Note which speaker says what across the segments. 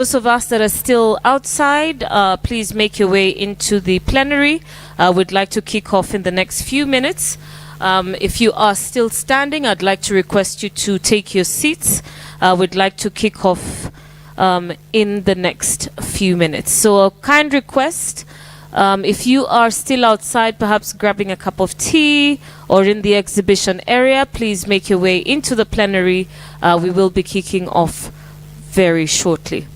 Speaker 1: Those of us that are still outside, please make your way into the plenary. We'd like to kick off in the next few minutes. If you are still standing, I'd like to request you to take your seats. We'd like to kick off in the next few minutes. So a kind request, if you are still outside, perhaps grabbing a cup of tea or in the exhibition area, please make your way into the plenary. We will be kicking off very shortly.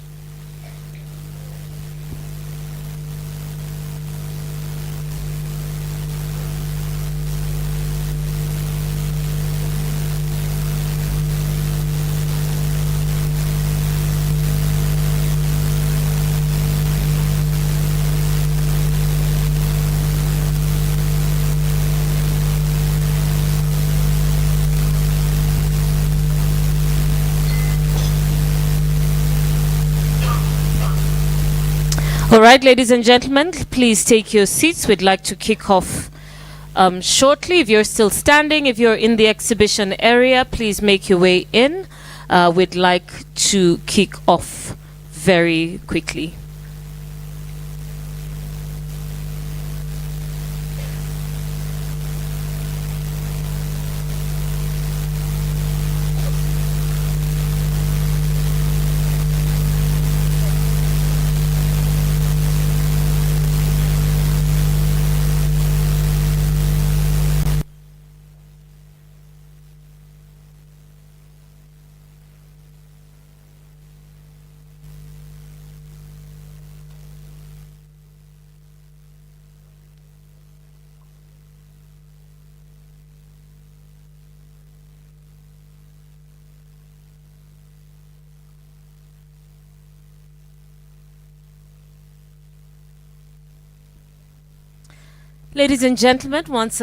Speaker 1: All right, ladies and gentlemen, please take your seats. We'd like to kick off shortly. If you're still standing, if you're in the exhibition area, please make your way in. We'd like to kick off very quickly. Ladies and gentlemen, once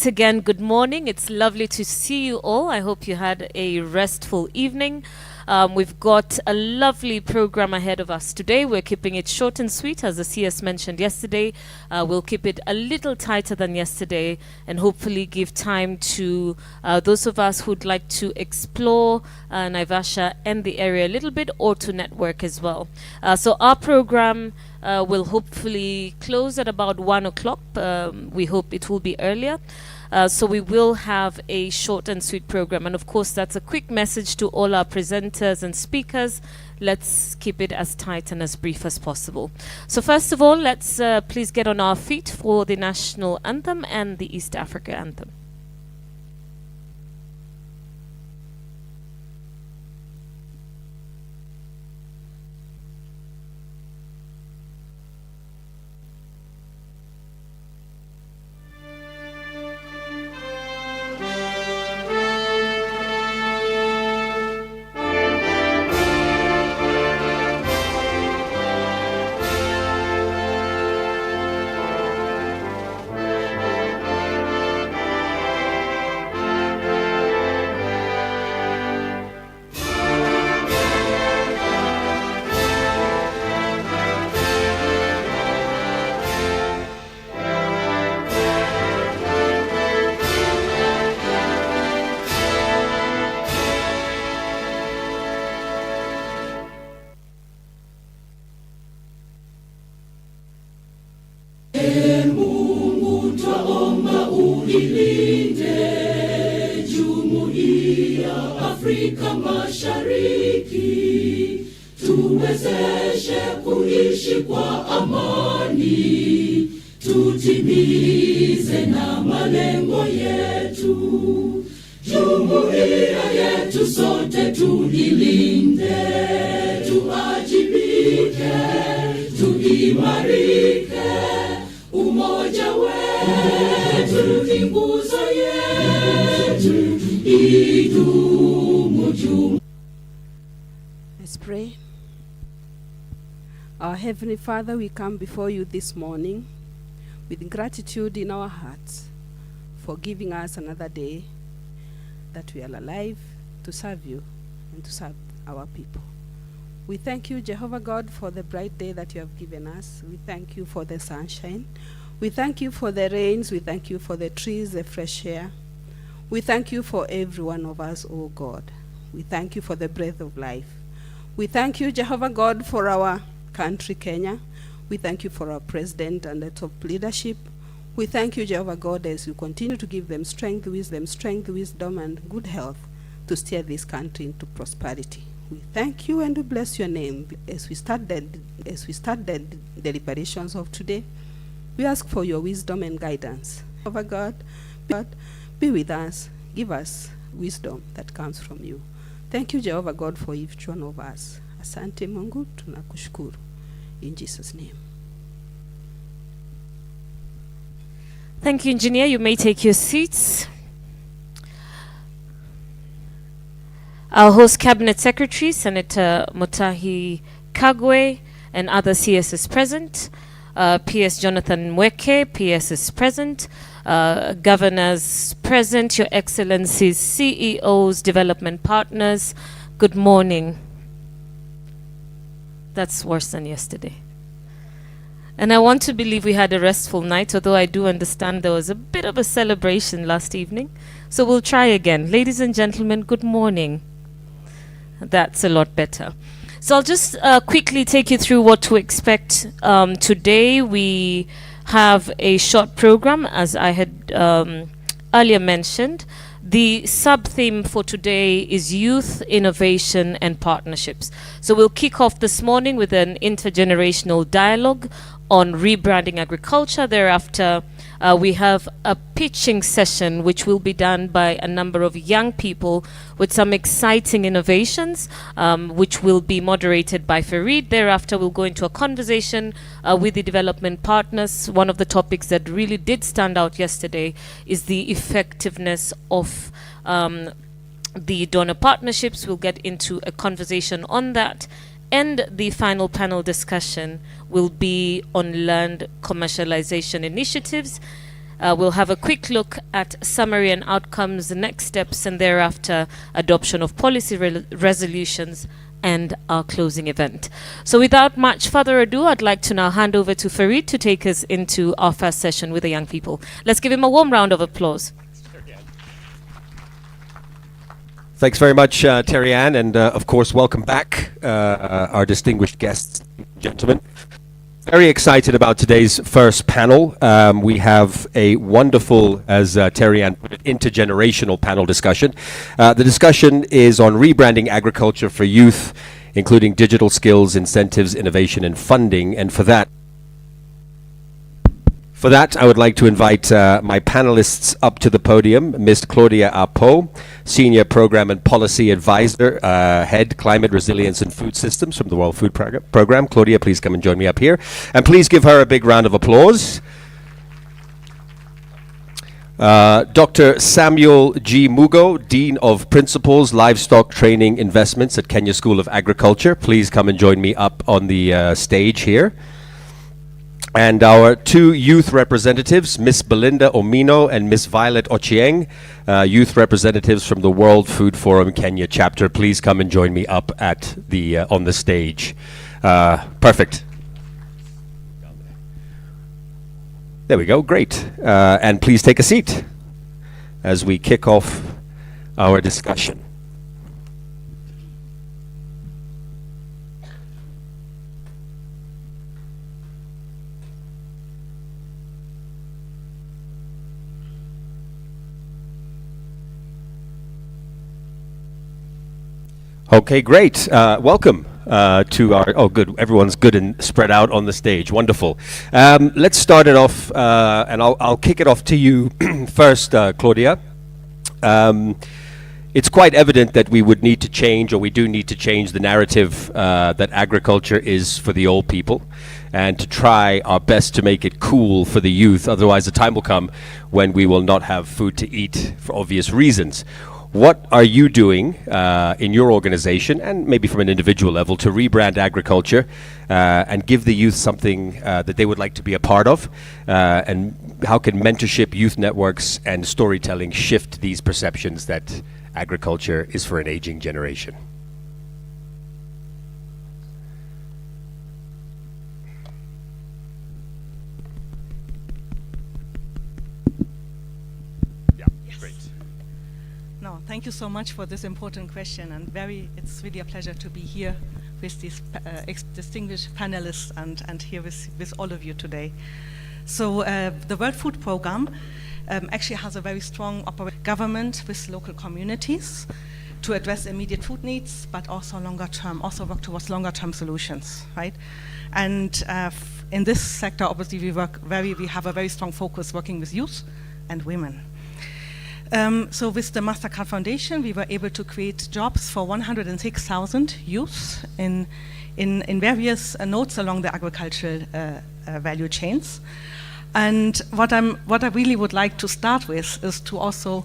Speaker 1: again, good morning. It's lovely to see you all. I hope you had a restful evening. We've got a lovely program ahead of us today. We're keeping it short and sweet, as the CS mentioned yesterday. We'll keep it a little tighter than yesterday and hopefully give time to those of us who'd like to explore Naivasha and the area a little bit, or to network as well. So our program will hopefully close at about 1 o'clock. We hope it will be earlier. So we will have a short and sweet program. And of course, that's a quick message to all our presenters and speakers. Let's keep it as tight and as brief as possible. So first of all, let's please get on our feet for the national anthem and the East Africa anthem.
Speaker 2: Afrika Mashariki, tuwezeshe kuishi kwa amani, tutimize na malengo yetu. Jumuiya yetu sote tuilinde, tuajibike, tuimarike, umoja wetu ni nguzo yetu, idumu juu.
Speaker 3: Let's pray. Our Heavenly Father, we come before you this morning with gratitude in our hearts for giving us another day that we are alive to serve you and to serve our people. We thank you, Jehovah God, for the bright day that you have given us. We thank you for the sunshine. We thank you for the rains. We thank you for the trees, the fresh air. We thank you for every one of us, oh God. We thank you for the breath of life. We thank you, Jehovah God, for our country, Kenya. We thank you for our president and the top leadership. We thank you, Jehovah God, as you continue to give them strength, wisdom, and good health to steer this country into prosperity. We thank you and we bless your name as we start the deliberations of today. We ask for your wisdom and guidance. Jehovah God, be with us. Give us wisdom that comes from you. Thank you, Jehovah God, for each one of us. Asante Mungu, tunakushukuru. In Jesus' name.
Speaker 1: Thank you, Engineer. You may take your seats. Our host Cabinet Secretary, Senator Mutahi Kagwe, and other CS is present. PS Jonathan Mweke, PS is present. Governors present, Your Excellencies, CEOs, development partners, good morning. That's worse than yesterday. And I want to believe we had a restful night, although I do understand there was a bit of a celebration last evening. So we'll try again. Ladies and gentlemen, good morning. That's a lot better. So I'll just quickly take you through what to expect today. We have a short program, as I had earlier mentioned. The sub-theme for today is youth, innovation, and partnerships. So we'll kick off this morning with an intergenerational dialogue on rebranding agriculture. Thereafter, we have a pitching session which will be done by a number of young people with some exciting innovations, which will be moderated by Farid. Thereafter, we'll go into a conversation with the development partners. One of the topics that really did stand out yesterday is the effectiveness of the donor partnerships. We'll get into a conversation on that. And the final panel discussion will be on land commercialization initiatives. We'll have a quick look at summary and outcomes, the next steps, and thereafter adoption of policy resolutions and our closing event. So without much further ado, I'd like to now hand over to Farid to take us into our first session with the young people. Let's give him a warm round of applause.
Speaker 4: Thanks very much, Terry Ann, and of course, welcome back, our distinguished guests, gentlemen. Very excited about today's first panel. We have a wonderful, as Terry Ann put it, intergenerational panel discussion. The discussion is on rebranding agriculture for youth, including digital skills, incentives, innovation, and funding. And for that, I would like to invite my panelists up to the podium. Ms. Claudia Apo, Senior Program and Policy Advisor, Head Climate Resilience and Food Systems from the World Food Program. Claudia, please come and join me up here. And please give her a big round of applause. Dr. Samuel G. Mugo, Dean of Principles, Livestock Training Investments at Kenya School of Agriculture. Please come and join me up on the stage here. And our two youth representatives, Miss Belinda Omino and Miss Violet Ochieng, youth representatives from the World Food Forum Kenya chapter. Please come and join me up at the on the stage. Perfect. There we go. Great. And please take a seat as we kick off our discussion. Okay, great. Welcome to our, oh good, everyone's good and spread out on the stage. Wonderful. Let's start it off, and I'll kick it off to you first, Claudia. It's quite evident that we would need to change, or we do need to change the narrative that agriculture is for the old people, and to try our best to make it cool for the youth. Otherwise, the time will come when we will not have food to eat for obvious reasons. What are you doing in your organization, and maybe from an individual level, to rebrand agriculture and give the youth something that they would like to be a part of? And how can mentorship, youth networks, and storytelling shift these perceptions that agriculture is for an aging generation?
Speaker 5: Thank you so much for this important question, and it's really a pleasure to be here with these distinguished panelists and here with all of you today. So the World Food Programme actually has a very strong government with local communities to address immediate food needs, but also longer term, also work towards longer term solutions, right? And in this sector, obviously, we have a very strong focus working with youth and women. So with the Mastercard Foundation, we were able to create jobs for 106,000 youth in various nodes along the agricultural value chains. And what I really would like to start with is to also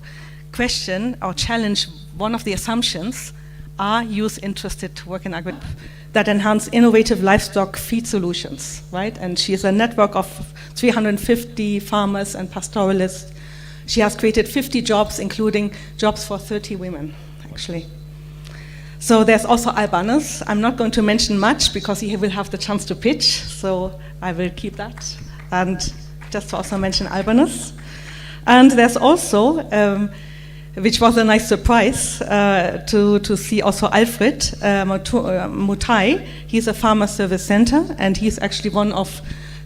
Speaker 5: question or challenge one of the assumptions: are youth interested to work in agriculture that enhance innovative livestock feed solutions, right? And she is a network of 350 farmers and pastoralists. She has created 50 jobs, including jobs for 30 women, actually. So there's also Albanus. I'm not going to mention much because he will have the chance to pitch, so I will keep that. And just to also mention Albanus. And there's also, which was a nice surprise, to see also Alfred Mutai. He's a farmer service center, and he's actually one of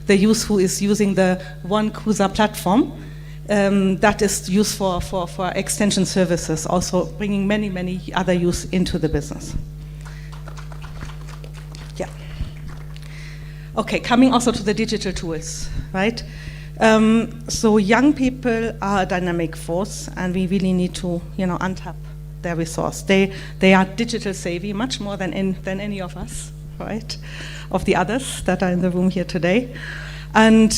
Speaker 5: the youth who is using the One Kusa platform. That is used for extension services, also bringing many other youth into the business. Yeah. Okay, coming also to the digital tools, right? So young people are a dynamic force, and we really need to, untap their resource. They are digital savvy, much more than any of us, right? Of the others that are in the room here today. And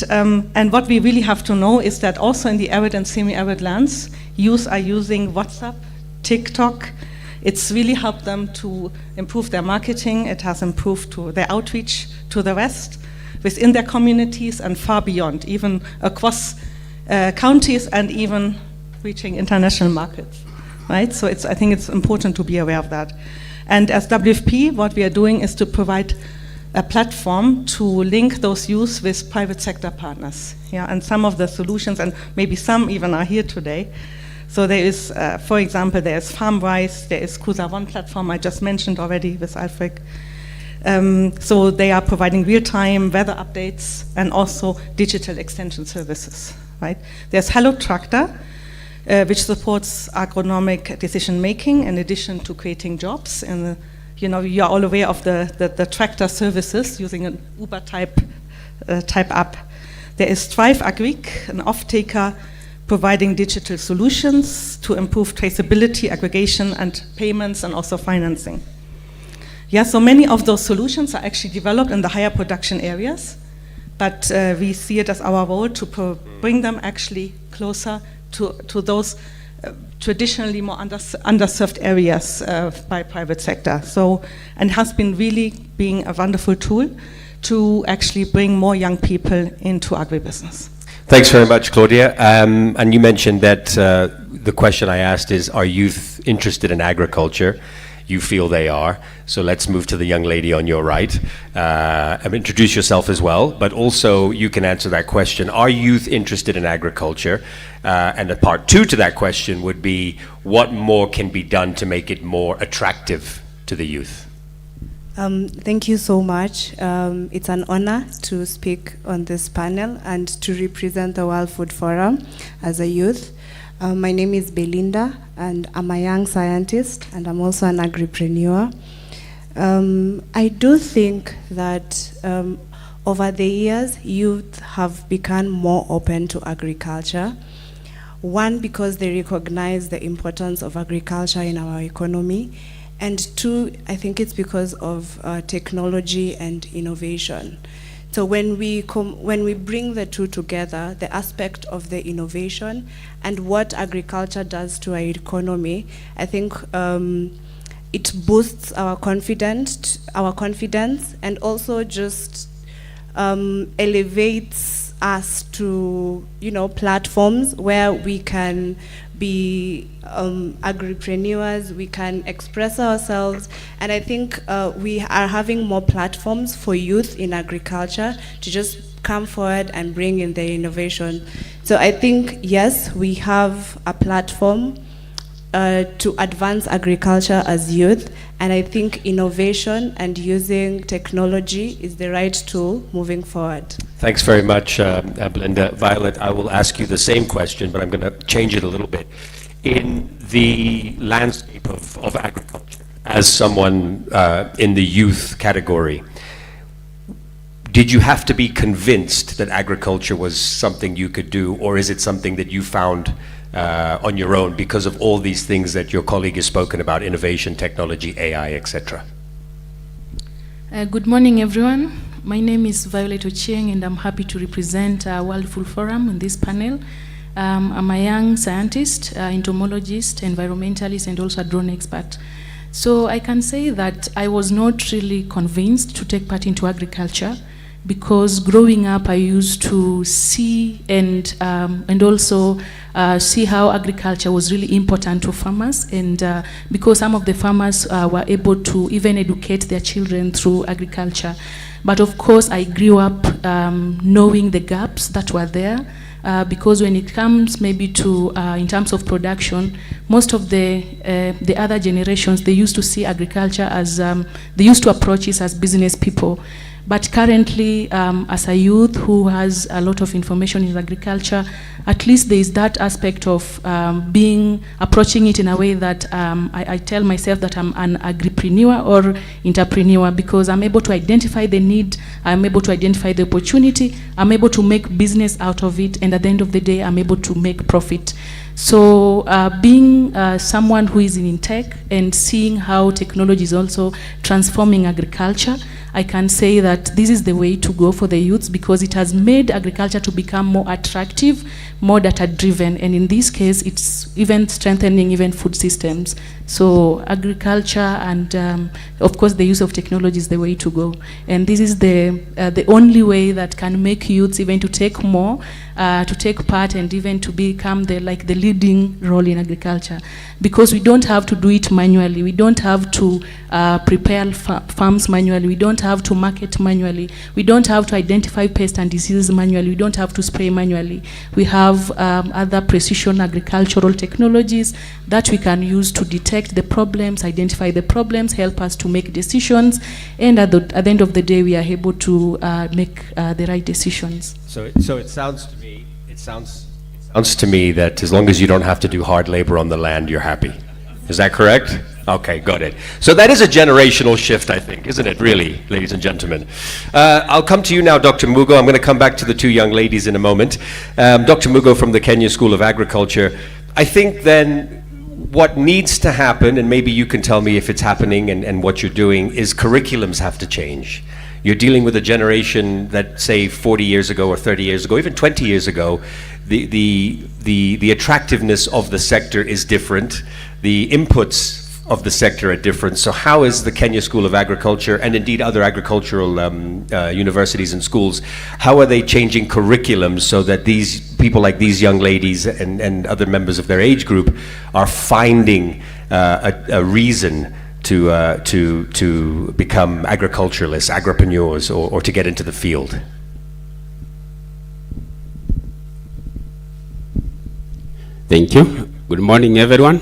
Speaker 5: what we really have to know is that also in the arid and semi-arid lands, youth are using WhatsApp, TikTok. It's really helped them to improve their marketing. It has improved their outreach to the West, within their communities and far beyond, even across counties and even reaching international markets, right? So I think it's important to be aware of that. And as WFP, what we are doing is to provide a platform to link those youth with private sector partners. Yeah, and some of the solutions, and maybe some even are here today. So there is, for example, there is FarmWise, there is Kusa One platform I just mentioned already with Alfred. So they are providing real-time weather updates and also digital extension services, right? There's Hello Tractor, which supports agronomic decision-making in addition to creating jobs. And you are all aware of the tractor services using an Uber type app. There is Thrive Agric, an off-taker providing digital solutions to improve traceability, aggregation, and payments, and also financing. Yeah, so many of those solutions are actually developed in the higher production areas, but we see it as our role to bring them actually closer to those traditionally more underserved areas by private sector. So, and has been really being a wonderful tool to actually bring more young people into agribusiness.
Speaker 4: Thanks very much, Claudia. And you mentioned that the question I asked is, are youth interested in agriculture? You feel they are. So let's move to the young lady on your right. Introduce yourself as well, but also you can answer that question. Are youth interested in agriculture? And the part two to that question would be, what more can be done to make it more attractive to the youth?
Speaker 6: Thank you so much. It's an honor to speak on this panel and to represent the World Food Forum as a youth. My name is Belinda, and I'm a young scientist, and I'm also an agripreneur. I do think that over the years, youth have become more open to agriculture. One, because they recognize the importance of agriculture in our economy, and two, I think it's because of technology and innovation. So when we bring the two together, the aspect of the innovation and what agriculture does to our economy, I think it boosts our confidence, and also just elevates us to platforms where we can be agripreneurs, we can express ourselves, and I think we are having more platforms for youth in agriculture to just come forward and bring in their innovation. So I think, yes, we have a platform to advance agriculture as youth, and I think innovation and using technology is the right tool moving forward.
Speaker 4: Thanks very much, Belinda. Violet, I will ask you the same question, but I'm going to change it a little bit. In the landscape of agriculture, as someone in the youth category, did you have to be convinced that agriculture was something you could do, or is it something that you found on your own because of all these things that your colleague has spoken about, innovation, technology, AI, etc.?
Speaker 7: Good morning, everyone. My name is Violet Ochieng, and I'm happy to represent World Food Forum in this panel. I'm a young scientist, entomologist, environmentalist, and also a drone expert. So I can say that I was not really convinced to take part into agriculture, because growing up I used to see and also see how agriculture was really important to farmers, and because some of the farmers were able to even educate their children through agriculture. But of course I grew up knowing the gaps that were there, because when it comes maybe to in terms of production, most of the other generations, they used to see agriculture as they used to approach it as business people. But currently, as a youth who has a lot of information in agriculture, at least there is that aspect of approaching it in a way that I tell myself that I'm an agripreneur or entrepreneur, because I'm able to identify the need, I'm able to identify the opportunity, I'm able to make business out of it, and at the end of the day, I'm able to make profit. So being someone who is in tech and seeing how technology is also transforming agriculture, I can say that this is the way to go for the youths, because it has made agriculture to become more attractive, more data-driven, and in this case, it's even strengthening even food systems. So agriculture and, of course, the use of technology is the way to go. And this is the only way that can make youths even to take more, to take part, and even to become the leading role in agriculture. Because we don't have to do it manually. We don't have to prepare farms manually. We don't have to market manually. We don't have to identify pests and diseases manually. We don't have to spray manually. We have other precision agricultural technologies that we can use to detect the problems, identify the problems, help us to make decisions, and at the end of the day, we are able to make the right decisions.
Speaker 4: So it sounds to me, sounds to me that as long as you don't have to do hard labor on the land, you're happy. Is that correct? Okay, got it. So that is a generational shift, I think, isn't it, really, ladies and gentlemen? I'll come to you now, Dr. Mugo. I'm going to come back to the two young ladies in a moment. Dr. Mugo from the Kenya School of Agriculture. I think then what needs to happen, and maybe you can tell me if it's happening and what you're doing, is curriculums have to change. You're dealing with a generation that, say, 40 years ago or 30 years ago, even 20 years ago, the attractiveness of the sector is different. The inputs of the sector are different. So how is the Kenya School of Agriculture, and indeed other agricultural universities and schools, how are they changing curriculums so that these people like these young ladies and other members of their age group are finding a reason to become agriculturalists, agripreneurs, or to get into the field?
Speaker 8: Thank you. Good morning, everyone.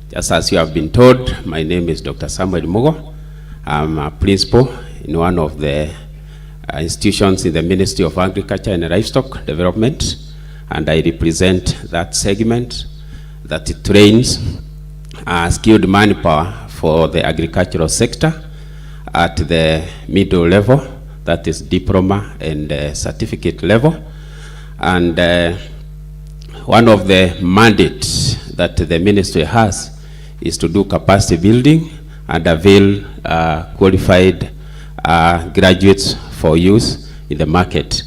Speaker 8: Just as you have been told, my name is Dr. Samuel Mugo. I'm a principal in one of the institutions in the Ministry of Agriculture and Livestock Development, and I represent that segment that trains skilled manpower for the agricultural sector at the middle level, that is diploma and certificate level. And one of the mandates that the ministry has is to do capacity building and avail qualified graduates for use in the market.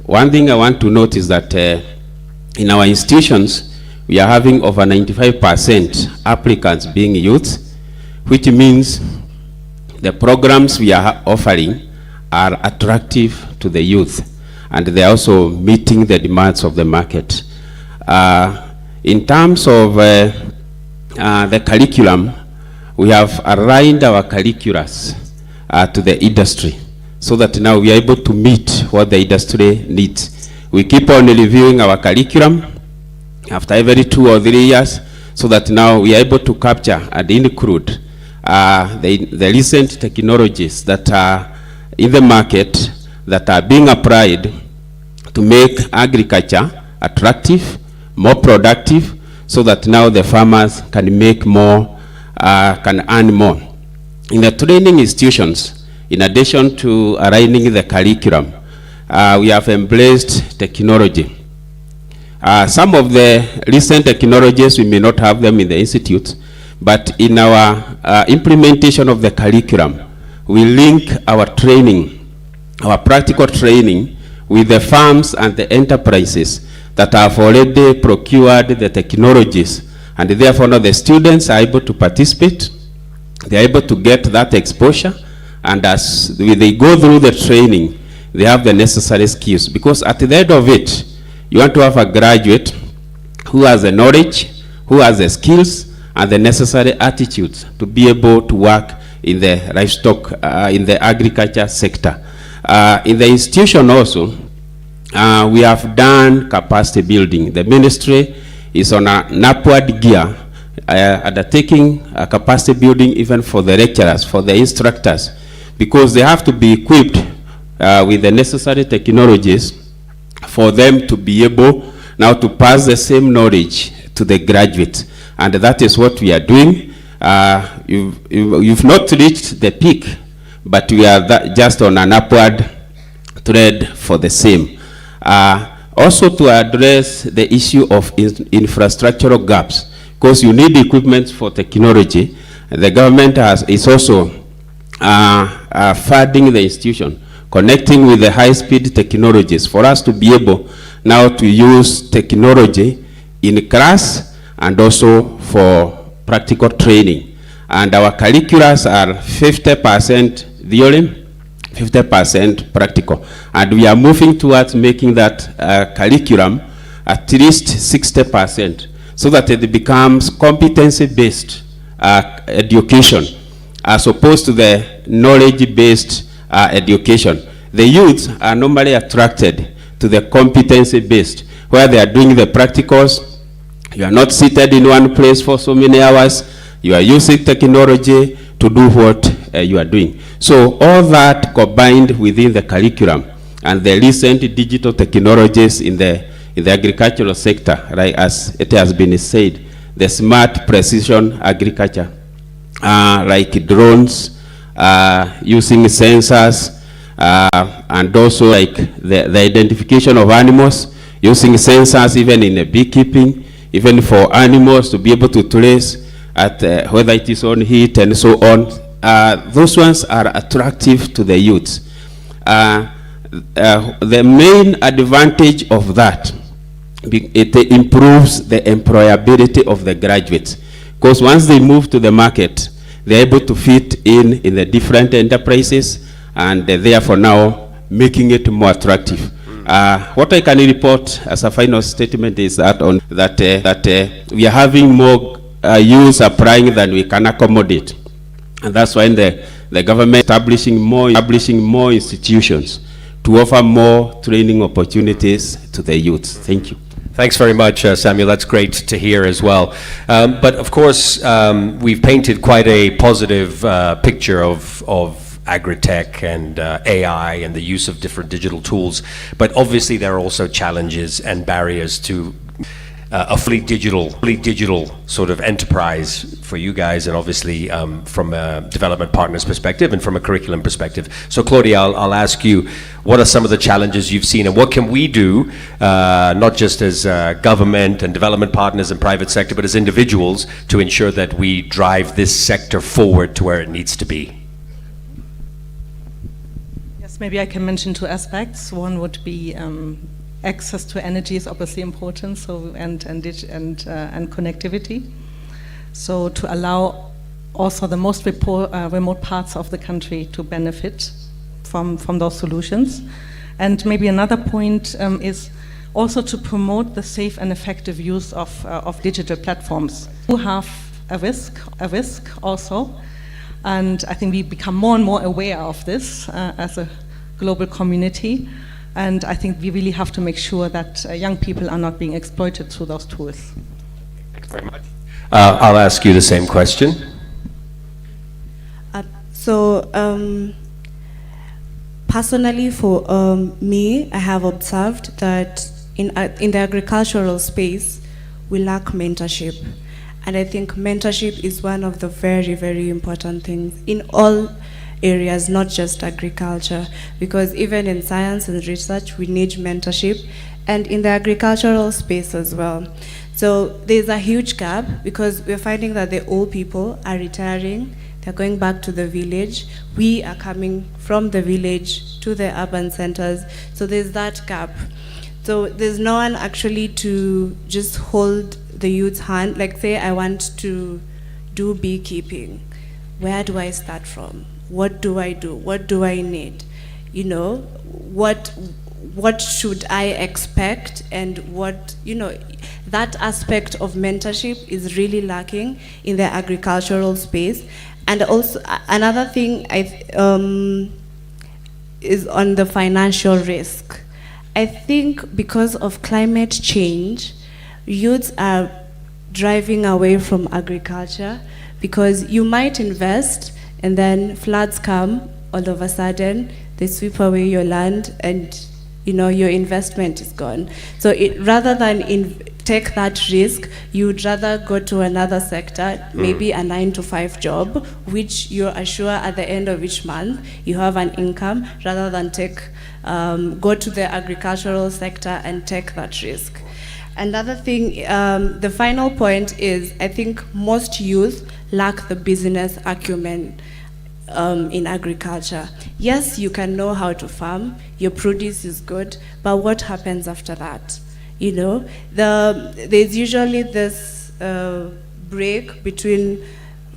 Speaker 8: One thing I want to note is that in our institutions, we are having over 95% applicants being youth, which means the programs we are offering are attractive to the youth, and they are also meeting the demands of the market. In terms of the curriculum, we have aligned our curriculums to the industry, so that now we are able to meet what the industry needs. We keep on reviewing our curriculum. after every 2 or 3 years, so that now we are able to capture and include the recent technologies that are in the market that are being applied to make agriculture attractive, more productive, so that now the farmers can make more, can earn more. In the training institutions, in addition to aligning the curriculum, we have embraced technology. Some of the recent technologies, we may not have them in the institute, but in our implementation of the curriculum, we link our training, our practical training, with the farms and the enterprises that have already procured the technologies, and therefore now the students are able to participate, they are able to get that exposure, and as they go through the training, they have the necessary skills. Because at the end of it, you want to have a graduate who has the knowledge, who has the skills, and the necessary attitudes to be able to work in the livestock, in the agriculture sector. In the institution also, we have done capacity building. The ministry is on an upward gear, undertaking capacity building even for the lecturers, for the instructors, because they have to be equipped with the necessary technologies for them to be able now to pass the same knowledge to the graduates. And that is what we are doing. You've not reached the peak, but we are just on an upward thread for the same. Also to address the issue of infrastructural gaps, because you need equipment for technology, the government is also funding the institution, connecting with the high-speed technologies for us to be able now to use technology in class and also for practical training. And our curriculums are 50% theory, 50% practical. And we are moving towards making that curriculum at least 60%, so that it becomes competency-based education, as opposed to the knowledge-based education. The youths are normally attracted to the competency-based, where they are doing the practicals. You are not seated in one place for so many hours. You are using technology to do what you are doing. So all that combined within the curriculum and the recent digital technologies in the agricultural sector, right, as it has been said, the smart precision agriculture, like drones, using sensors, and also like the identification of animals, using sensors even in the beekeeping, even for animals to be able to trace at whether it is on heat and so on. Those ones are attractive to the youths. The main advantage of that, it improves the employability of the graduates, because once they move to the market, they're able to fit in the different enterprises, and therefore now making it more attractive. What I can report as a final statement is that we are having more youth applying than we can accommodate, and that's why the government establishing more institutions to offer more training opportunities to the youth. Thank you.
Speaker 4: Thanks very much, Samuel. That's great to hear as well. But of course, we've painted quite a positive picture of agri-tech and AI and the use of different digital tools. But obviously there are also challenges and barriers to a fully digital sort of enterprise for you guys, and obviously from a development partner's perspective and from a curriculum perspective. So Claudia, I'll ask you, what are some of the challenges you've seen, and what can we do, not just as government and development partners and private sector, but as individuals, to ensure that we drive this sector forward to where it needs to be?
Speaker 5: Yes, maybe I can mention two aspects. One would be access to energy is obviously important, so and connectivity. So to allow also the most remote parts of the country to benefit from those solutions. And maybe another point is also to promote the safe and effective use of digital platforms. We have a risk also, and I think we become more and more aware of this as a global community. And I think we really have to make sure that young people are not being exploited through those tools.
Speaker 4: Thanks very much. I'll ask you the same question.
Speaker 6: Personally, for me, I have observed that in the agricultural space, we lack mentorship. And I think mentorship is one of the very, very important things in all areas, not just agriculture, because even in science and research, we need mentorship, and in the agricultural space as well. So there's a huge gap, because we're finding that the old people are retiring, they're going back to the village. We are coming from the village to the urban centers, so there's that gap. So there's no one actually to just hold the youth's hand, like say I want to do beekeeping. Where do I start from? What do I do? What do I need? You know, what should I expect, and what, you know, that aspect of mentorship is really lacking in the agricultural space. And also another thing is on the financial risk. I think because of climate change, youths are driving away from agriculture, because you might invest and then floods come all of a sudden, they sweep away your land, and you know your investment is gone. So rather than take that risk, you would rather go to another sector, maybe a 9-to-5 job, which you're assured at the end of each month you have an income, rather than go to the agricultural sector and take that risk. Another thing, the final point is, I think most youth lack the business acumen in agriculture. Yes, you can know how to farm, your produce is good, but what happens after that? You know, there's usually this break between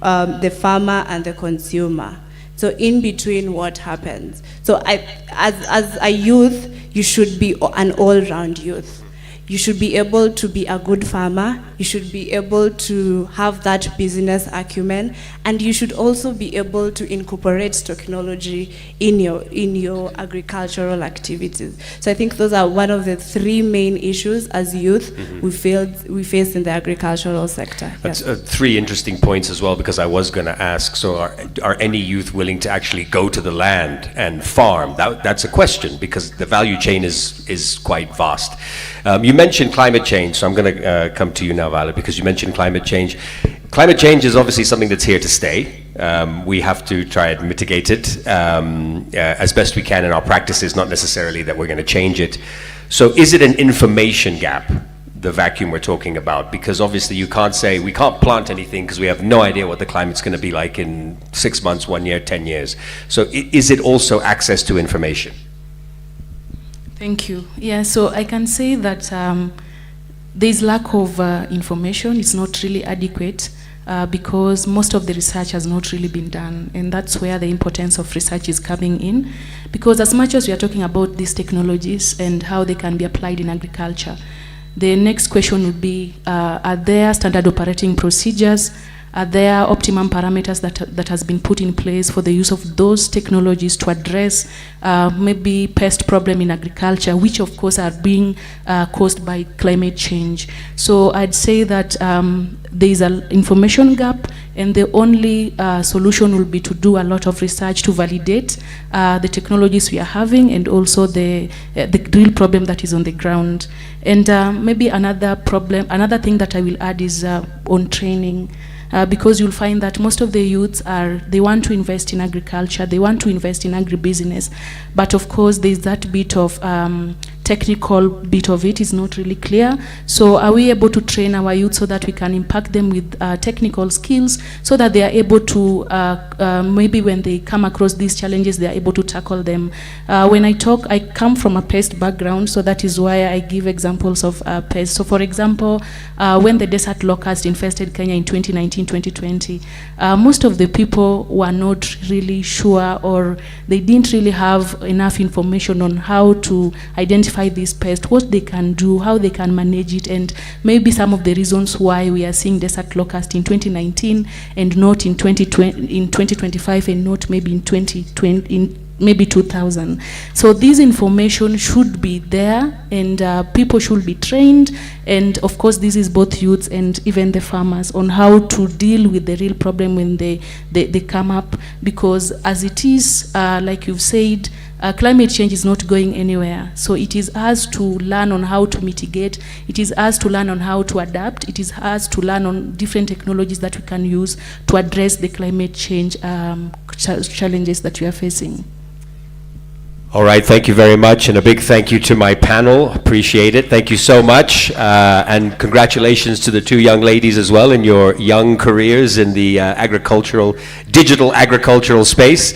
Speaker 6: the farmer and the consumer. So in between, what happens? So as a youth, you should be an all-round youth. You should be able to be a good farmer, you should be able to have that business acumen, and you should also be able to incorporate technology in your agricultural activities. So I think those are one of the three main issues as youth we face in the agricultural sector.
Speaker 4: That's three interesting points as well, because I was going to ask, so are any youth willing to actually go to the land and farm? That's a question, because the value chain is quite vast. You mentioned climate change, so I'm going to come to you now, Vala, because you mentioned climate change. Climate change is obviously something that's here to stay. We have to try and mitigate it as best we can in our practices, not necessarily that we're going to change it. So is it an information gap, the vacuum we're talking about? Because obviously you can't say, we can't plant anything because we have no idea what the climate's going to be like in 6 months, 1 year, 10 years. So is it also access to information?
Speaker 7: Thank you. Yeah, so I can say that there's lack of information. It's not really adequate because most of the research has not really been done, and that's where the importance of research is coming in. Because as much as we are talking about these technologies and how they can be applied in agriculture, the next question would be, are there standard operating procedures? Are there optimum parameters that has been put in place for the use of those technologies to address maybe pest problem in agriculture, which of course are being caused by climate change? So I'd say that there is an information gap, and the only solution will be to do a lot of research to validate the technologies we are having, and also the real problem that is on the ground. And maybe another thing that I will add is on training. Because you'll find that most of the youths they want to invest in agriculture, they want to invest in agribusiness, but of course there's that bit of technical bit of it is not really clear. So are we able to train our youth so that we can impact them with technical skills, so that they are able to, maybe when they come across these challenges, they are able to tackle them? When I talk, I come from a pest background, so that is why I give examples of pests. So for example, when the desert locust infested Kenya in 2019-2020, most of the people were not really sure, or they didn't really have enough information on how to identify identify this pest, what they can do, how they can manage it, and maybe some of the reasons why we are seeing desert locust in 2019 and not in 2025 and not maybe in 2020, maybe 2000. So this information should be there, and people should be trained, and of course this is both youths and even the farmers on how to deal with the real problem when they come up, because as it is, like you've said, climate change is not going anywhere. So it is us to learn on how to mitigate, it is us to learn on how to adapt, it is us to learn on different technologies that we can use to address the climate change challenges that we are facing.
Speaker 4: All right, thank you very much, and a big thank you to my panel. Appreciate it. Thank you so much, and congratulations to the two young ladies as well in your young careers in the digital agricultural space.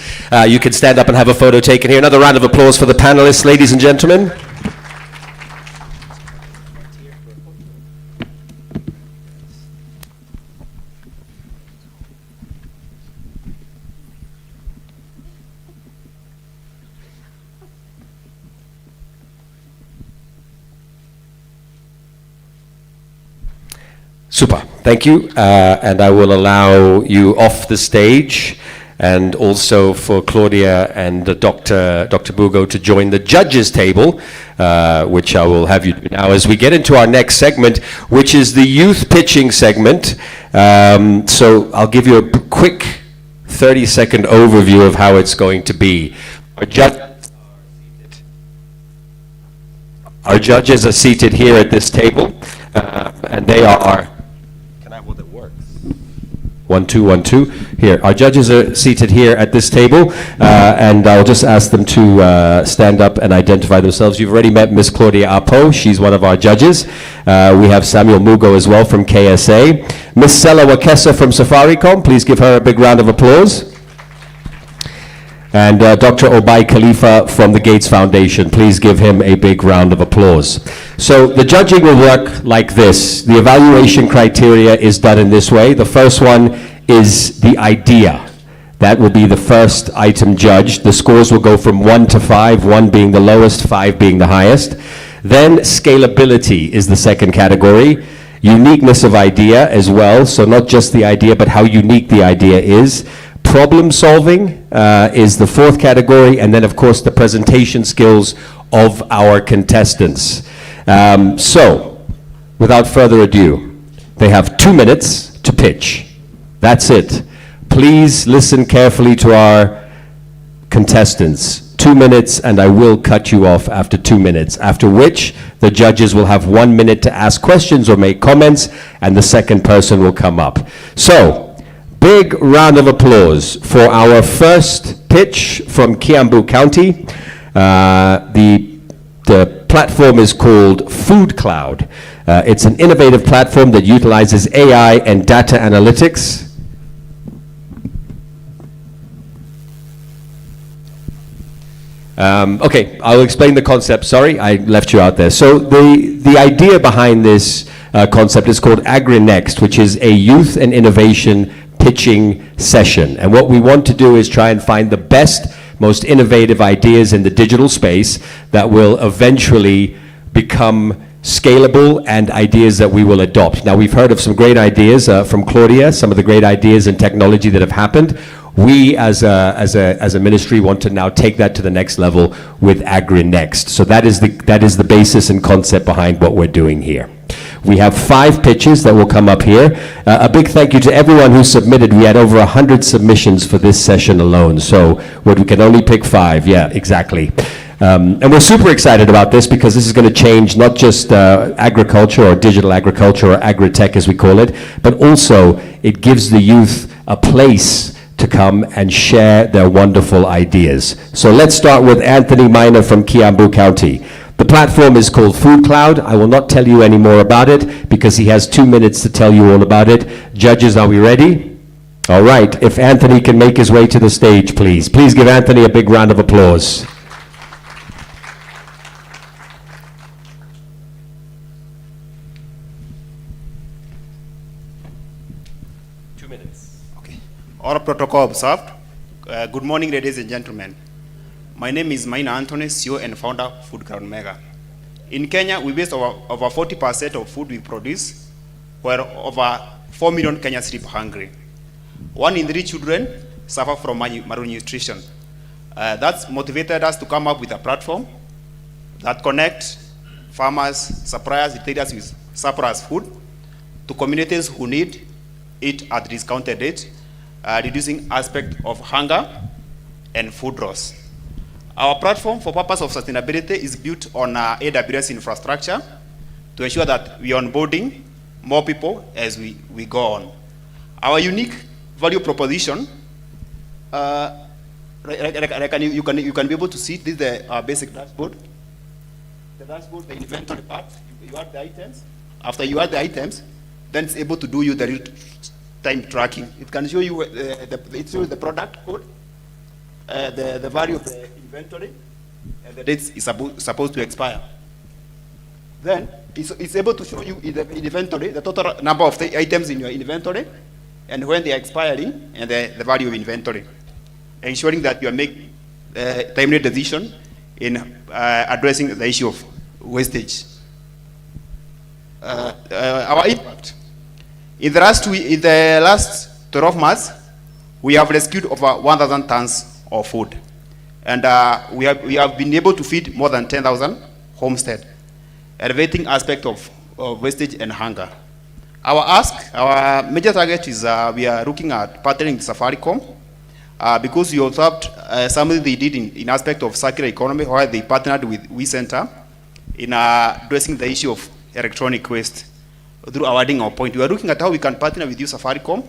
Speaker 4: You can stand up and have a photo taken here. Another round of applause for the panelists, ladies and gentlemen. Super, thank you, and I will allow you off the stage, and also for Claudia and Dr. Bugo to join the judges table, which I will have you do now as we get into our next segment, which is the youth pitching segment. So I'll give you a quick 30-second overview of how it's going to be. Our judges are seated here at this table, and they are... 1, 2, 1, 2. Here, our judges are seated here at this table, and I'll just ask them to stand up and identify themselves. You've already met Miss Claudia Apo. She's one of our judges. We have Samuel Mugo as well from KSA. Miss Sela Wakesa from Safaricom. Please give her a big round of applause. And Dr. Obai Khalifa from the Gates Foundation. Please give him a big round of applause. So the judging will work like this. The evaluation criteria is done in this way. The first one is the idea. That will be the first item judged. The scores will go from 1 to 5, 1 being the lowest, 5 being the highest. Then scalability is the second category. Uniqueness of idea as well. So not just the idea, but how unique the idea is. Problem solving is the fourth category, and then of course the presentation skills of our contestants. So, without further ado, they have 2 minutes to pitch. That's it. Please listen carefully to our contestants. 2 minutes, and I will cut you off after 2 minutes, after which the judges will have 1 minute to ask questions or make comments, and the second person will come up. So, big round of applause for our first pitch from Kiambu County. The platform is called Food Cloud. It's an innovative platform that utilizes AI and data analytics. Okay, I'll explain the concept. Sorry, I left you out there. So the idea behind this concept is called AgriNext, which is a youth and innovation pitching session. And what we want to do is try and find the best, most innovative ideas in the digital space that will eventually become scalable and ideas that we will adopt. Now, we've heard of some great ideas from Claudia, some of the great ideas in technology that have happened. We, as a ministry, want to now take that to the next level with AgriNext. So that is the basis and concept behind what we're doing here. We have 5 pitches that will come up here. A big thank you to everyone who submitted. We had over 100 submissions for this session alone, so we can only pick 5. Yeah, exactly. And we're super excited about this because this is going to change not just agriculture or digital agriculture or agri-tech as we call it, but also it gives the youth a place to come and share their wonderful ideas. So let's start with Anthony Miner from Kiambu County. The platform is called Food Cloud. I will not tell you any more about it because he has 2 minutes to tell you all about it. Judges, are we ready? All right. If Anthony can make his way to the stage, please. Please give Anthony a big round of applause.
Speaker 9: All protocol observed. Good morning, ladies and gentlemen. My name is Maina Anthony, CEO and founder of Food Cloud Mega. In Kenya, we waste over 40% of food we produce, where over 4 million Kenyans sleep hungry. 1 in 3 children suffer from malnutrition. That's motivated us to come up with a platform that connects farmers, suppliers, retailers with surplus food to communities who need it at discounted rate, reducing aspect of hunger and food loss. Our platform for purpose of sustainability is built on AWS infrastructure to ensure that we are onboarding more people as we go on. Our unique value proposition, you can be able to see, this is the basic dashboard. The dashboard, the inventory part, you add the items. After you add the items, then it's able to do you the real-time tracking. It can show you it shows the product code, the value of the inventory, and the dates is supposed to expire. Then it's able to show you in the inventory the total number of the items in your inventory and when they are expiring and the value of inventory, ensuring that you are making timely decision in addressing the issue of wastage. Our impact. In the last 12 months, we have rescued over 1,000 tons of food. And we have been able to feed more than 10,000 homesteads, elevating aspect of wastage and hunger. Our major target is we are looking at partnering with Safaricom because you observed something they did in aspect of circular economy where they partnered with WeCenter in addressing the issue of electronic waste through awarding our point. We are looking at how we can partner with you, Safaricom,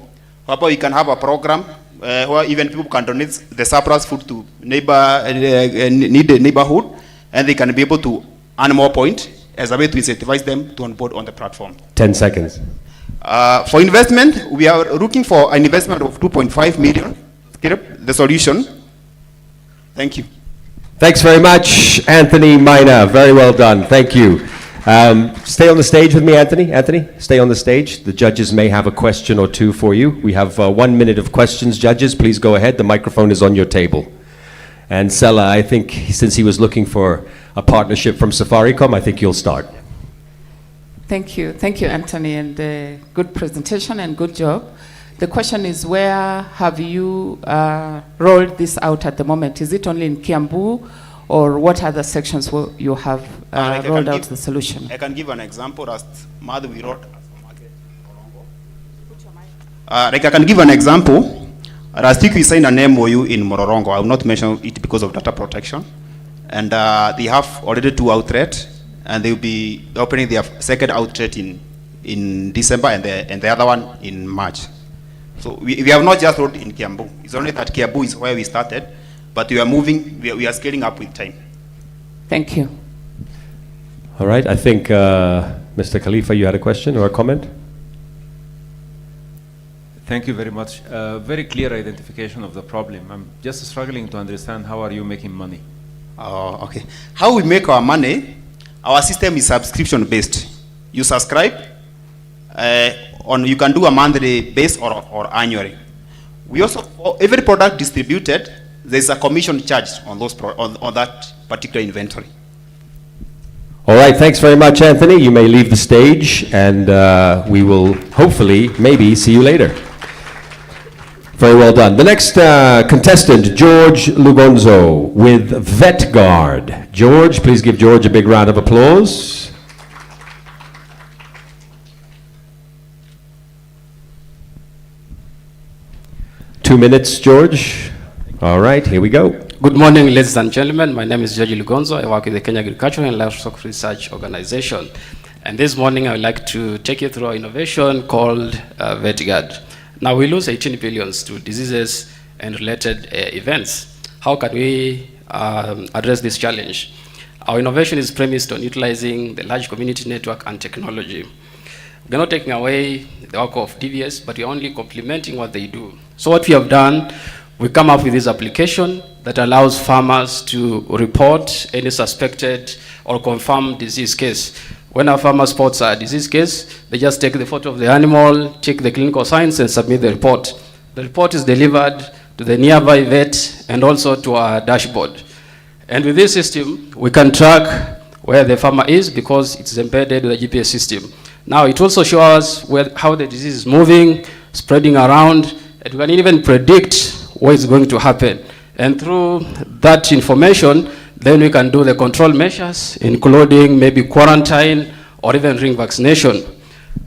Speaker 9: whereby we can have a program where even people can donate the surplus food to needy neighborhood, and they can be able to earn more points as a way to incentivize them to onboard on the platform.
Speaker 4: 10 seconds.
Speaker 9: For investment, we are looking for an investment of 2.5 million. The solution. Thank you.
Speaker 4: Thanks very much, Anthony Mina. Very well done. Thank you. Stay on the stage with me, Anthony. Anthony, stay on the stage. The judges may have a question or two for you. We have 1 minute of questions. Judges, please go ahead. The microphone is on your table. And Sela, I think since he was looking for a partnership from Safaricom, I think you'll start.
Speaker 10: Thank you, Anthony, and good presentation and good job. The question is, where have you rolled this out at the moment? Is it only in Kiambu, or what other sections will you have rolled out the solution?
Speaker 9: I can give an example. Last month we wrote I can give an example. Last week we signed an MOU in Mororongo. I will not mention it because of data protection. And they have already 2 outlets, and they will be opening their second outlet in December and the other one in March. So we have not just rolled in Kiambu. It's only that Kiambu is where we started, but we are moving, we are scaling up with time.
Speaker 10: Thank you.
Speaker 4: All right, I think Mr. Khalifa, you had a question or a comment?
Speaker 11: Thank you very much. Very clear identification of the problem. I'm just struggling to understand how are you making money?
Speaker 9: Oh, okay. How we make our money, our system is subscription based. You subscribe, you can do a monthly base or annually. We also, for every product distributed, there's a commission charged on those on that particular inventory.
Speaker 4: All right, thanks very much, Anthony. You may leave the stage, and we will hopefully, maybe, see you later. Very well done. The next contestant, George Lugonzo with VetGuard. George, please give George a big round of applause. Two minutes, George. All right, here we go.
Speaker 12: Good morning, ladies and gentlemen. My name is George Lugonzo. I work with the Kenya Agricultural and Livestock Research Organization. And this morning I would like to take you through our innovation called VetGuard. Now we lose 18 billion to diseases and related events. How can we address this challenge? Our innovation is premised on utilizing the large community network and technology. We're not taking away the work of DVS, but we're only complementing what they do. So what we have done, we come up with this application that allows farmers to report any suspected or confirmed disease case. When a farmer spots a disease case, they just take the photo of the animal, check the clinical signs, and submit the report. The report is delivered to the nearby vet and also to our dashboard. And with this system, we can track where the farmer is because it's embedded with the GPS system. Now it also shows how the disease is moving, spreading around, and we can even predict what is going to happen. And through that information, then we can do the control measures, including maybe quarantine or even ring vaccination.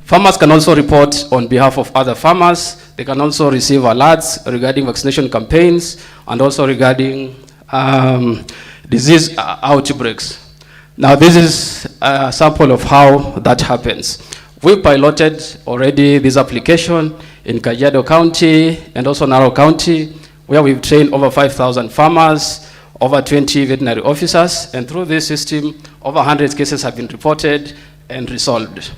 Speaker 12: Farmers can also report on behalf of other farmers. They can also receive alerts regarding vaccination campaigns and also regarding disease outbreaks. Now this is a sample of how that happens. We piloted already this application in Kajiado County and also Narok County, where we've trained over 5,000 farmers, over 20 veterinary officers, and through this system, over 100 cases have been reported and resolved.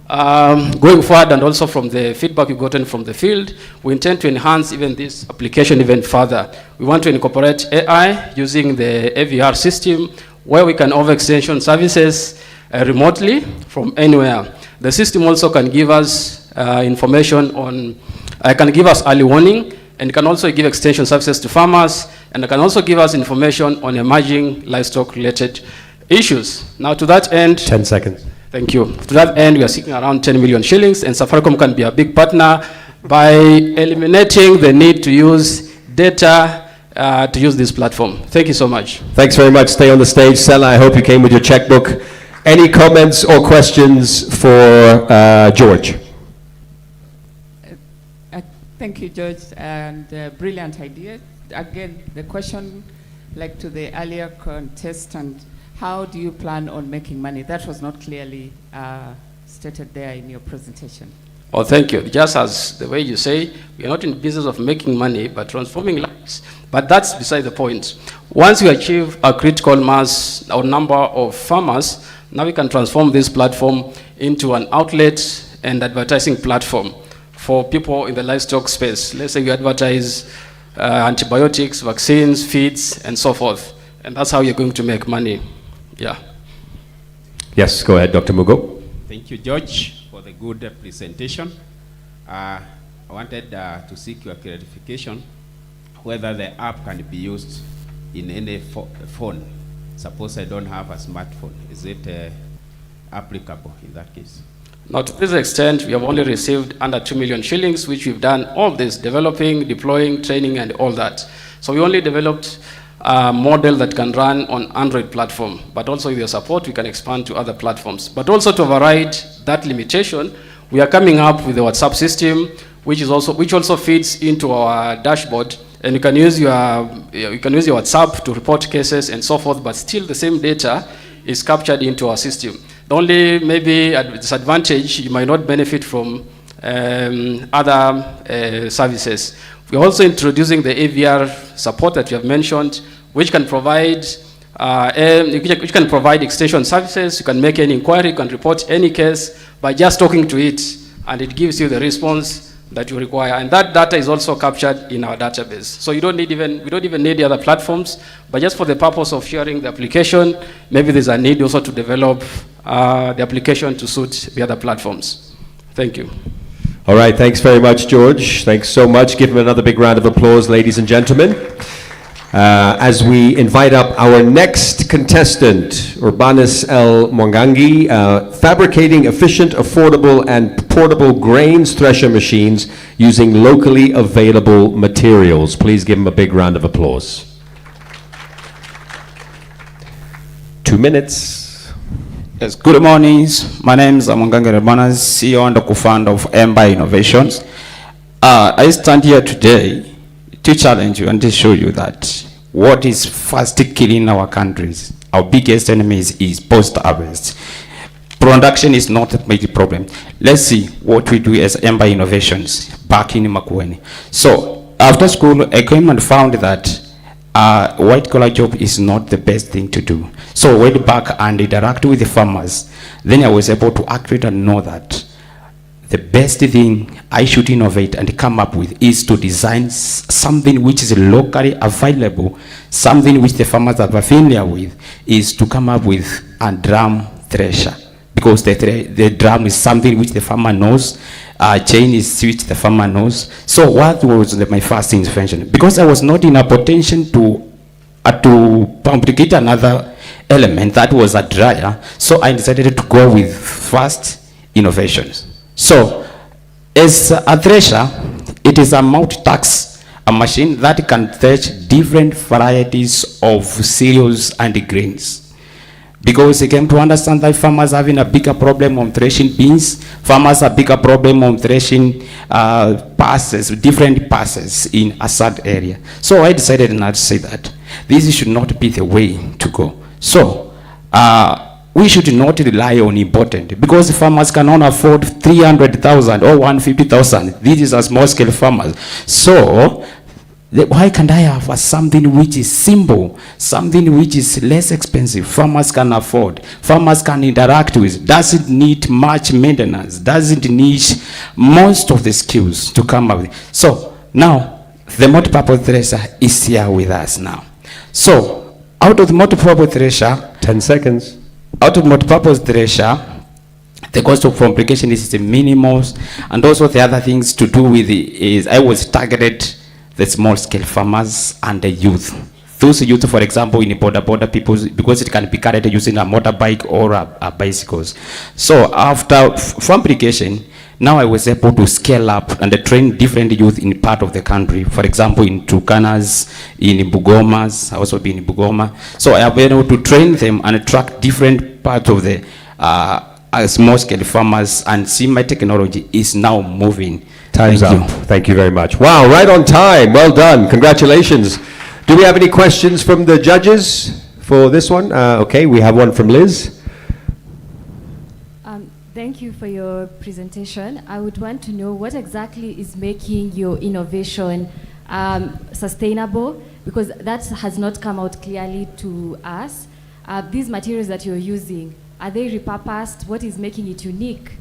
Speaker 12: Going forward, and also from the feedback we've gotten from the field, we intend to enhance even this application even further. We want to incorporate AI using the AVR system, where we can offer extension services remotely from anywhere. The system also can give us information on, can give us early warning, and can also give extension services to farmers, and it can also give us information on emerging livestock-related issues. Now to that end...
Speaker 4: 10 seconds.
Speaker 12: Thank you. To that end, we are seeking around 10 million shillings, and Safaricom can be a big partner by eliminating the need to use data to use this platform. Thank you so much.
Speaker 4: Thanks very much. Stay on the stage. Sela, I hope you came with your checkbook. Any comments or questions for George?
Speaker 10: Thank you, George, and brilliant idea. Again, the question, like to the earlier contestant, how do you plan on making money? That was not clearly stated there in your presentation.
Speaker 12: Oh, thank you. Just as the way you say, we are not in the business of making money, but transforming lives. But that's beside the point. Once we achieve a critical mass or number of farmers, now we can transform this platform into an outlet and advertising platform for people in the livestock space. Let's say you advertise antibiotics, vaccines, feeds, and so forth. And that's how you're going to make money. Yeah.
Speaker 4: Yes, go ahead, Dr. Mugo.
Speaker 8: Thank you, George, for the good presentation. I wanted to seek your clarification whether the app can be used in any phone. Suppose I don't have a smartphone. Is it applicable in that case?
Speaker 12: Now, to this extent, we have only received under 2 million shillings, which we've done all this, developing, deploying, training, and all that. So we only developed a model that can run on Android platform, but also with your support, we can expand to other platforms. But also to override that limitation, we are coming up with the WhatsApp system, which also feeds into our dashboard, and you can use your WhatsApp to report cases and so forth, but still the same data is captured into our system. The only maybe disadvantage, you might not benefit from other services. We're also introducing the AVR support that you have mentioned, which can provide extension services. You can make any inquiry, you can report any case by just talking to it, and it gives you the response that you require. And that data is also captured in our database. So we don't even need the other platforms, but just for the purpose of sharing the application, maybe there's a need also to develop the application to suit the other platforms. Thank you.
Speaker 4: All right, thanks very much, George. Thanks so much. Give him another big round of applause, ladies and gentlemen. As we invite up our next contestant, Urbanus L. Mwangangi, fabricating efficient, affordable, and portable grains thresher machines using locally available materials. Please give him a big round of applause. 2 minutes.
Speaker 13: Yes, good morning. My name is Mwangangi Urbanus, CEO and co-founder of Emba Innovations. I stand here today to challenge you and to show you that what is fast killing our countries, our biggest enemies is post-harvest. Production is not a major problem. Let's see what we do as Emba Innovations back in Makueni. So after school, I came and found that white collar job is not the best thing to do. So I went back and interact with the farmers. Then I was able to accurate and know that the best thing I should innovate and come up with is to design something which is locally available, something which the farmers are familiar with, is to come up with a drum thresher. Because the drum is something which the farmer knows, chain is which the farmer knows. So what was my first intervention? Because I was not in a potential to fabricate another element that was a dryer. So I decided to go with fast innovations. So as a thresher, it is a multi-task, a machine that can thresh different varieties of cereals and grains. Because we came to understand that farmers having a bigger problem on threshing beans, farmers have a bigger problem on threshing passes, different passes in a certain area. So I decided not to say that. This should not be the way to go. So we should not rely on important, because farmers cannot afford 300,000 or 150,000. This is a small scale farmers. So why can't I have something which is simple, something which is less expensive, farmers can afford, farmers can interact with, doesn't need much maintenance, doesn't need most of the skills to come up with. So now the multi-purpose thresher is here with us now. So out of the multi-purpose thresher,
Speaker 4: 10 seconds.
Speaker 13: Out of multi-purpose thresher, the cost of fabrication is the minimum, and also the other things to do with it is I was targeted the small scale farmers and the youth. Those youth, for example, in border people, because it can be carried using a motorbike or a bicycles. So after fabrication, now I was able to scale up and train different youth in part of the country. For example, in Turkanas, in Bugomas, I also been in Bugoma. So I have been able to train them and attract different parts of the small scale farmers, and see my technology is now moving.
Speaker 4: Time's up. Thank you very much. Wow, right on time. Well done. Congratulations. Do we have any questions from the judges for this one? Okay, we have one from Liz.
Speaker 14: Thank you for your presentation. I would want to know what exactly is making your innovation sustainable, because that has not come out clearly to us. These materials that you're using, are they repurposed? What is making it unique?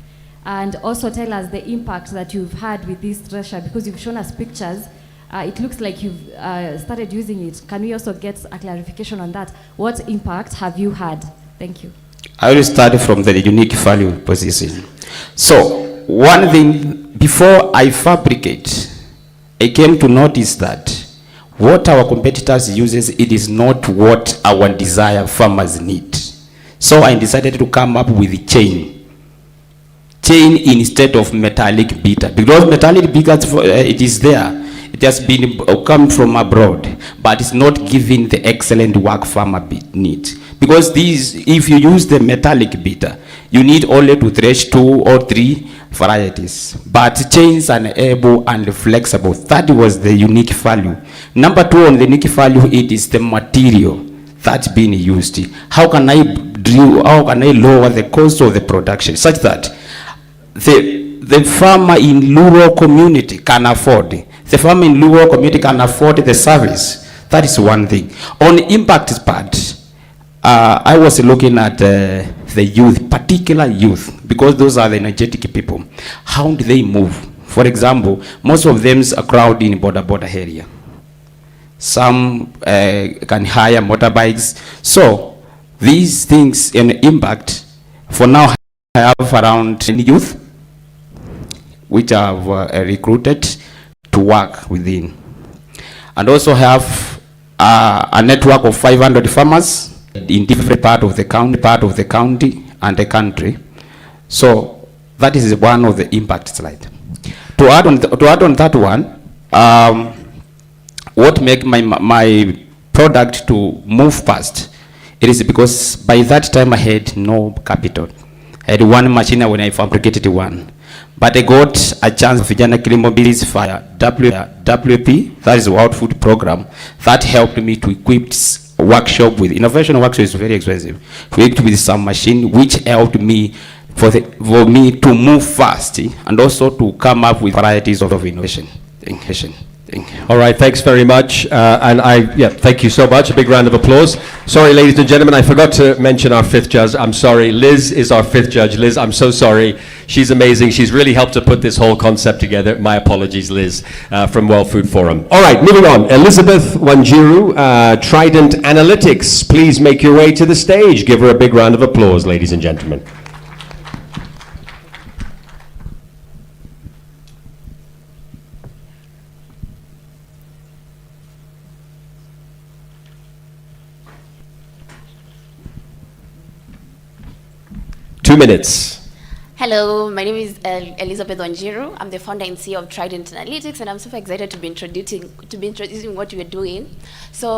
Speaker 14: And also tell us the impact that you've had with this thresher, because you've shown us pictures. It looks like you've started using it. Can we also get a clarification on that? What impact have you had? Thank you.
Speaker 13: I will start from the unique value position. So one thing, before I fabricate, I came to notice that what our competitors uses, it is not what our desired farmers need. So I decided to come up with a chain instead of metallic beater, because metallic beater, it is there, it has been come from abroad, but it's not giving the excellent work farmer needs. Because these, if you use the metallic beater, you need only to thresh 2 or 3 varieties, but chains are able and flexible. That was the unique value. Number 2 on the unique value, it is the material that's being used. How can I lower the cost of the production such that the farmer in rural community can afford. The farmer in rural community can afford the service. That is one thing. On the impact part, I was looking at the youth, particular youth, because those are the energetic people. How do they move? For example, most of them are crowded in border area. Some can hire motorbikes. So these things in impact, for now I have around 10 youth which I have recruited to work within, and also have a network of 500 farmers in different part of the county and the country. So that is one of the impact slide. To add on that one, what make my product to move fast, it is because by that time I had no capital. I had one machine when I fabricated one. But I got a chance of Vijana Kilimobilities via WP, that is the World Food Program, that helped me to equip workshop with innovation. Workshop is very expensive. Equipped with some machine which helped me for me to move fast and also to come up with varieties of innovation.
Speaker 4: All right, thanks very much. Thank you so much. A big round of applause. Sorry, ladies and gentlemen, I forgot to mention our 5th judge. I'm sorry. Liz is our 5th judge. Liz, I'm so sorry. She's amazing. She's really helped to put this whole concept together. My apologies, Liz, from World Food Forum. All right, moving on. Elizabeth Wanjiru, Trident Analytics. Please make your way to the stage. Give her a big round of applause, ladies and gentlemen. 2 minutes.
Speaker 15: Hello, my name is Elizabeth Wanjiru. I'm the founder and CEO of Trident Analytics, and I'm super excited to be introducing what we're doing. So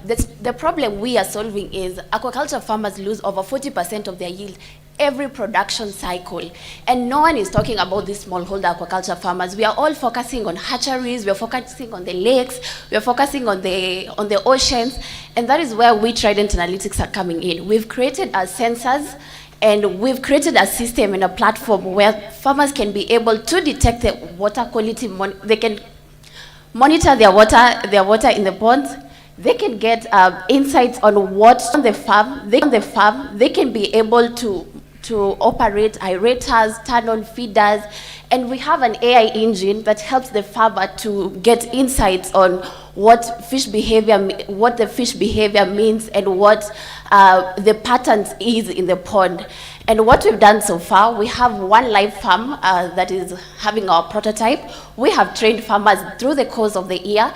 Speaker 15: the problem we are solving is aquaculture farmers lose over 40% of their yield every production cycle, and no one is talking about these smallholder aquaculture farmers. We are all focusing on hatcheries, we are focusing on the lakes, we are focusing on the oceans, and that is where we Trident Analytics are coming in. We've created our sensors, and we've created a system and a platform where farmers can be able to detect the water quality. They can monitor their water in the ponds. They can get insights on what's on the farm. They can be able to operate aerators, turn on feeders, and we have an AI engine that helps the farmer to get insights on what the fish behavior means, and what the patterns is in the pond. And what we've done so far, we have one live farm that is having our prototype. We have trained farmers through the course of the year,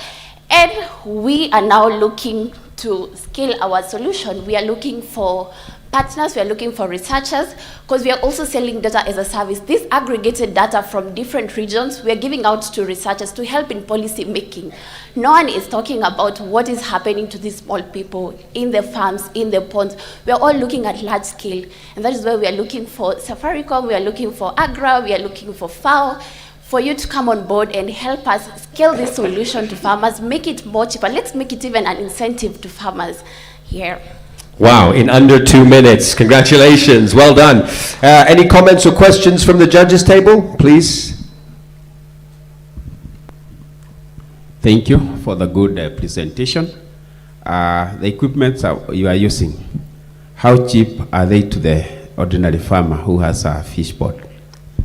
Speaker 15: and we are now looking to scale our solution. We are looking for partners, we are looking for researchers, because we are also selling data as a service. This aggregated data from different regions, we are giving out to researchers to help in policy making. No one is talking about what is happening to these small people in the farms, in the ponds. We are all looking at large scale, and that is where we are looking for Safaricom, we are looking for Agra, we are looking for FAO, for you to come on board and help us scale this solution to farmers, make it more cheaper. Let's make it even an incentive to farmers here.
Speaker 4: Wow, in under 2 minutes. Congratulations, well done. Any comments or questions from the judges table, please?
Speaker 8: Thank you for the good presentation. The equipment you are using, how cheap are they to the ordinary farmer who has a fish pond?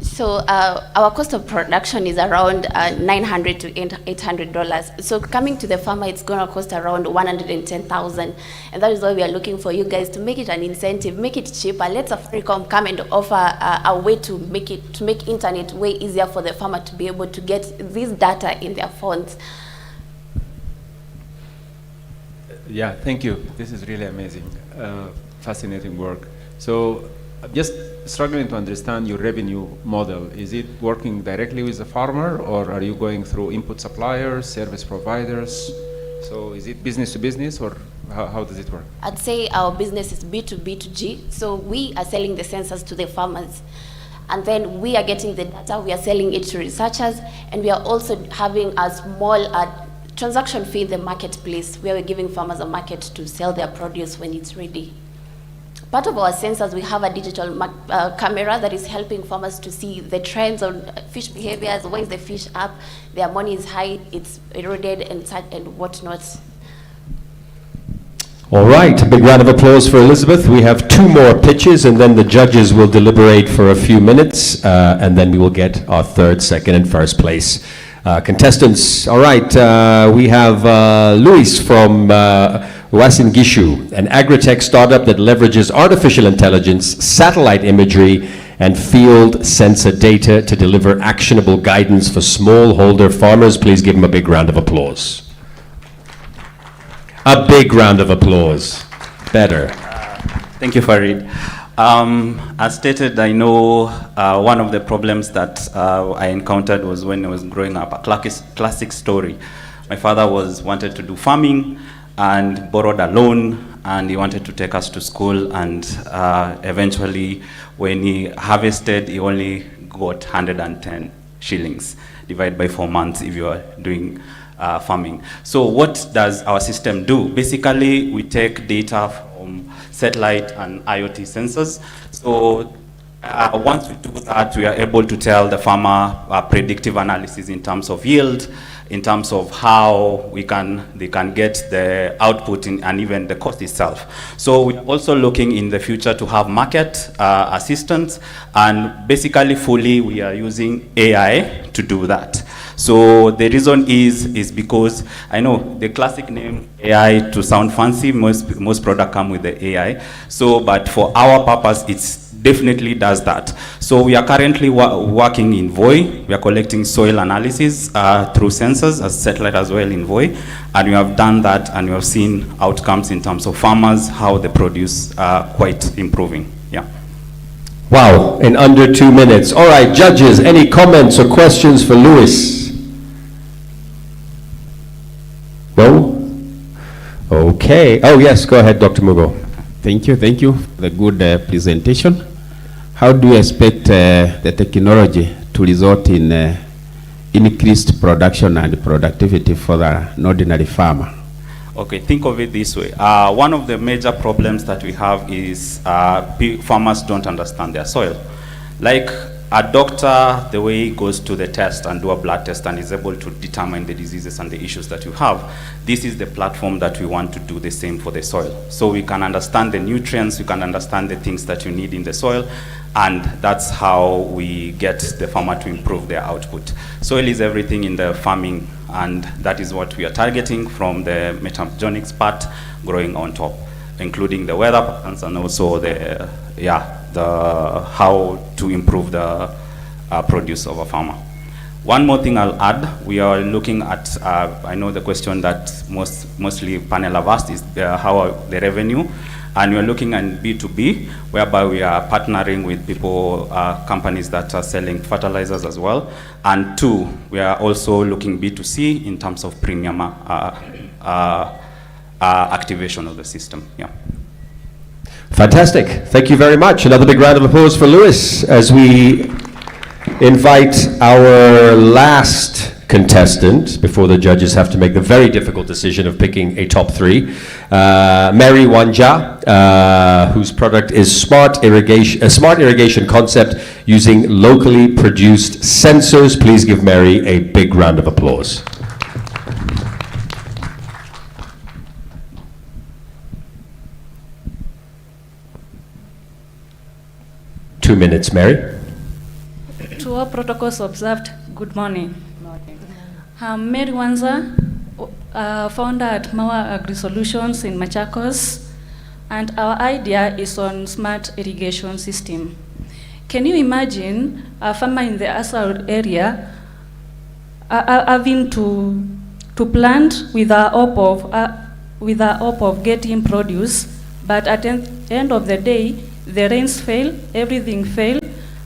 Speaker 15: So our cost of production is around $900 to $800. So coming to the farmer, it's going to cost around $110,000, and that is why we are looking for you guys to make it an incentive, make it cheaper. Let Safaricom come and offer a way to make internet way easier for the farmer to be able to get this data in their phones.
Speaker 11: Yeah, thank you. This is really amazing, fascinating work. So I'm just struggling to understand your revenue model. Is it working directly with the farmer, or are you going through input suppliers, service providers? So is it business to business, or how does it work?
Speaker 15: I'd say our business is B2B2G. So we are selling the sensors to the farmers, and then we are getting the data, we are selling it to researchers, and we are also having a small transaction fee in the marketplace where we're giving farmers a market to sell their produce when it's ready. Part of our sensors, we have a digital camera that is helping farmers to see the trends on fish behaviors. Where is the fish up? Their money is high, it's eroded, and whatnot.
Speaker 4: All right, a big round of applause for Elizabeth. We have 2 more pitches, and then the judges will deliberate for a few minutes, and then we will get our 3rd, 2nd, and 1st place contestants. All right, we have Luis from Wasin Gishu, an agri-tech startup that leverages artificial intelligence, satellite imagery, and field sensor data to deliver actionable guidance for smallholder farmers. Please give him a big round of applause. A big round of applause. Better.
Speaker 16: Thank you, Farid. As stated, I know one of the problems that I encountered was when I was growing up, a classic story. My father wanted to do farming and borrowed a loan, and he wanted to take us to school, and eventually when he harvested, he only got 110 shillings, divided by 4 months if you are doing farming. So what does our system do? Basically, we take data from satellite and IoT sensors. So once we do that, we are able to tell the farmer predictive analysis in terms of yield, in terms of how they can get the output and even the cost itself. So we're also looking in the future to have market assistance, and basically fully we are using AI to do that. So the reason is because I know the classic name AI to sound fancy, most products come with the AI. So, but for our purpose, it's definitely does that. So we are currently working in Voi. We are collecting soil analysis through sensors as satellite as well in Voi, and we have done that, and we have seen outcomes in terms of farmers, how the produce are quite improving. Yeah.
Speaker 4: Wow, in under 2 minutes. All right, judges, any comments or questions for Luis? No? Okay. Oh, yes, go ahead, Dr. Mugo.
Speaker 8: Thank you for the good presentation. How do you expect the technology to result in increased production and productivity for the ordinary farmer?
Speaker 16: Okay, think of it this way. One of the major problems that we have is farmers don't understand their soil. Like a doctor, the way he goes to the test and do a blood test and is able to determine the diseases and the issues that you have, this is the platform that we want to do the same for the soil. So we can understand the nutrients, we can understand the things that you need in the soil, and that's how we get the farmer to improve their output. Soil is everything in the farming, and that is what we are targeting from the metabogenics part growing on top, including the weather patterns and also the how to improve the produce of a farmer. One more thing I'll add, we are looking at, I know the question that mostly panel have asked is how the revenue, and we're looking at B2B, whereby we are partnering with people, companies that are selling fertilizers as well. And two, we are also looking B2C in terms of premium activation of the system. Yeah.
Speaker 4: Fantastic. Thank you very much. Another big round of applause for Luis as we invite our last contestant before the judges have to make the very difficult decision of picking a top three. Mary Wanja, whose product is a smart irrigation concept using locally produced sensors. Please give Mary a big round of applause. Two minutes, Mary.
Speaker 17: To all protocols observed, good morning. I'm Mary Wanza, founder at Mawa Agri Solutions in Machakos, and our idea is on smart irrigation system. Can you imagine a farmer in the Asal area having to plant with the hope of getting produce, but at the end of the day, the rains fail, everything fail,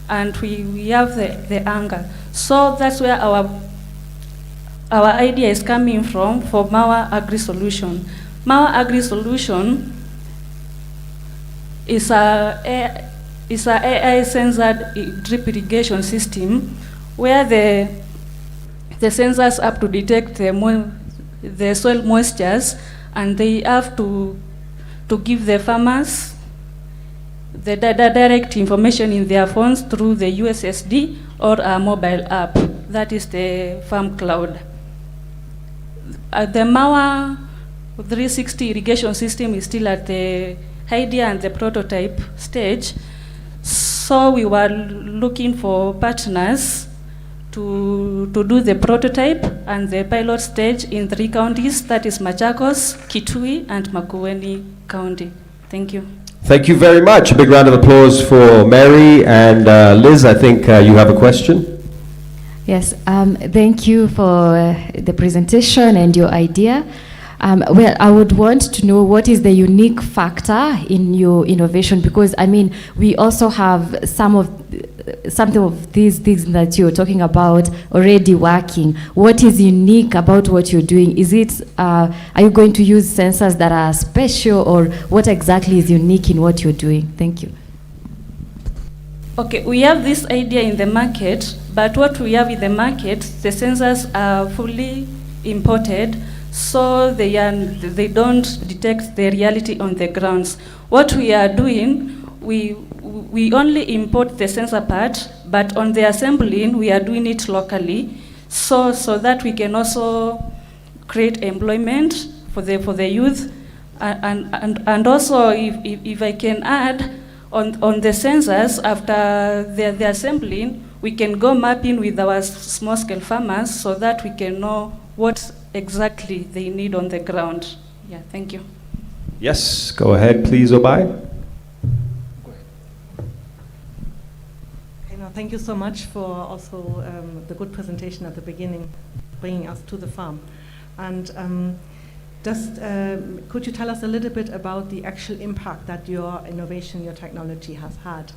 Speaker 17: and we have the anger. So that's where our idea is coming from for Mawa Agri Solution. Mawa Agri Solution is a AI censored drip irrigation system where the sensors have to detect the soil moistures, and they have to give the farmers the direct information in their phones through the USSD or a mobile app. That is the Farm Cloud. The Mawa 360 irrigation system is still at the idea and the prototype stage. So we were looking for partners to do the prototype and the pilot stage in 3 counties, that is Machakos, Kitui, and Makueni County. Thank you.
Speaker 4: Thank you very much. A big round of applause for Mary. And Liz, I think you have a question.
Speaker 14: Yes, thank you for the presentation and your idea. Well, I would want to know what is the unique factor in your innovation, because I mean, we also have something of these things that you're talking about already working. What is unique about what you're doing? Is it, are you going to use sensors that are special, or what exactly is unique in what you're doing? Thank you.
Speaker 17: Okay, we have this idea in the market, but what we have in the market, the sensors are fully imported, so they don't detect the reality on the grounds. What we are doing, we only import the sensor part, but on the assembling, we are doing it locally, so that we can also create employment for the youth, and also if I can add, on the sensors, after the assembling, we can go mapping with our small-scale farmers so that we can know what exactly they need on the ground. Yeah, thank you.
Speaker 4: Yes, go ahead, please, Obai.
Speaker 5: Thank you so much for also the good presentation at the beginning, bringing us to the farm. And just could you tell us a little bit about the actual impact that your innovation, your technology has had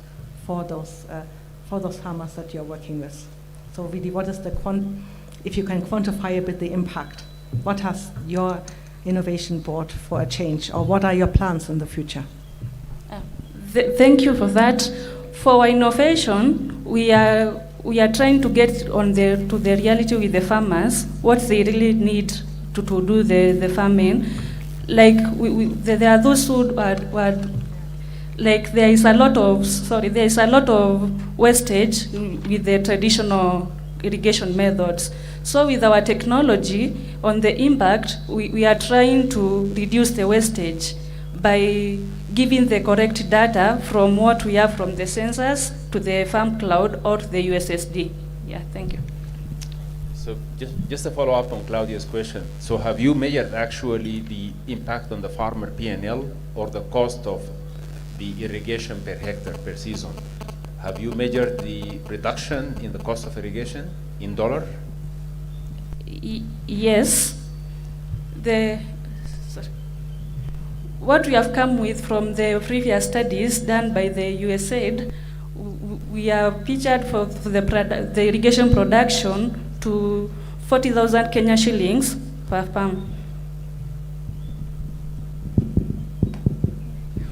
Speaker 5: for those farmers that you're working with. So really, what is if you can quantify a bit the impact, what has your innovation brought for a change, or what are your plans in the future?
Speaker 17: Thank you for that. For innovation, we are trying to get to the reality with the farmers, what they really need to do the farming. Like there are those who are like there is a lot of wastage with the traditional irrigation methods. So with our technology on the impact, we are trying to reduce the wastage by giving the correct data from what we have from the sensors to the farm cloud or the USSD. Yeah, thank you.
Speaker 11: So just a follow up on Claudia's question. So have you measured actually the impact on the farmer P&L or the cost of the irrigation per hectare per season? Have you measured the reduction in the cost of irrigation in dollar?
Speaker 17: Yes. What we have come with from the previous studies done by the USAID, we have pictured for the irrigation production to 40,000 Kenya shillings per farm.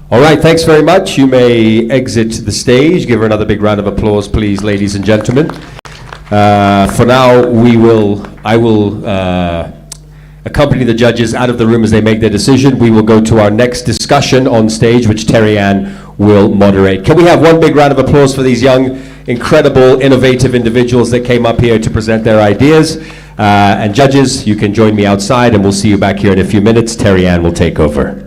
Speaker 4: All right, thanks very much. You may exit the stage. Give her another big round of applause, please, ladies and gentlemen. For now, I will accompany the judges out of the room as they make their decision. We will go to our next discussion on stage, which Terry Ann will moderate. Can we have one big round of applause for these young, incredible, innovative individuals that came up here to present their ideas? And judges, you can join me outside, and we'll see you back here in a few minutes. Terry Ann will take over.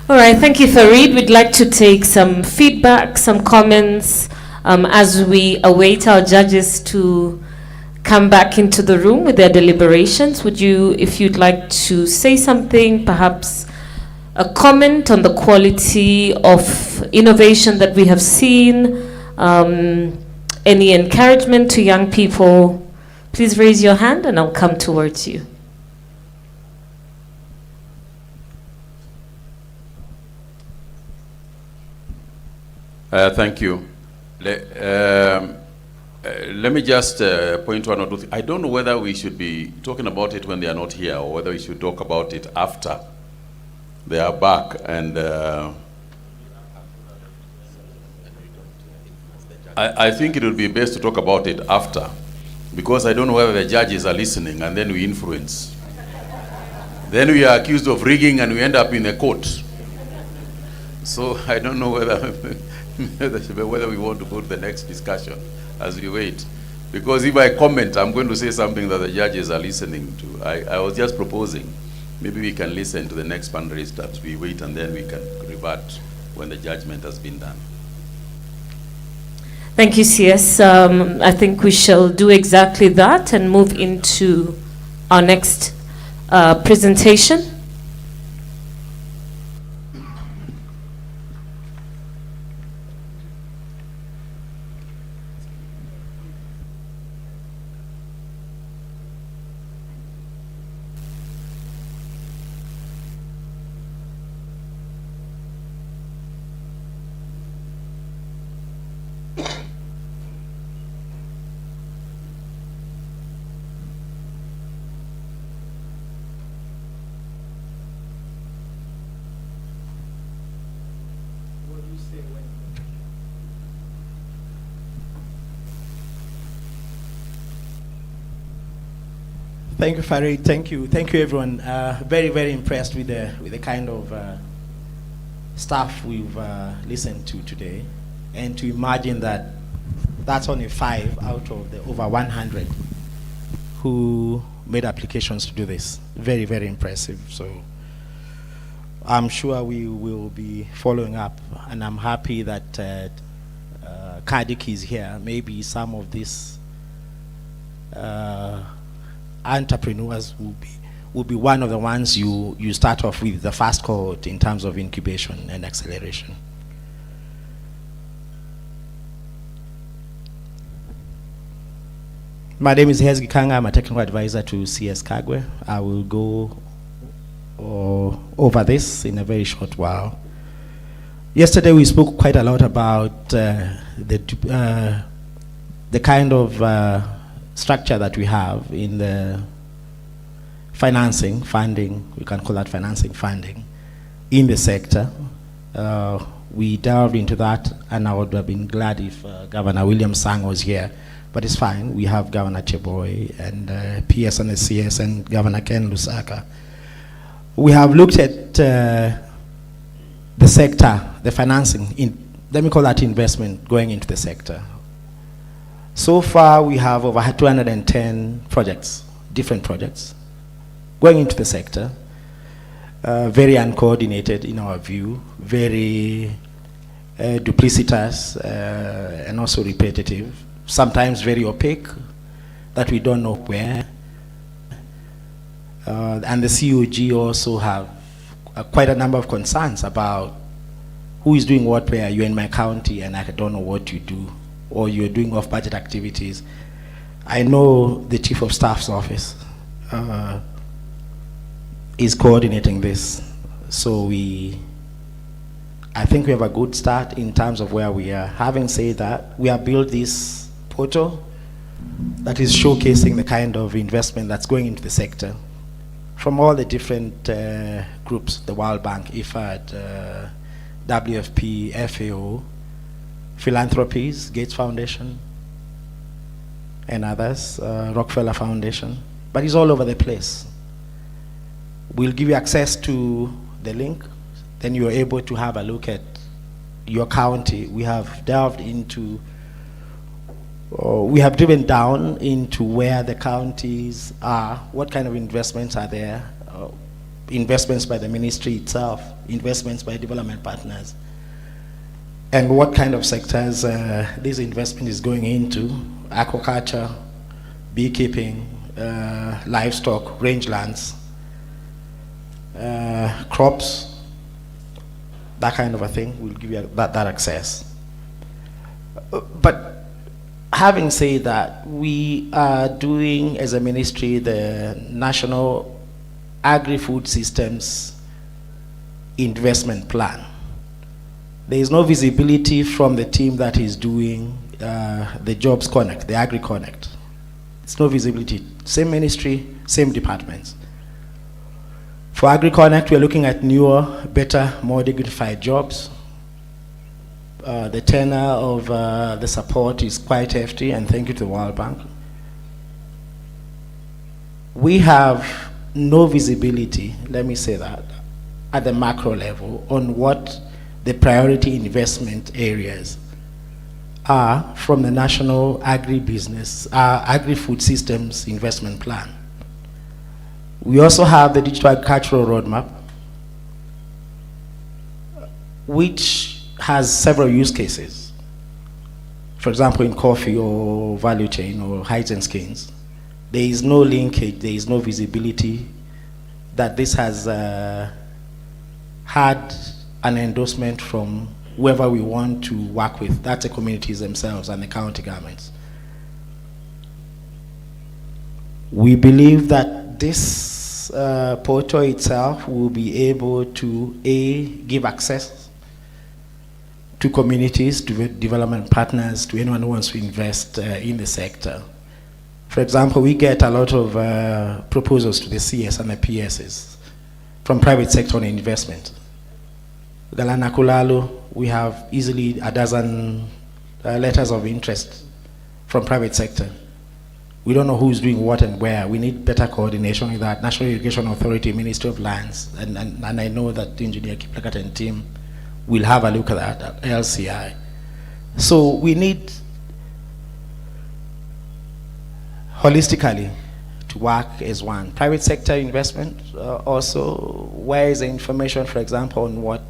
Speaker 1: All right, thank you, Farid. We'd like to take some feedback, some comments as we await our judges to come back into the room with their deliberations. Would you, if you'd like to say something, perhaps a comment on the quality of innovation that we have seen, any encouragement to young people, please raise your hand and I'll come towards you.
Speaker 18: Thank you. Let me just point one or two things. I don't know whether we should be talking about it when they are not here or whether we should talk about it after they are back. And I think it would be best to talk about it after, because I don't know whether the judges are listening and then we influence. Then we are accused of rigging and we end up in a court. So I don't know whether whether we want to go to the next discussion as we wait. Because if I comment, I'm going to say something that the judges are listening to. I was just proposing, maybe we can listen to the next panelist as we wait, and then we can revert when the judgment has been done.
Speaker 1: Thank you, CS. I think we shall do exactly that and move into our next presentation.
Speaker 19: Thank you, Farid. Thank you everyone. Very, very impressed with the kind of stuff we've listened to today, and to imagine that that's only 5 out of the over 100 who made applications to do this. Very, very impressive. So I'm sure we will be following up, and I'm happy that Kadik is here. Maybe some of these entrepreneurs will be one of the ones you start off with, the first cohort in terms of incubation and acceleration. My name is Hezgi Kanga. I'm a technical advisor to CS Kagwe. I will go over this in a very short while. Yesterday we spoke quite a lot about the kind of structure that we have in the funding, we can call that funding, in the sector. We delved into that, and I would have been glad if Governor William Sang was here. But it's fine. We have Governor Cheboy and PS and SCS and Governor Ken Lusaka. We have looked at the sector, the financing, let me call that investment going into the sector. So far, we have over 210 projects, different projects, going into the sector. Very uncoordinated in our view, very duplicitous and also repetitive. Sometimes very opaque, that we don't know where. And the COG also have quite a number of concerns about who is doing what where. You're in my county and I don't know what you do, or you're doing off-budget activities. I know the Chief of Staff's office is coordinating this. So I think we have a good start in terms of where we are. Having said that, we have built this portal that is showcasing the kind of investment that's going into the sector from all the different groups, the World Bank, IFAD, WFP, FAO, philanthropies, Gates Foundation, and others, Rockefeller Foundation, but it's all over the place. We'll give you access to the link, then you're able to have a look at your county. We have delved into we have driven down into where the counties are, what kind of investments are there, investments by the ministry itself, investments by development partners, and what kind of sectors this investment is going into: aquaculture, beekeeping, livestock, rangelands, crops, that kind of a thing. We'll give you that access. But having said that, we are doing, as a ministry, the National Agri-Food Systems Investment Plan. There is no visibility from the team that is doing the Jobs Connect, the Agri Connect. It's no visibility. Same ministry, same departments. For Agri Connect, we're looking at newer, better, more dignified jobs. The tenor of the support is quite hefty, and thank you to the World Bank. We have no visibility, let me say that, at the macro level on what the priority investment areas are from the National Agri-Food Systems Investment Plan. We also have the Digital Agricultural Roadmap, which has several use cases. For example, in coffee or value chain or hides and skins, there is no linkage, there is no visibility that this has had an endorsement from whoever we want to work with. That's the communities themselves and the county governments. We believe that this portal itself will be able to give access to communities, to development partners, to anyone who wants to invest in the sector. For example, we get a lot of proposals to the CS and the PSs from private sector on investment. Galana Kulalo, we have easily a dozen letters of interest from private sector. We don't know who's doing what and where. We need better coordination with that. National Irrigation Authority, Ministry of Lands, and I know that Engineer Kiplagat and team will have a look at that at LCI. So we need holistically to work as one. Private sector investment also, where is the information, for example, on what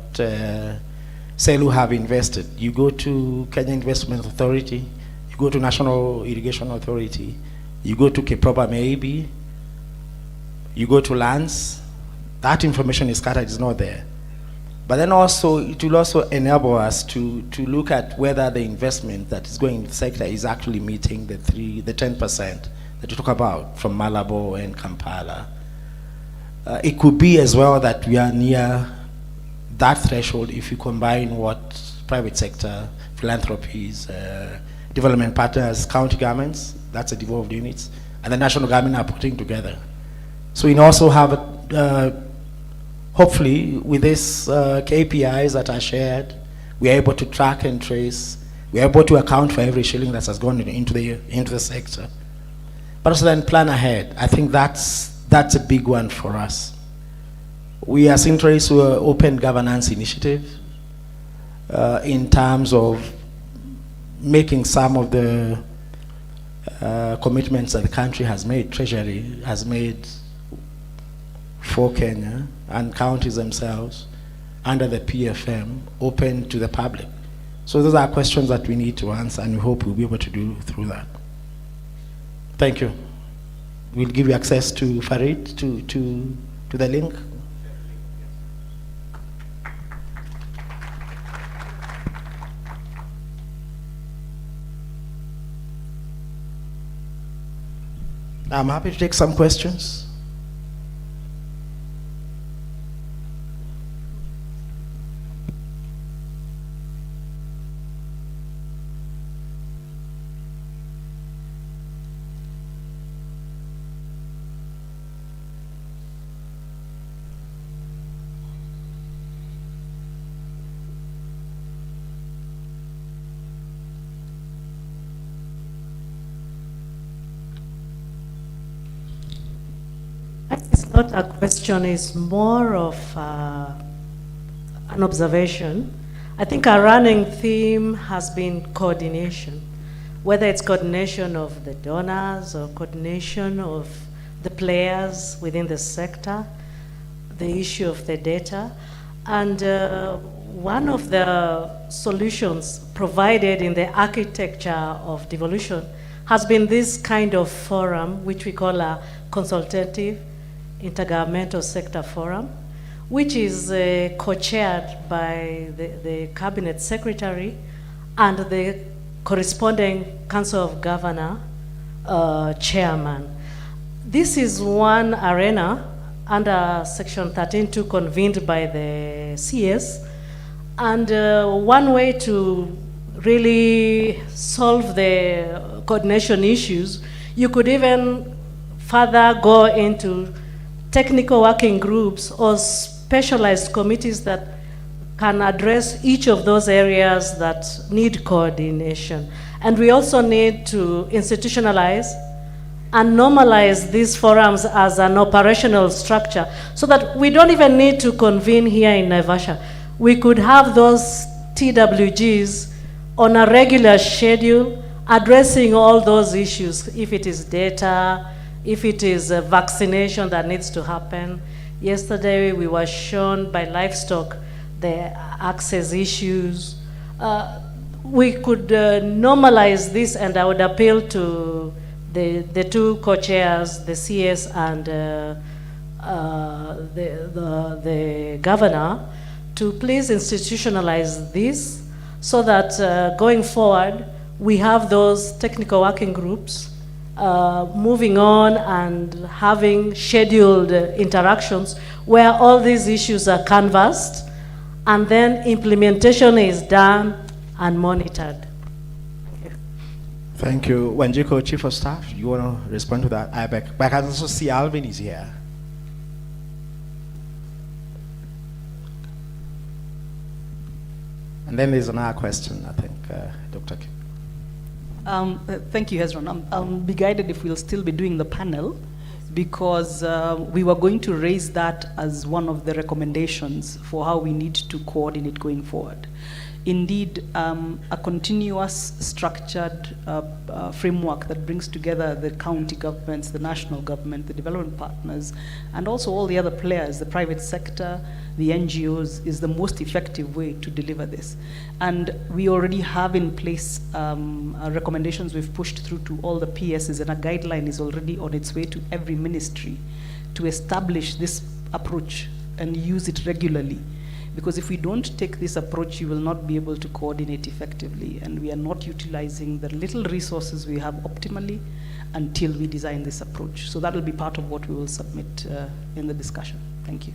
Speaker 19: SELU have invested? You go to Kenya Investment Authority, you go to National Irrigation Authority, you go to Keproba maybe, You go to lands, that information is scattered, is not there. But then also, it will also enable us to look at whether the investment that is going in the sector is actually meeting the 10% that you talk about from Malabo and Kampala. It could be as well that we are near that threshold if you combine what private sector, philanthropies, development partners, county governments, that's the devolved units, and the national government are putting together. So we also have hopefully, with these KPIs that are shared, we are able to track and trace. We are able to account for every shilling that has gone into the sector. But also then plan ahead. I think that's a big one for us. We are centralized to an open governance initiative in terms of making some of the commitments that the country has made, Treasury has made for Kenya and counties themselves under the PFM open to the public. So those are questions that we need to answer, and we hope we'll be able to do through that. Thank you. We'll give you access to Farid to the link. I'm happy to take some questions.
Speaker 20: It's not a question, it's more of an observation. I think our running theme has been coordination, whether it's coordination of the donors or coordination of the players within the sector, the issue of the data. And one of the solutions provided in the architecture of devolution has been this kind of forum, which we call a consultative Intergovernmental Sector Forum, which is co-chaired by the Cabinet Secretary and the corresponding Council of Governor Chairman. This is one arena under Section 13.2 convened by the CS, and one way to really solve the coordination issues, you could even further go into technical working groups or specialized committees that can address each of those areas that need coordination. And we also need to institutionalize and normalize these forums as an operational structure so that we don't even need to convene here in Naivasha. We could have those TWGs on a regular schedule addressing all those issues, if it is data, if it is vaccination that needs to happen. Yesterday we were shown by livestock the access issues. We could normalize this, and I would appeal to the two co-chairs, the CS and the governor, to please institutionalize this so that going forward we have those technical working groups moving on and having scheduled interactions where all these issues are canvassed and then implementation is done and monitored.
Speaker 19: Thank you. Wanjiko, Chief of Staff, you want to respond to that? But I can also see Alvin is here. And then there's another question, I think, Dr. Kim.
Speaker 21: Thank you, Hezron. I'll be guided if we'll still be doing the panel, because we were going to raise that as one of the recommendations for how we need to coordinate going forward. Indeed, a continuous structured framework that brings together the county governments, the national government, the development partners, and also all the other players, the private sector, the NGOs, is the most effective way to deliver this. And we already have in place recommendations we've pushed through to all the PSs, and a guideline is already on its way to every ministry to establish this approach and use it regularly. Because if we don't take this approach, you will not be able to coordinate effectively, and we are not utilizing the little resources we have optimally until we design this approach. So that will be part of what we will submit in the discussion. Thank you.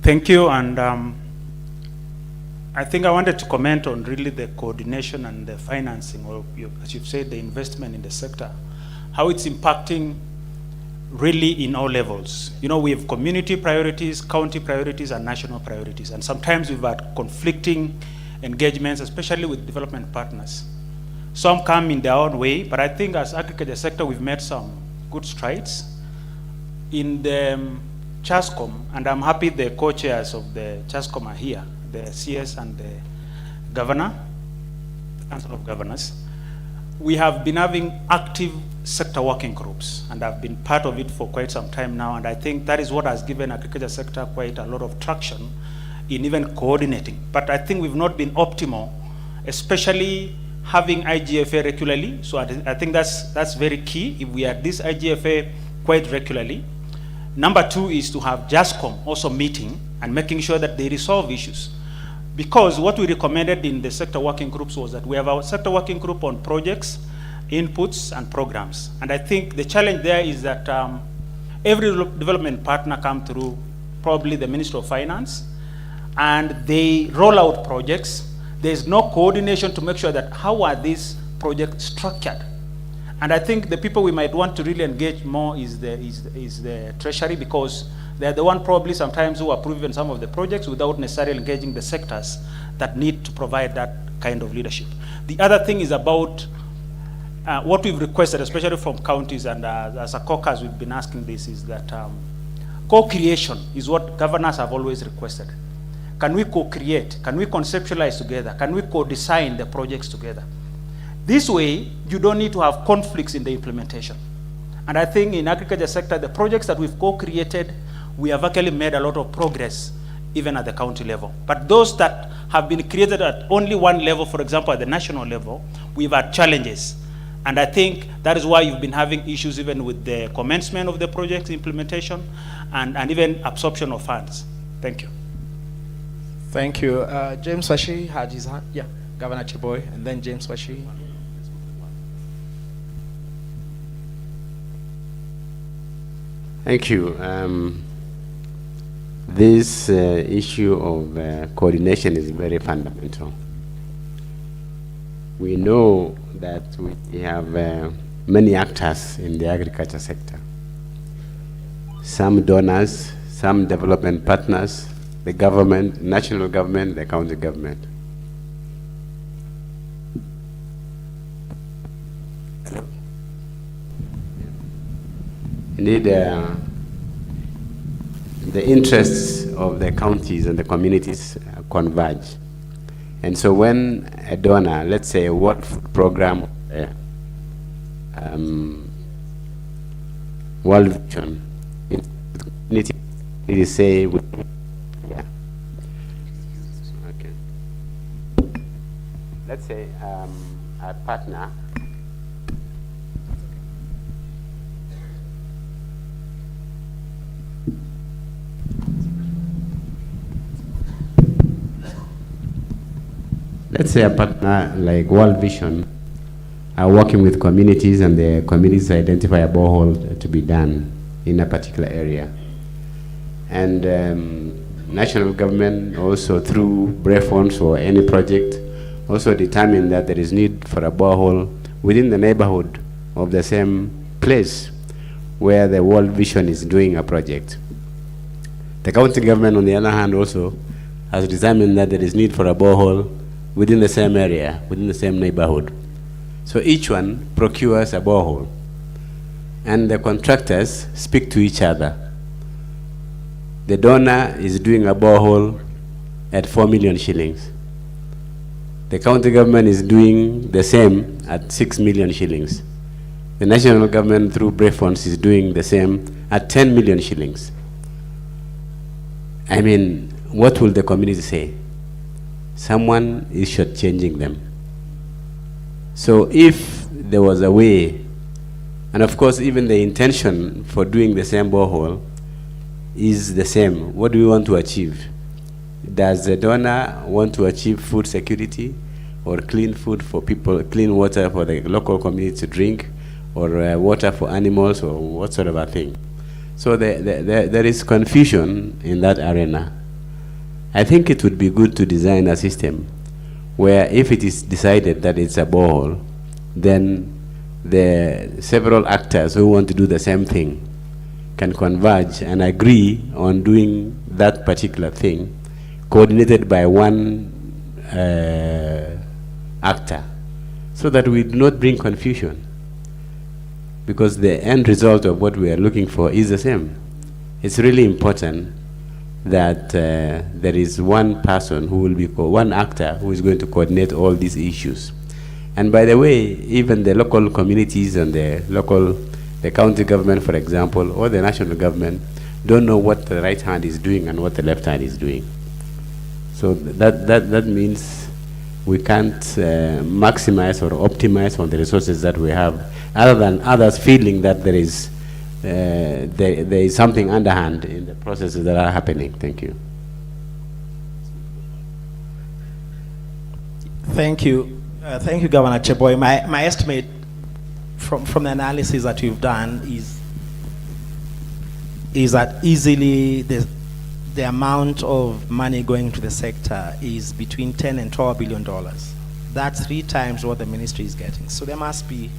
Speaker 2: Thank you, and I think I wanted to comment on really the coordination and the financing, or as you've said, the investment in the sector, how it's impacting really in all levels. You know, we have community priorities, county priorities, and national priorities, and sometimes we've had conflicting engagements, especially with development partners. Some come in their own way, but I think as agriculture sector, we've made some good strides. In the CHASCOM, and I'm happy the co-chairs of the CHASCOM are here, the CS and the governor, the Council of Governors. We have been having active sector working groups, and I've been part of it for quite some time now, and I think that is what has given agriculture sector quite a lot of traction in even coordinating. But I think we've not been optimal, especially having IGFA regularly. So I think that's very key. If we had this IGFA quite regularly. Number two is to have JASCOM also meeting and making sure that they resolve issues. Because what we recommended in the sector working groups was that we have our sector working group on projects, inputs, and programs. And I think the challenge there is that every development partner come through probably the Ministry of Finance, and they roll out projects. There's no coordination to make sure that how are these projects structured. And I think the people we might want to really engage more is the Treasury, because they're the one probably sometimes who approve even some of the projects without necessarily engaging the sectors that need to provide that kind of leadership. The other thing is about what we've requested, especially from counties, and as a caucus we've been asking this, is that co-creation is what governors have always requested. Can we co-create? Can we conceptualize together? Can we co-design the projects together? This way, you don't need to have conflicts in the implementation. And I think in agriculture sector, the projects that we've co-created, we have actually made a lot of progress, even at the county level. But those that have been created at only one level, for example, at the national level, we've had challenges. And I think that is why you've been having issues even with the commencement of the project implementation and even absorption of funds. Thank you.
Speaker 19: Thank you. James Washi had his hand. Yeah, Governor Chiboy, and then James Washi.
Speaker 8: Thank you. This issue of coordination is very fundamental. We know that we have many actors in the agriculture sector. Some donors, some development partners, the government, national government, the county government. Indeed, the interests of the counties and the communities converge. And so when a donor, let's say a World Food Program, World Vision, community, it is say, yeah. Okay. Let's say a partner let's say a partner like World Vision are working with communities, and the communities identify a borehole to be done in a particular area. And national government also through BRE funds or any project also determine that there is need for a borehole within the neighborhood of the same place where the World Vision is doing a project. The county government, on the other hand, also has determined that there is need for a borehole within the same area, within the same neighborhood. So each one procures a borehole, and the contractors speak to each other. The donor is doing a borehole at 4 million shillings. The county government is doing the same at 6 million shillings. The national government through BRE funds is doing the same at 10 million shillings. I mean, what will the community say? someone is shortchanging them. So if there was a way, and of course even the intention for doing the same borehole is the same. What do we want to achieve? Does the donor want to achieve food security or clean food for people, clean water for the local community to drink, or water for animals, or what sort of a thing? So there is confusion in that arena. I think it would be good to design a system where if it is decided that it's a borehole, then the several actors who want to do the same thing can converge and agree on doing that particular thing, coordinated by one actor, so that we do not bring confusion. Because the end result of what we are looking for is the same. It's really important that there is one person who will be, one actor who is going to coordinate all these issues. And by the way, even the local communities and the county government, for example, or the national government, don't know what the right hand is doing and what the left hand is doing. So that means we can't maximize or optimize on the resources that we have, other than others feeling that there is something underhand in the processes that are happening. Thank you.
Speaker 19: Thank you. Thank you, Governor Cheboy. My estimate from the analysis that you've done is that easily the amount of money going to the sector is between $10 and $12 billion. That's 3 times what the ministry is getting. So there must be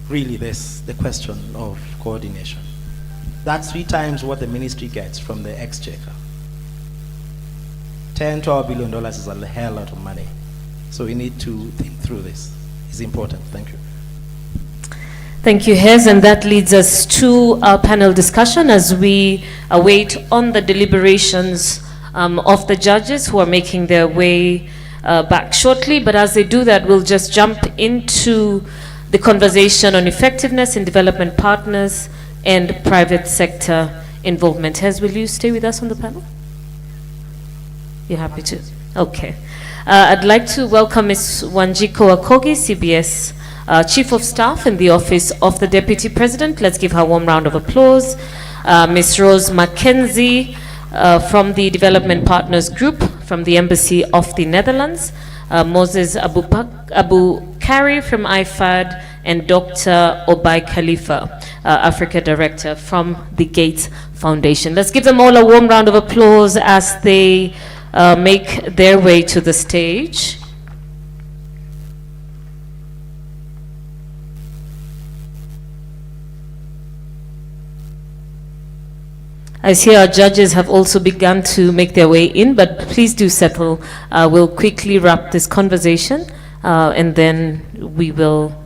Speaker 19: really the question of coordination. That's 3 times what the ministry gets from the exchequer. $10, $12 billion is a hell lot of money. So we need to think through this. It's important. Thank you.
Speaker 1: Thank you, Hez, and that leads us to our panel discussion as we await on the deliberations of the judges who are making their way back shortly. But as they do that, we'll just jump into the conversation on effectiveness in development partners and private sector involvement. Hez, will you stay with us on the panel? You're happy to? Okay. I'd like to welcome Ms. Wanjiko Akogi, CBS Chief of Staff in the Office of the Deputy President. Let's give her a warm round of applause. Ms. Rose Mackenzie from the Development Partners Group from the Embassy of the Netherlands. Moses Abu Kari from IFAD, and Dr. Obai Khalifa, Africa Director from the Gates Foundation. Let's give them all a warm round of applause as they make their way to the stage. I see our judges have also begun to make their way in, but please do settle. We'll quickly wrap this conversation and then we will.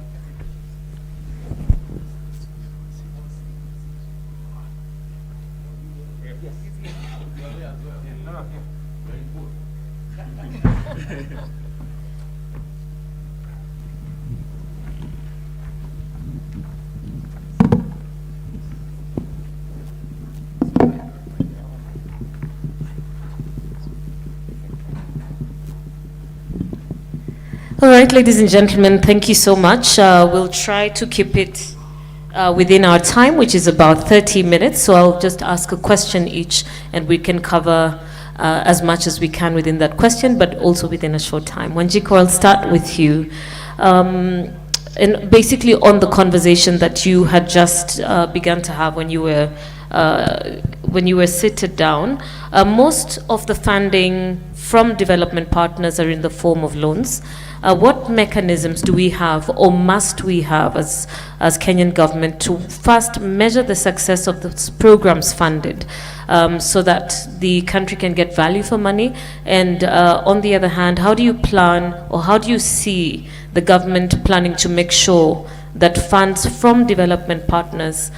Speaker 1: All right, ladies and gentlemen, thank you so much. We'll try to keep it within our time, which is about 30 minutes. So I'll just ask a question each, and we can cover as much as we can within that question, but also within a short time. Wanjiko, I'll start with you. And basically on the conversation that you had just begun to have when you were seated down, most of the funding from development partners are in the form of loans. What mechanisms do we have, or must we have as Kenyan government, to first measure the success of the programs funded, so that the country can get value for money? And on the other hand, how do you plan, or how do you see the government planning to make sure that funds from development partners,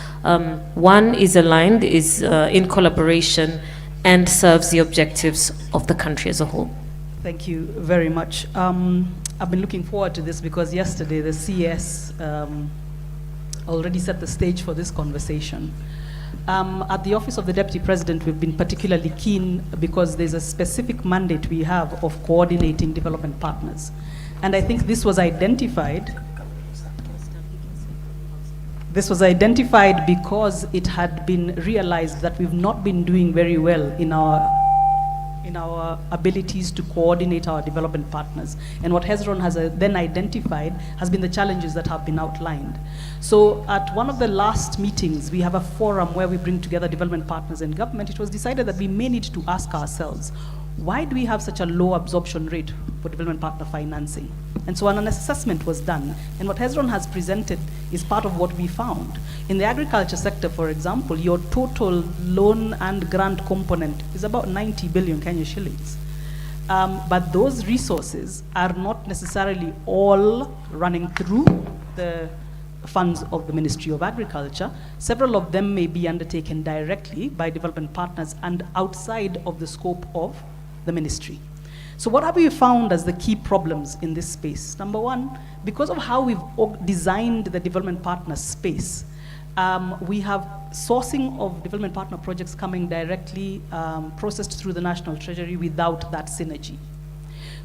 Speaker 1: one, is aligned, is in collaboration, and serves the objectives of the country as a whole?
Speaker 21: Thank you very much. I've been looking forward to this because yesterday the CS already set the stage for this conversation. At the Office of the Deputy President, we've been particularly keen because there's a specific mandate we have of coordinating development partners. And I think this was identified. This was identified because it had been realized that we've not been doing very well in our abilities to coordinate our development partners. And what Hezron has then identified has been the challenges that have been outlined. So at one of the last meetings, we have a forum where we bring together development partners and government. It was decided that we may need to ask ourselves, why do we have such a low absorption rate for development partner financing? And so an assessment was done. And what Hezron has presented is part of what we found. In the agriculture sector, for example, your total loan and grant component is about 90 billion Kenya shillings. But those resources are not necessarily all running through the funds of the Ministry of Agriculture. Several of them may be undertaken directly by development partners and outside of the scope of the ministry. So what have we found as the key problems in this space? Number one, because of how we've designed the development partner space, we have sourcing of development partner projects coming directly processed through the National Treasury without that synergy.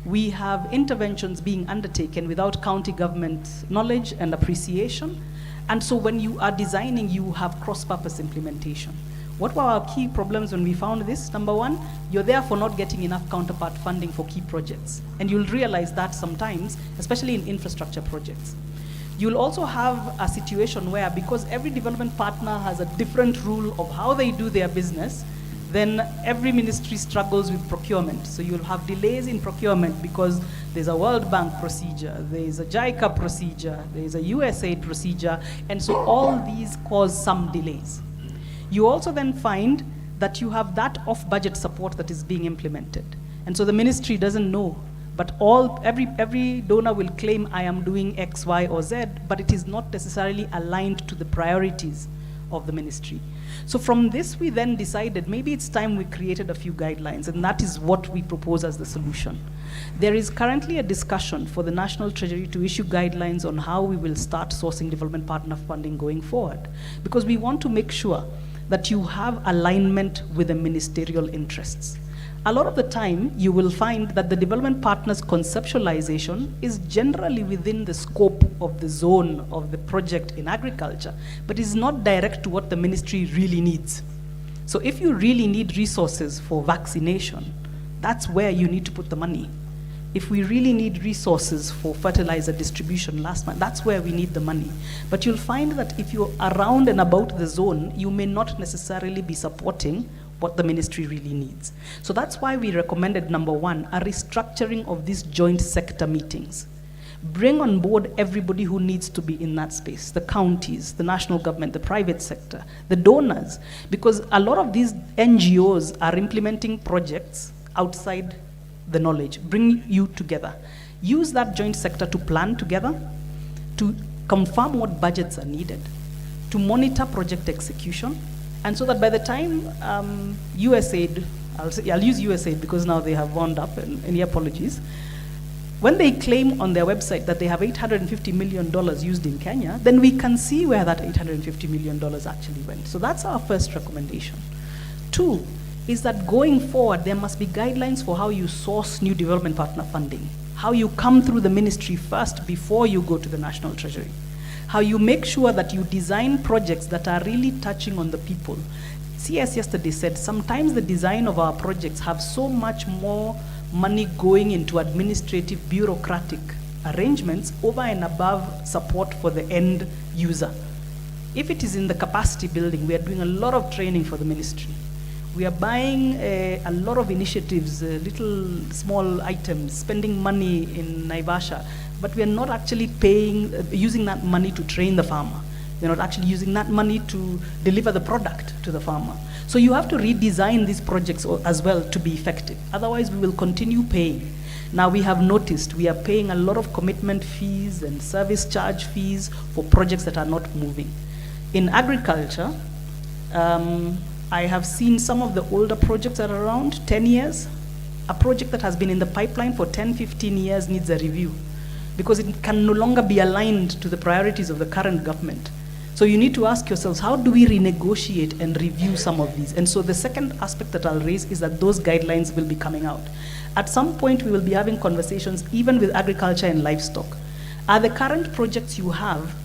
Speaker 21: We have interventions being undertaken without county government knowledge and appreciation. And so when you are designing, you have cross-purpose implementation. What were our key problems when we found this? Number one, you're therefore not getting enough counterpart funding for key projects. And you'll realize that sometimes, especially in infrastructure projects. You'll also have a situation where, because every development partner has a different rule of how they do their business, then every ministry struggles with procurement. So you'll have delays in procurement because there's a World Bank procedure, there's a JICA procedure, there's a USAID procedure, and so all these cause some delays. You also then find that you have that off-budget support that is being implemented. And so the ministry doesn't know, but every donor will claim, I am doing X, Y, or Z, but it is not necessarily aligned to the priorities of the ministry. So from this, we then decided maybe it's time we created a few guidelines, and that is what we propose as the solution. There is currently a discussion for the National Treasury to issue guidelines on how we will start sourcing development partner funding going forward, because we want to make sure that you have alignment with the ministerial interests. A lot of the time, you will find that the development partner's conceptualization is generally within the scope of the zone of the project in agriculture, but is not direct to what the ministry really needs. So if you really need resources for vaccination, that's where you need to put the money. If we really need resources for fertilizer distribution last month, that's where we need the money. But you'll find that if you're around and about the zone, you may not necessarily be supporting what the ministry really needs. So that's why we recommended, number one, a restructuring of these joint sector meetings. Bring on board everybody who needs to be in that space, the counties, the national government, the private sector, the donors, because a lot of these NGOs are implementing projects outside the knowledge. Bring you together. Use that joint sector to plan together, to confirm what budgets are needed, to monitor project execution, and so that by the time USAID, I'll use USAID because now they have wound up, and any apologies, when they claim on their website that they have $850 million used in Kenya, then we can see where that $850 million actually went. So that's our first recommendation. Two, is that going forward, there must be guidelines for how you source new development partner funding, how you come through the ministry first before you go to the National Treasury, how you make sure that you design projects that are really touching on the people. CS yesterday said sometimes the design of our projects have so much more money going into administrative, bureaucratic arrangements over and above support for the end user. If it is in the capacity building, we are doing a lot of training for the ministry. We are buying a lot of initiatives, little small items, spending money in Naivasha, but we are not actually using that money to train the farmer. We're not actually using that money to deliver the product to the farmer. So you have to redesign these projects as well to be effective. Otherwise, we will continue paying. Now we have noticed we are paying a lot of commitment fees and service charge fees for projects that are not moving. In agriculture, I have seen some of the older projects that are around 10 years. A project that has been in the pipeline for 10, 15 years needs a review because it can no longer be aligned to the priorities of the current government. So you need to ask yourselves, how do we renegotiate and review some of these? And so the second aspect that I'll raise is that those guidelines will be coming out. At some point, we will be having conversations even with agriculture and livestock. Are the current projects you have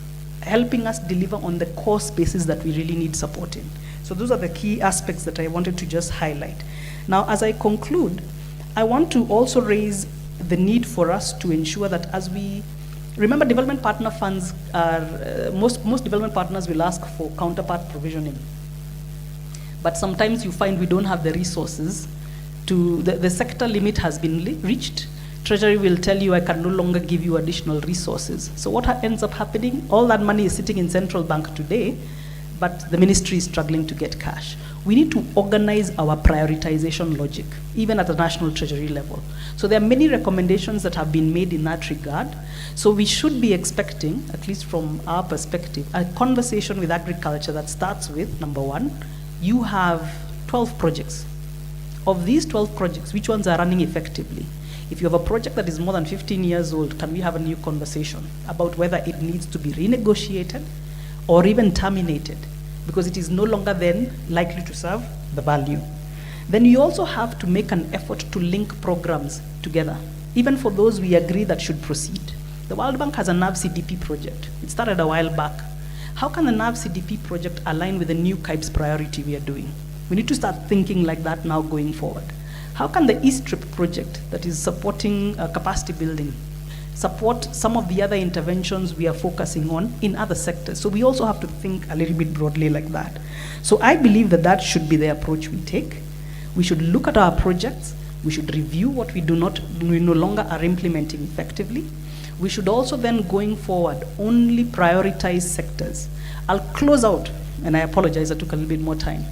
Speaker 21: helping us deliver on the core spaces that we really need support in? So those are the key aspects that I wanted to just highlight. Now, as I conclude, I want to also raise the need for us to ensure that as we remember, development partner funds are, most development partners will ask for counterpart provisioning. But sometimes you find we don't have the resources to, the sector limit has been reached. Treasury will tell you, I can no longer give you additional resources. So what ends up happening, all that money is sitting in central bank today, but the ministry is struggling to get cash. We need to organize our prioritization logic, even at the national treasury level. So there are many recommendations that have been made in that regard. So we should be expecting, at least from our perspective, a conversation with agriculture that starts with, number one, you have 12 projects. Of these 12 projects, which ones are running effectively? If you have a project that is more than 15 years old, can we have a new conversation about whether it needs to be renegotiated or even terminated, because it is no longer then likely to serve the value? Then you also have to make an effort to link programs together, even for those we agree that should proceed. The World Bank has a NAV CDP project. It started a while back. How can the NAV CDP project align with the new KIBES priority we are doing? We need to start thinking like that now going forward. How can the ESTRIP project that is supporting capacity building support some of the other interventions we are focusing on in other sectors? So we also have to think a little bit broadly like that. So I believe that that should be the approach we take. We should look at our projects. We should review what we no longer are implementing effectively. We should also then, going forward, only prioritize sectors. I'll close out, and I apologize, I took a little bit more time.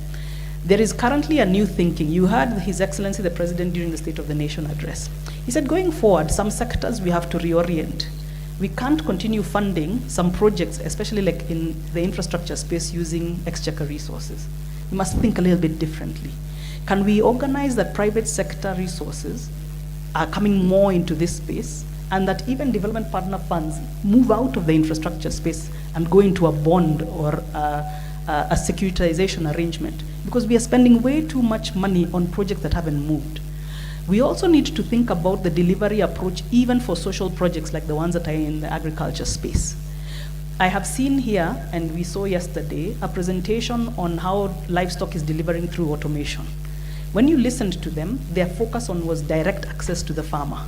Speaker 21: There is currently a new thinking. You heard His Excellency the President during the State of the Nation address. He said, going forward, some sectors we have to reorient. We can't continue funding some projects, especially like in the infrastructure space, using exchequer resources. We must think a little bit differently. Can we organize that private sector resources are coming more into this space, and that even development partner funds move out of the infrastructure space and go into a bond or a securitization arrangement? Because we are spending way too much money on projects that haven't moved. We also need to think about the delivery approach even for social projects like the ones that are in the agriculture space. I have seen here, and we saw yesterday, a presentation on how livestock is delivering through automation. When you listened to them, their focus on was direct access to the farmer.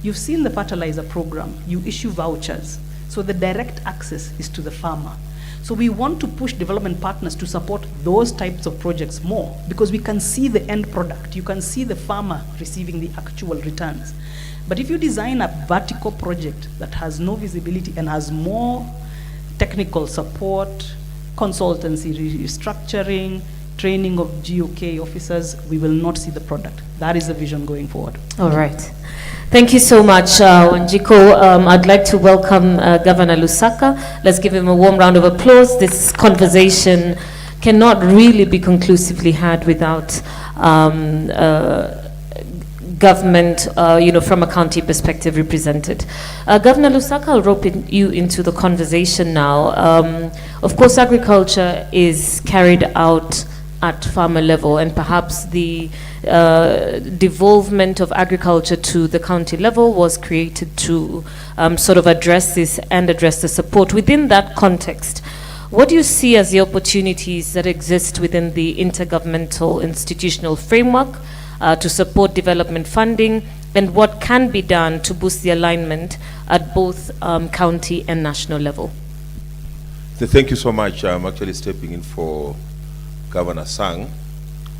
Speaker 21: You've seen the fertilizer program, you issue vouchers. So the direct access is to the farmer. So we want to push development partners to support those types of projects more, because we can see the end product. You can see the farmer receiving the actual returns. But if you design a vertical project that has no visibility and has more technical support, consultancy, restructuring, training of GOK officers, we will not see the product. That is the vision going forward.
Speaker 1: All right. Thank you so much, Wanjiko. I'd like to welcome Governor Lusaka. Let's give him a warm round of applause. This conversation cannot really be conclusively had without government, from a county perspective represented. Governor Lusaka, I'll rope you into the conversation now. Of course, agriculture is carried out at farmer level, and perhaps the devolvement of agriculture to the county level was created to sort of address this and address the support. Within that context, what do you see as the opportunities that exist within the intergovernmental institutional framework to support development funding, and what can be done to boost the alignment at both county and national level?
Speaker 3: So thank you so much. I'm actually stepping in for Governor Sang,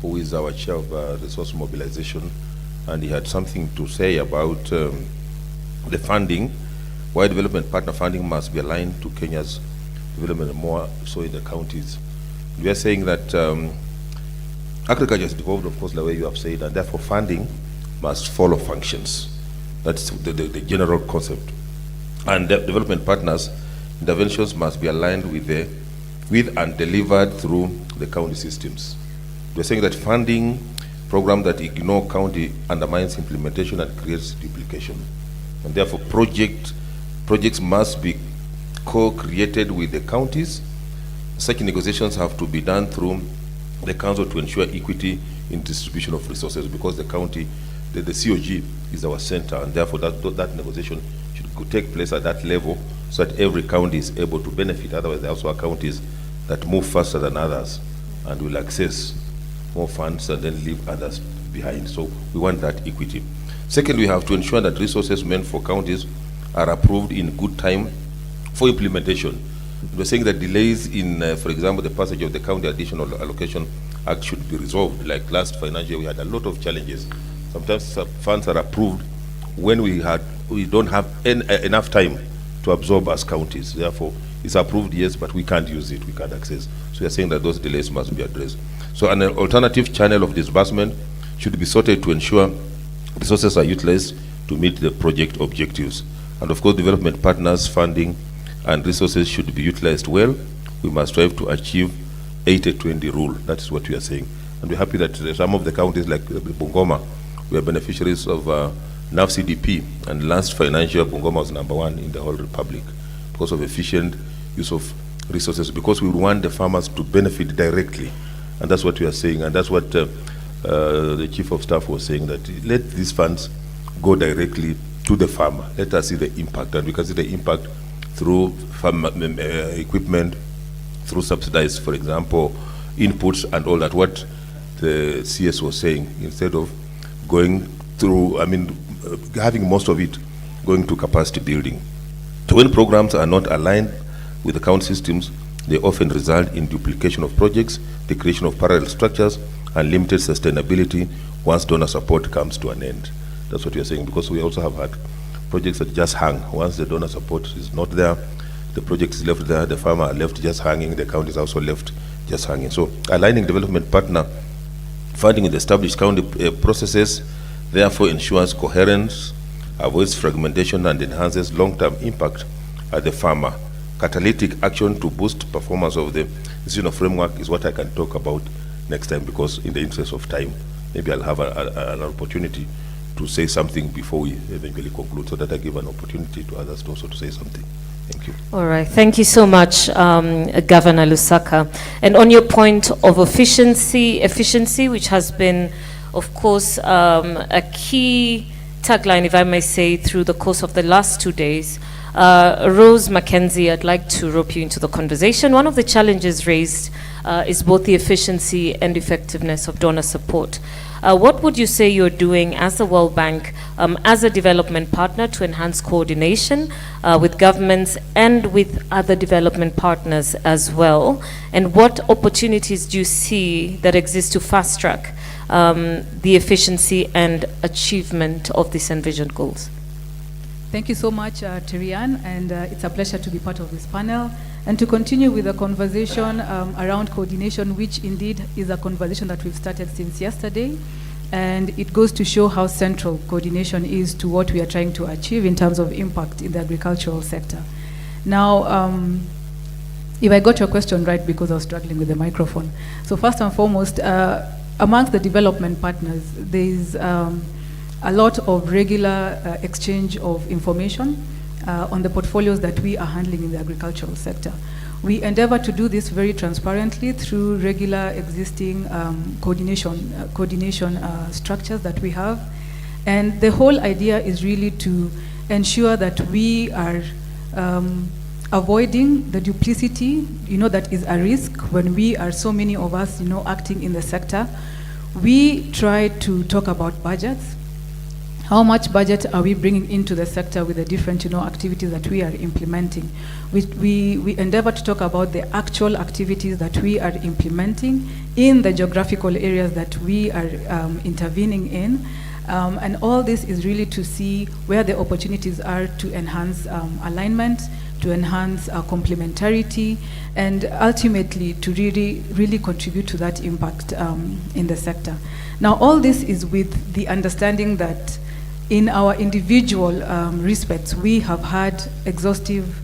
Speaker 3: who is our chair of resource mobilization, and he had something to say about the funding, why development partner funding must be aligned to Kenya's development more so in the counties. We are saying that agriculture is devolved, of course, the way you have said, and therefore funding must follow functions. That's the general concept. And development partners' interventions must be aligned with and delivered through the county systems. We're saying that funding program that ignore county undermines implementation and creates duplication. And therefore projects must be co-created with the counties such negotiations have to be done through the council to ensure equity in distribution of resources, because the county, the COG is our center, and therefore that negotiation should take place at that level so that every county is able to benefit. Otherwise, there also are counties that move faster than others and will access more funds and then leave others behind. So we want that equity. Second, we have to ensure that resources meant for counties are approved in good time for implementation. We're saying that delays in, for example, the passage of the County Additional Allocation Act should be resolved. Like last financial year, we had a lot of challenges. Sometimes funds are approved when we don't have enough time to absorb as counties. Therefore, it's approved, yes, but we can't use it, we can't access. So we are saying that those delays must be addressed. So an alternative channel of disbursement should be sorted to ensure resources are utilized to meet the project objectives. And of course, development partners, funding, and resources should be utilized well. We must strive to achieve 80-20 rule. That is what we are saying. And we're happy that some of the counties like Bungoma were beneficiaries of NAV CDP, and last financial Bungoma was #1 in the whole republic because of efficient use of resources, because we want the farmers to benefit directly. And that's what we are saying, and that's what the Chief of Staff was saying, that let these funds go directly to the farmer. Let us see the impact, and we can see the impact through farm equipment, through subsidized, for example, inputs and all that, what the CS was saying, instead of going through, having most of it going to capacity building. So when programs are not aligned with the county systems, they often result in duplication of projects, the creation of parallel structures, and limited sustainability once donor support comes to an end. That's what we are saying, because we also have had projects that just hang. Once the donor support is not there, the project is left there, the farmer are left just hanging, the county is also left just hanging. So aligning development partner funding with established county processes therefore ensures coherence, avoids fragmentation, and enhances long-term impact at the farmer. Catalytic action to boost performance of the institutional framework is what I can talk about next time, because in the interest of time, maybe I'll have an opportunity to say something before we eventually conclude, so that I give an opportunity to others also to say something. Thank you.
Speaker 1: All right. Thank you so much, Governor Lusaka. And on your point of efficiency, which has been, of course, a key tagline, if I may say, through the course of the last 2 days, Rose Mackenzie, I'd like to rope you into the conversation. One of the challenges raised is both the efficiency and effectiveness of donor support. What would you say you're doing as the World Bank, as a development partner, to enhance coordination with governments and with other development partners as well? And what opportunities do you see that exist to fast track the efficiency and achievement of these envisioned goals?
Speaker 6: Thank you so much, Terian, and it's a pleasure to be part of this panel and to continue with the conversation around coordination, which indeed is a conversation that we've started since yesterday, and it goes to show how central coordination is to what we are trying to achieve in terms of impact in the agricultural sector. Now, if I got your question right, because I was struggling with the microphone. So first and foremost, amongst the development partners, there is a lot of regular exchange of information on the portfolios that we are handling in the agricultural sector. We endeavor to do this very transparently through regular existing coordination structures that we have. And the whole idea is really to ensure that we are avoiding the duplicity, that is a risk when we are so many of us, acting in the sector. We try to talk about budgets. How much budget are we bringing into the sector with the different, activities that we are implementing? We endeavor to talk about the actual activities that we are implementing in the geographical areas that we are intervening in. And all this is really to see where the opportunities are to enhance alignment, to enhance complementarity, and ultimately to really contribute to that impact in the sector. Now, all this is with the understanding that in our individual respects, we have had exhaustive,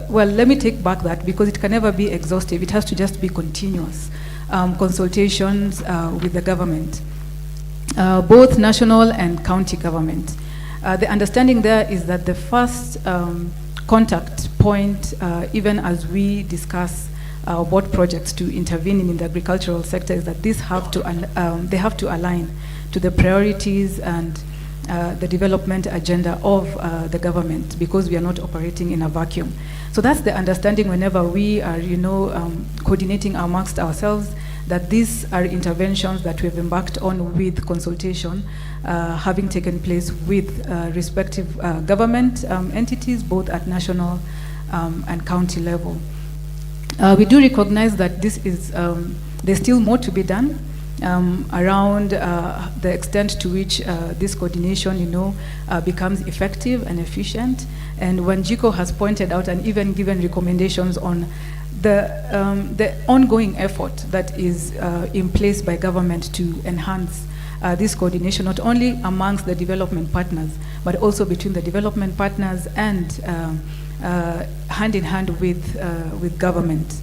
Speaker 6: well, let me take back that, because it can never be exhaustive. It has to just be continuous consultations with the government, both national and county government. The understanding there is that the first contact point, even as we discuss what projects to intervene in the agricultural sector is that these have to they have to align to the priorities and the development agenda of the government, because we are not operating in a vacuum. So that's the understanding whenever we are, coordinating amongst ourselves, that these are interventions that we've embarked on with consultation having taken place with respective government entities, both at national and county level. We do recognize that this is, there's still more to be done around the extent to which this coordination, becomes effective and efficient. And Wanjiko has pointed out and even given recommendations on the ongoing effort that is in place by government to enhance this coordination, not only amongst the development partners, but also between the development partners and hand in hand with government.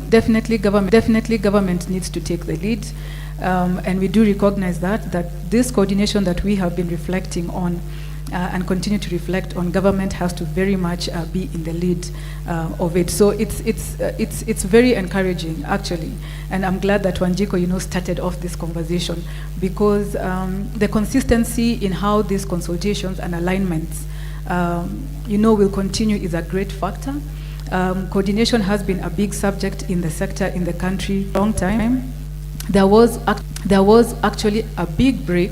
Speaker 6: Definitely government needs to take the lead, and we do recognize that this coordination that we have been reflecting on and continue to reflect on, government has to very much be in the lead of it. So it's very encouraging, actually, and I'm glad that Wanjiko started off this conversation, because the consistency in how these consultations and alignments will continue is a great factor. Coordination has been a big subject in the sector in the country for a long time. There was actually a big break.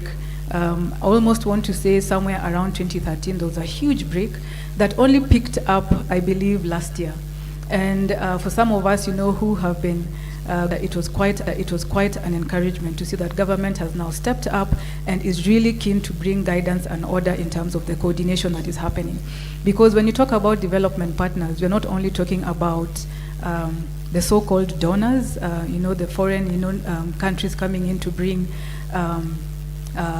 Speaker 6: I almost want to say somewhere around 2013, there was a huge break that only picked up, I believe, last year. And for some of us, who have been, it was quite an encouragement to see that government has now stepped up and is really keen to bring guidance and order in terms of the coordination that is happening. Because when you talk about development partners, we're not only talking about the so-called donors, the foreign countries coming in to bring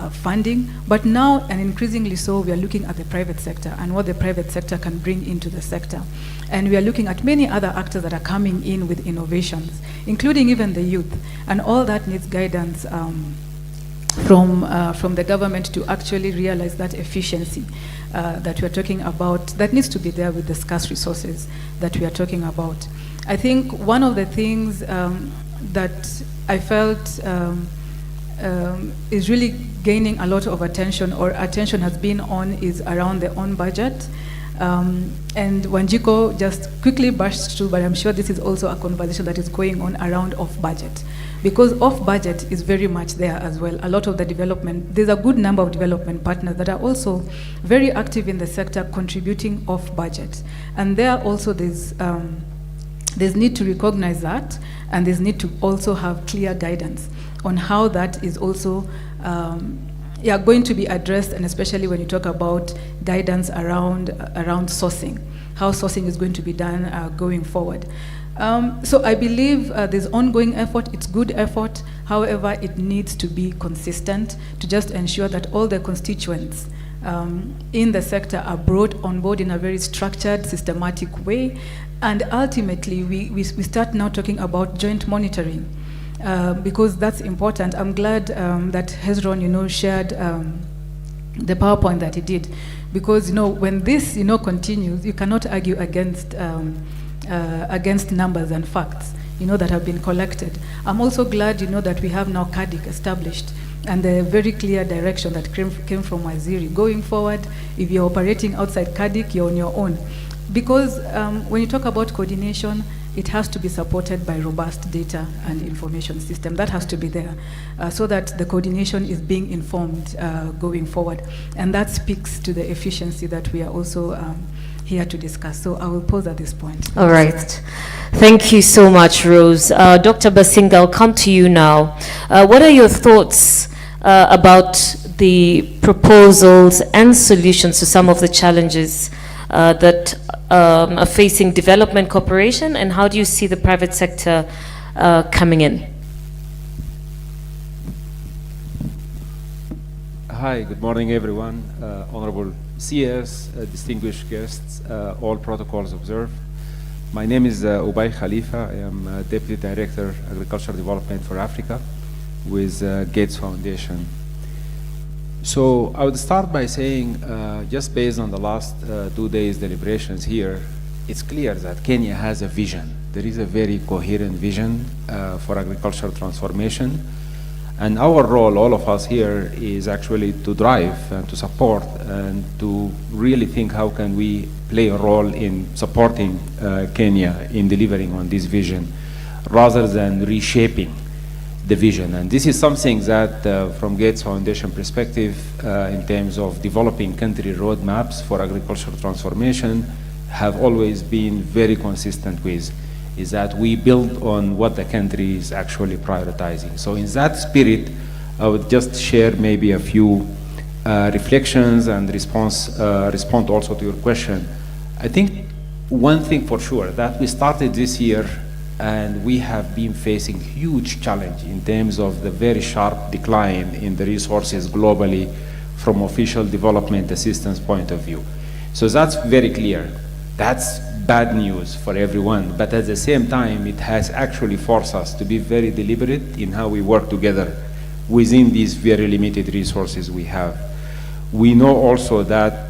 Speaker 6: funding, but now, and increasingly so, we are looking at the private sector and what the private sector can bring into the sector. And we are looking at many other actors that are coming in with innovations, including even the youth. And all that needs guidance from the government to actually realize that efficiency that we are talking about, that needs to be there with the scarce resources that we are talking about. I think one of the things that I felt is really gaining a lot of attention, or attention has been on, is around the on budget. And Wanjiko just quickly brushed through, but I'm sure this is also a conversation that is going on around off budget. Because off budget is very much there as well. A lot of the development, there's a good number of development partners that are also very active in the sector contributing off budget. And there also there's need to recognize that, and there's need to also have clear guidance on how that is also going to be addressed, and especially when you talk about guidance around sourcing, how sourcing is going to be done going forward. So I believe there's ongoing effort, it's good effort, however, it needs to be consistent to just ensure that all the constituents in the sector are brought on board in a very structured, systematic way, and ultimately we start now talking about joint monitoring. Because that's important. I'm glad that Hezron, shared the PowerPoint that he did, because when this continues, you cannot argue against numbers and facts that have been collected. I'm also glad that we have now CADIC established, and the very clear direction that came from Waziri. Going forward, if you're operating outside CADIC, you're on your own, because when you talk about coordination, it has to be supported by robust data and information system. That has to be there so that the coordination is being informed going forward. And that speaks to the efficiency that we are also here to discuss. So I will pause at this point.
Speaker 1: All right. Thank you so much, Rose. Dr. Basinga, I'll come to you now. What are your thoughts about the proposals and solutions to some of the challenges that are facing development cooperation, and how do you see the private sector coming in?
Speaker 11: Hi, good morning everyone, honorable CS, distinguished guests, all protocols observed. My name is Ubay Khalifa. I am Deputy Director, Agricultural Development for Africa with Gates Foundation. So I would start by saying, just based on the last 2 days deliberations here, it's clear that Kenya has a vision There is a very coherent vision for agricultural transformation. And our role, all of us here, is actually to drive and to support and to really think how can we play a role in supporting Kenya in delivering on this vision rather than reshaping the vision. And this is something that from Gates Foundation perspective in terms of developing country roadmaps for agricultural transformation have always been very consistent with, is that we build on what the country is actually prioritizing. So in that spirit, I would just share maybe a few reflections and respond also to your question. I think one thing for sure, that we started this year and we have been facing huge challenge in terms of the very sharp decline in the resources globally from official development assistance point of view. So that's very clear. That's bad news for everyone, but at the same time, it has actually forced us to be very deliberate in how we work together within these very limited resources we have. We know also that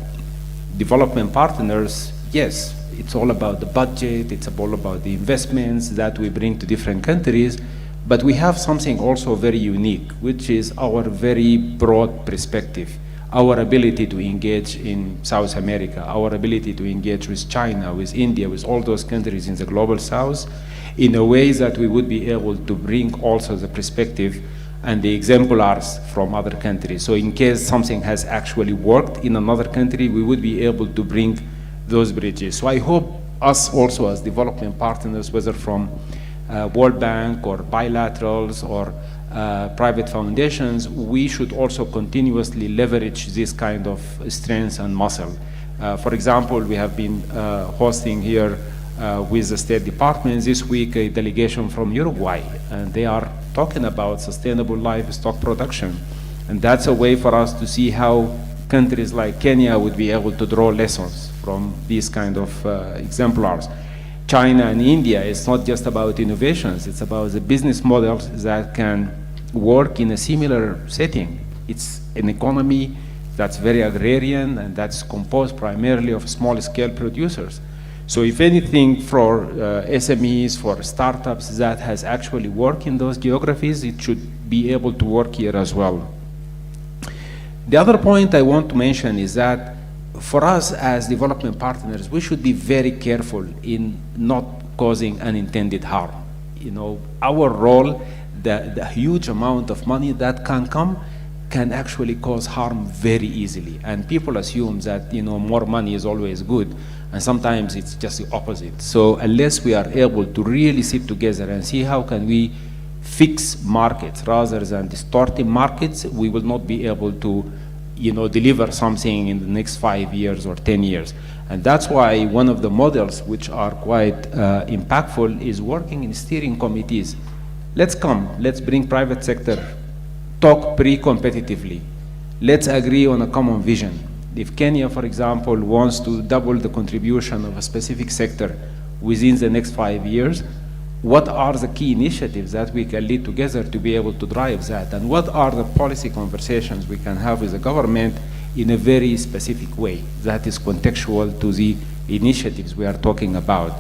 Speaker 11: development partners, yes, it's all about the budget, it's all about the investments that we bring to different countries, but we have something also very unique, which is our very broad perspective. Our ability to engage in South America, our ability to engage with China, with India, with all those countries in the global south, in a way that we would be able to bring also the perspective and the exemplars from other countries. So in case something has actually worked in another country, we would be able to bring those bridges. So I hope us also as development partners, whether from World Bank or bilaterals or private foundations, we should also continuously leverage this kind of strength and muscle. For example, we have been hosting here with the State Department this week a delegation from Uruguay, and they are talking about sustainable livestock production. And that's a way for us to see how countries like Kenya would be able to draw lessons from these kind of exemplars. China and India, it's not just about innovations, it's about the business models that can work in a similar setting. It's an economy that's very agrarian and that's composed primarily of small-scale producers. So if anything, for SMEs, for startups that has actually worked in those geographies, it should be able to work here as well. The other point I want to mention is that for us as development partners, we should be very careful in not causing unintended harm. You know, our role, the huge amount of money that can come can actually cause harm very easily. And people assume that, you know, more money is always good, and sometimes it's just the opposite. So unless we are able to really sit together and see how can we fix markets rather than distorting markets, we will not be able to, you know, deliver something in the next 5 years or 10 years. And that's why one of the models which are quite impactful is working in steering committees. Let's bring private sector, talk pre-competitively. Let's agree on a common vision. If Kenya, for example, wants to double the contribution of a specific sector within the next 5 years, what are the key initiatives that we can lead together to be able to drive that? And what are the policy conversations we can have with the government in a very specific way that is contextual to the initiatives we are talking about?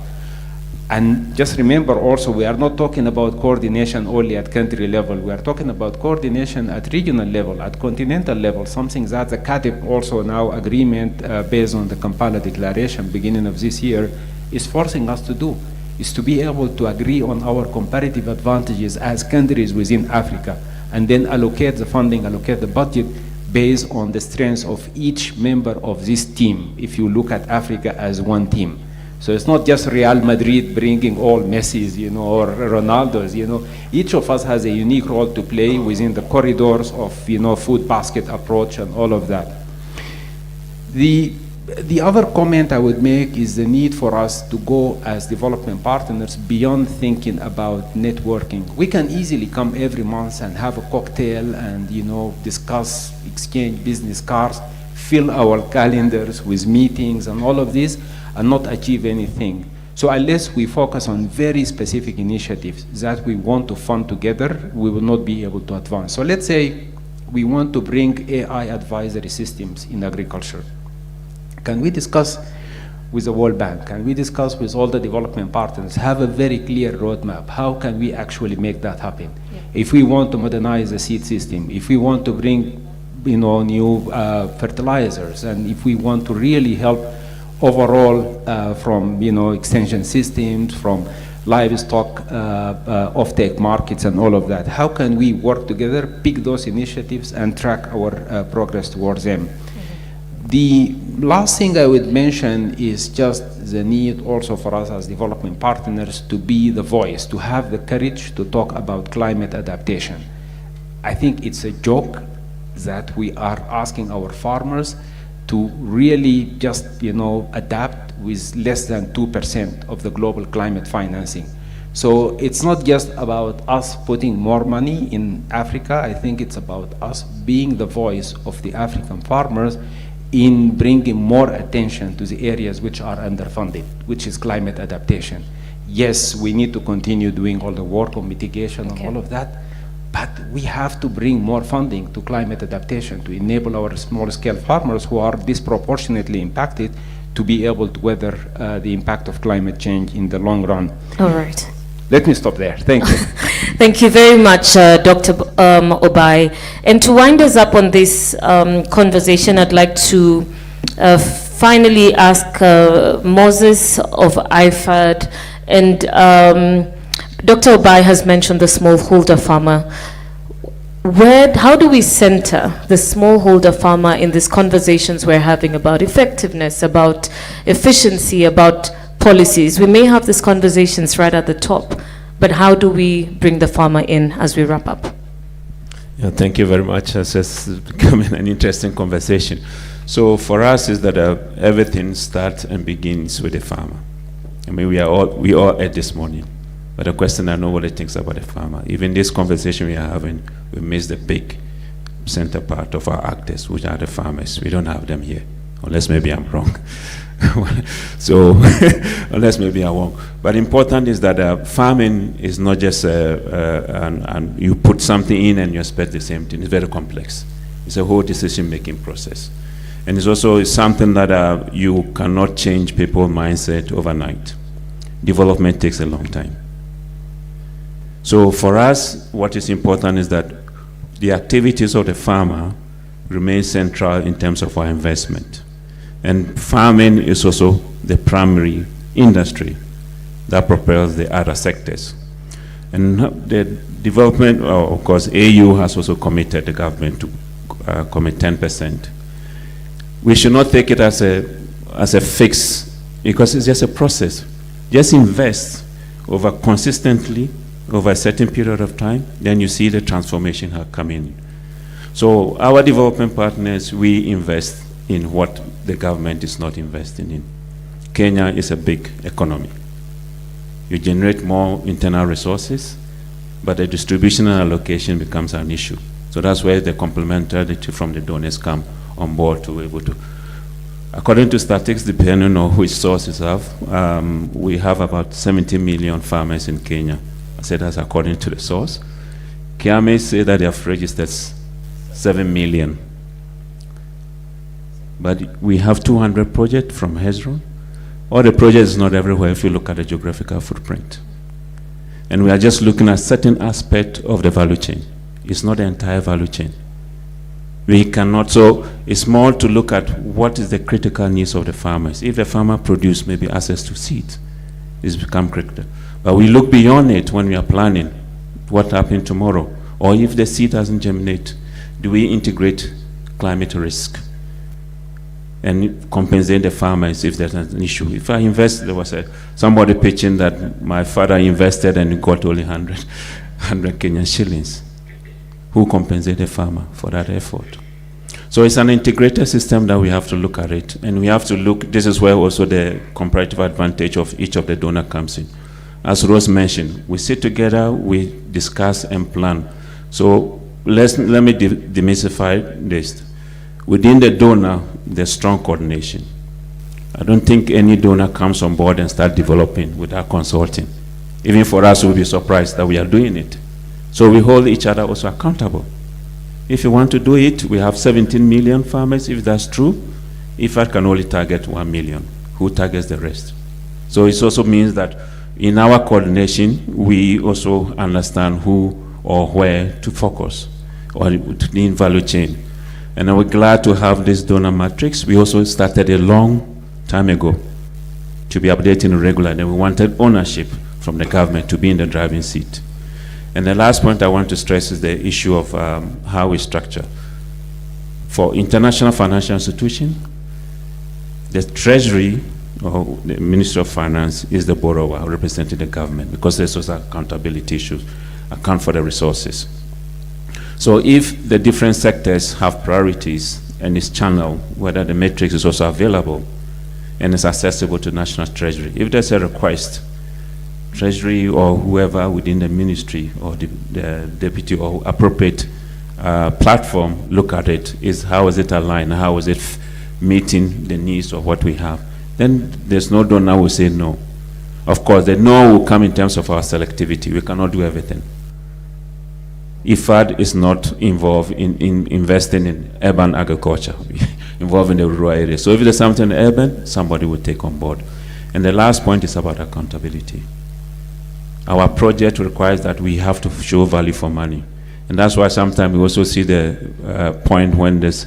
Speaker 11: And just remember also, we are not talking about coordination only at country level. We are talking about coordination at regional level, at continental level, something that the CADIP also now agreement based on the Kampala Declaration beginning of this year is forcing us to do, is to be able to agree on our comparative advantages as countries within Africa, and then allocate the funding, allocate the budget based on the strengths of each member of this team, if you look at Africa as one team. So it's not just Real Madrid bringing all Messis, you know, or Ronaldos, you know. Each of us has a unique role to play within the corridors of, you know, food basket approach and all of that. The other comment I would make is the need for us to go as development partners beyond thinking about networking. We can easily come every month and have a cocktail and, you know, discuss, exchange business cards, fill our calendars with meetings and all of this, and not achieve anything. So unless we focus on very specific initiatives that we want to fund together, we will not be able to advance. So let's say we want to bring AI advisory systems in agriculture. Can we discuss with the World Bank, and we discuss with all the development partners, have a very clear roadmap. How can we actually make that happen? Yeah. If we want to modernize the seed system, if we want to bring new fertilizers, and if we want to really help overall from extension systems, from livestock offtake markets and all of that, how can we work together, pick those initiatives and track our progress towards them? The last thing I would mention is just the need also for us as development partners to be the voice, to have the courage to talk about climate adaptation. I think it's a joke that we are asking our farmers to really just adapt with less than 2% of the global climate financing. So it's not just about us putting more money in Africa. I think it's about us being the voice of the African farmers in bringing more attention to the areas which are underfunded, which is climate adaptation. Yes, we need to continue doing all the work on mitigation and all of that, but we have to bring more funding to climate adaptation to enable our small-scale farmers who are disproportionately impacted to be able to weather the impact of climate change in the long run.
Speaker 1: All right.
Speaker 11: Let me stop there. Thank you.
Speaker 1: Thank you very much, Dr. Obai. And to wind us up on this conversation, I'd like to finally ask Moses of IFAD, and Dr. Obai has mentioned the smallholder farmer. How do we center the smallholder farmer in these conversations we're having about effectiveness, about efficiency, about policies? We may have these conversations right at the top, but how do we bring the farmer in as we wrap up?
Speaker 7: Yeah, thank you very much. It's becoming an interesting conversation. So for us is that everything starts and begins with the farmer. I mean, we all at this morning. But the question, I know what it thinks about the farmer. Even this conversation we are having, we miss the big center part of our actors, which are the farmers. We don't have them here, unless maybe I'm wrong. So, unless maybe I'm wrong. But important is that farming is not just and you put something in and you expect the same thing. It's very complex. It's a whole decision-making process. And it's also something that you cannot change people's mindset overnight. Development takes a long time. So for us, what is important is that the activities of the farmer remain central in terms of our investment. And farming is also the primary industry that propels the other sectors. And the development, of course, AU has also committed the government to commit 10%. We should not take it as a fix, because it's just a process. Just invest consistently over a certain period of time, then you see the transformation coming. So our development partners, we invest in what the government is not investing in. Kenya is a big economy. You generate more internal resources, but the distribution and allocation becomes an issue. So that's where the complementarity from the donors come on board to be able to. According to statistics, depending on which sources have, we have about 70 million farmers in Kenya. I said that's according to the source. Kiame say that they have registered 7 million. But we have 200 projects from Hezron. All the projects is not everywhere if you look at the geographical footprint. And we are just looking at certain aspect of the value chain. It's not the entire value chain. We cannot, so it's more to look at what is the critical needs of the farmers. If the farmer produce maybe access to seed, it's become critical. But we look beyond it when we are planning what happened tomorrow. Or if the seed doesn't germinate, do we integrate climate risk and compensate the farmers if there's an issue? If I invest, there was somebody pitching that my father invested and got only 100 Kenyan shillings. Who compensate the farmer for that effort? So it's an integrated system that we have to look at it. And we have to look, this is where also the comparative advantage of each of the donor comes in. As Rose mentioned, we sit together, we discuss and plan. So let me demystify this. Within the donor, there's strong coordination. I don't think any donor comes on board and start developing without consulting. Even for us, we'll be surprised that we are doing it. So we hold each other also accountable. If you want to do it, we have 17 million farmers. If that's true, IFAD can only target 1 million. who targets the rest. So it also means that in our coordination, we also understand who or where to focus or to the value chain. And we're glad to have this donor matrix. We also started a long time ago to be updating regularly, and we wanted ownership from the government to be in the driving seat. And the last point I want to stress is the issue of how we structure. For international financial institutions, the Treasury or the Ministry of Finance is the borrower representing the government, because there's also accountability issues, account for the resources. So if the different sectors have priorities and it's channeled, whether the matrix is also available and is accessible to National Treasury. If there's a request, Treasury or whoever within the ministry or the deputy or appropriate platform look at it, is how is it aligned, how is it meeting the needs of what we have. Then there's no donor who will say no. Of course, the no will come in terms of our selectivity. We cannot do everything. IFAD is not involved in investing in urban agriculture, involved in the rural area. So if there's something urban, somebody will take on board. And the last point is about accountability. Our project requires that we have to show value for money. And that's why sometimes we also see the point when there's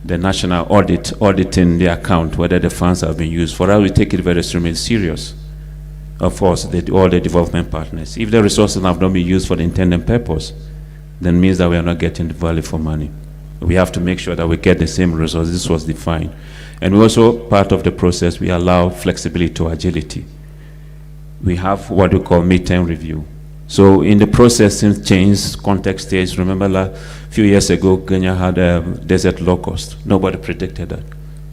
Speaker 7: the national audit auditing the account, whether the funds have been used. For us, we take it very extremely serious. Of course, all the development partners. If the resources have not been used for the intended purpose, then means that we are not getting the value for money. We have to make sure that we get the same results. This was defined. And we also, part of the process, we allow flexibility to agility. We have what we call midterm review. So in the process, since change, context stage, remember a few years ago, Kenya had a desert locust. Nobody predicted that.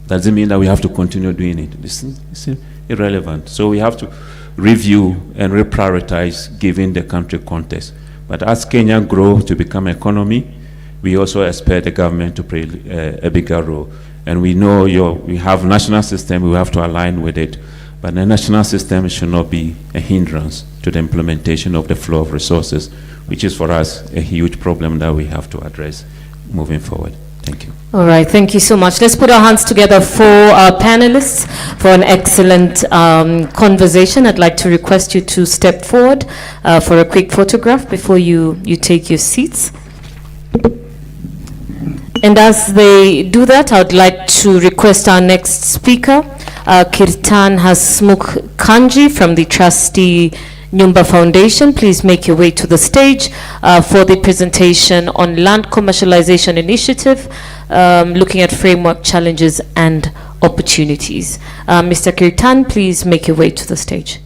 Speaker 7: Doesn't mean that we have to continue doing it. It's irrelevant. So we have to review and reprioritize given the country context. But as Kenya grows to become an economy, we also expect the government to play a bigger role. And we know we have national system, we have to align with it. But the national system should not be a hindrance to the implementation of the flow of resources, which is for us a huge problem that we have to address moving forward. Thank you.
Speaker 1: All right, thank you so much. Let's put our hands together for our panelists for an excellent conversation. I'd like to request you to step forward for a quick photograph before you take your seats. And as they do that, I would like to request our next speaker, Kirtan Hasmukh Kanji from the Trustee Nyumba Foundation. Please make your way to the stage for the presentation on Land Commercialization Initiative, looking at framework challenges and opportunities. Mr. Kirtan, please make your way to the stage.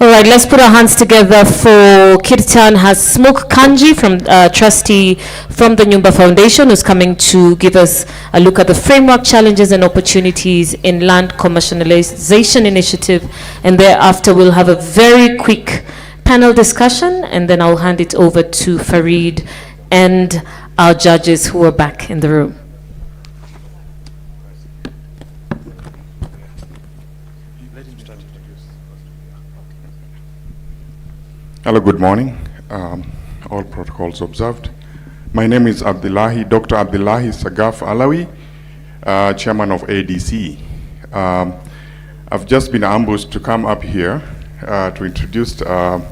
Speaker 1: All right, let's put our hands together for Kirtan Hasmukh Kanji, from trustee from the Nyumba Foundation, who's coming to give us a look at the framework challenges and opportunities in Land Commercialization Initiative. And thereafter, we'll have a very quick panel discussion, and then I'll hand it over to Farid and our judges who are back in the room.
Speaker 9: Hello, good morning. All protocols observed. My name is Dr. Abdullahi Sagaf Alawi, Chairman of ADC. I've just been ambushed to come up here to introduce a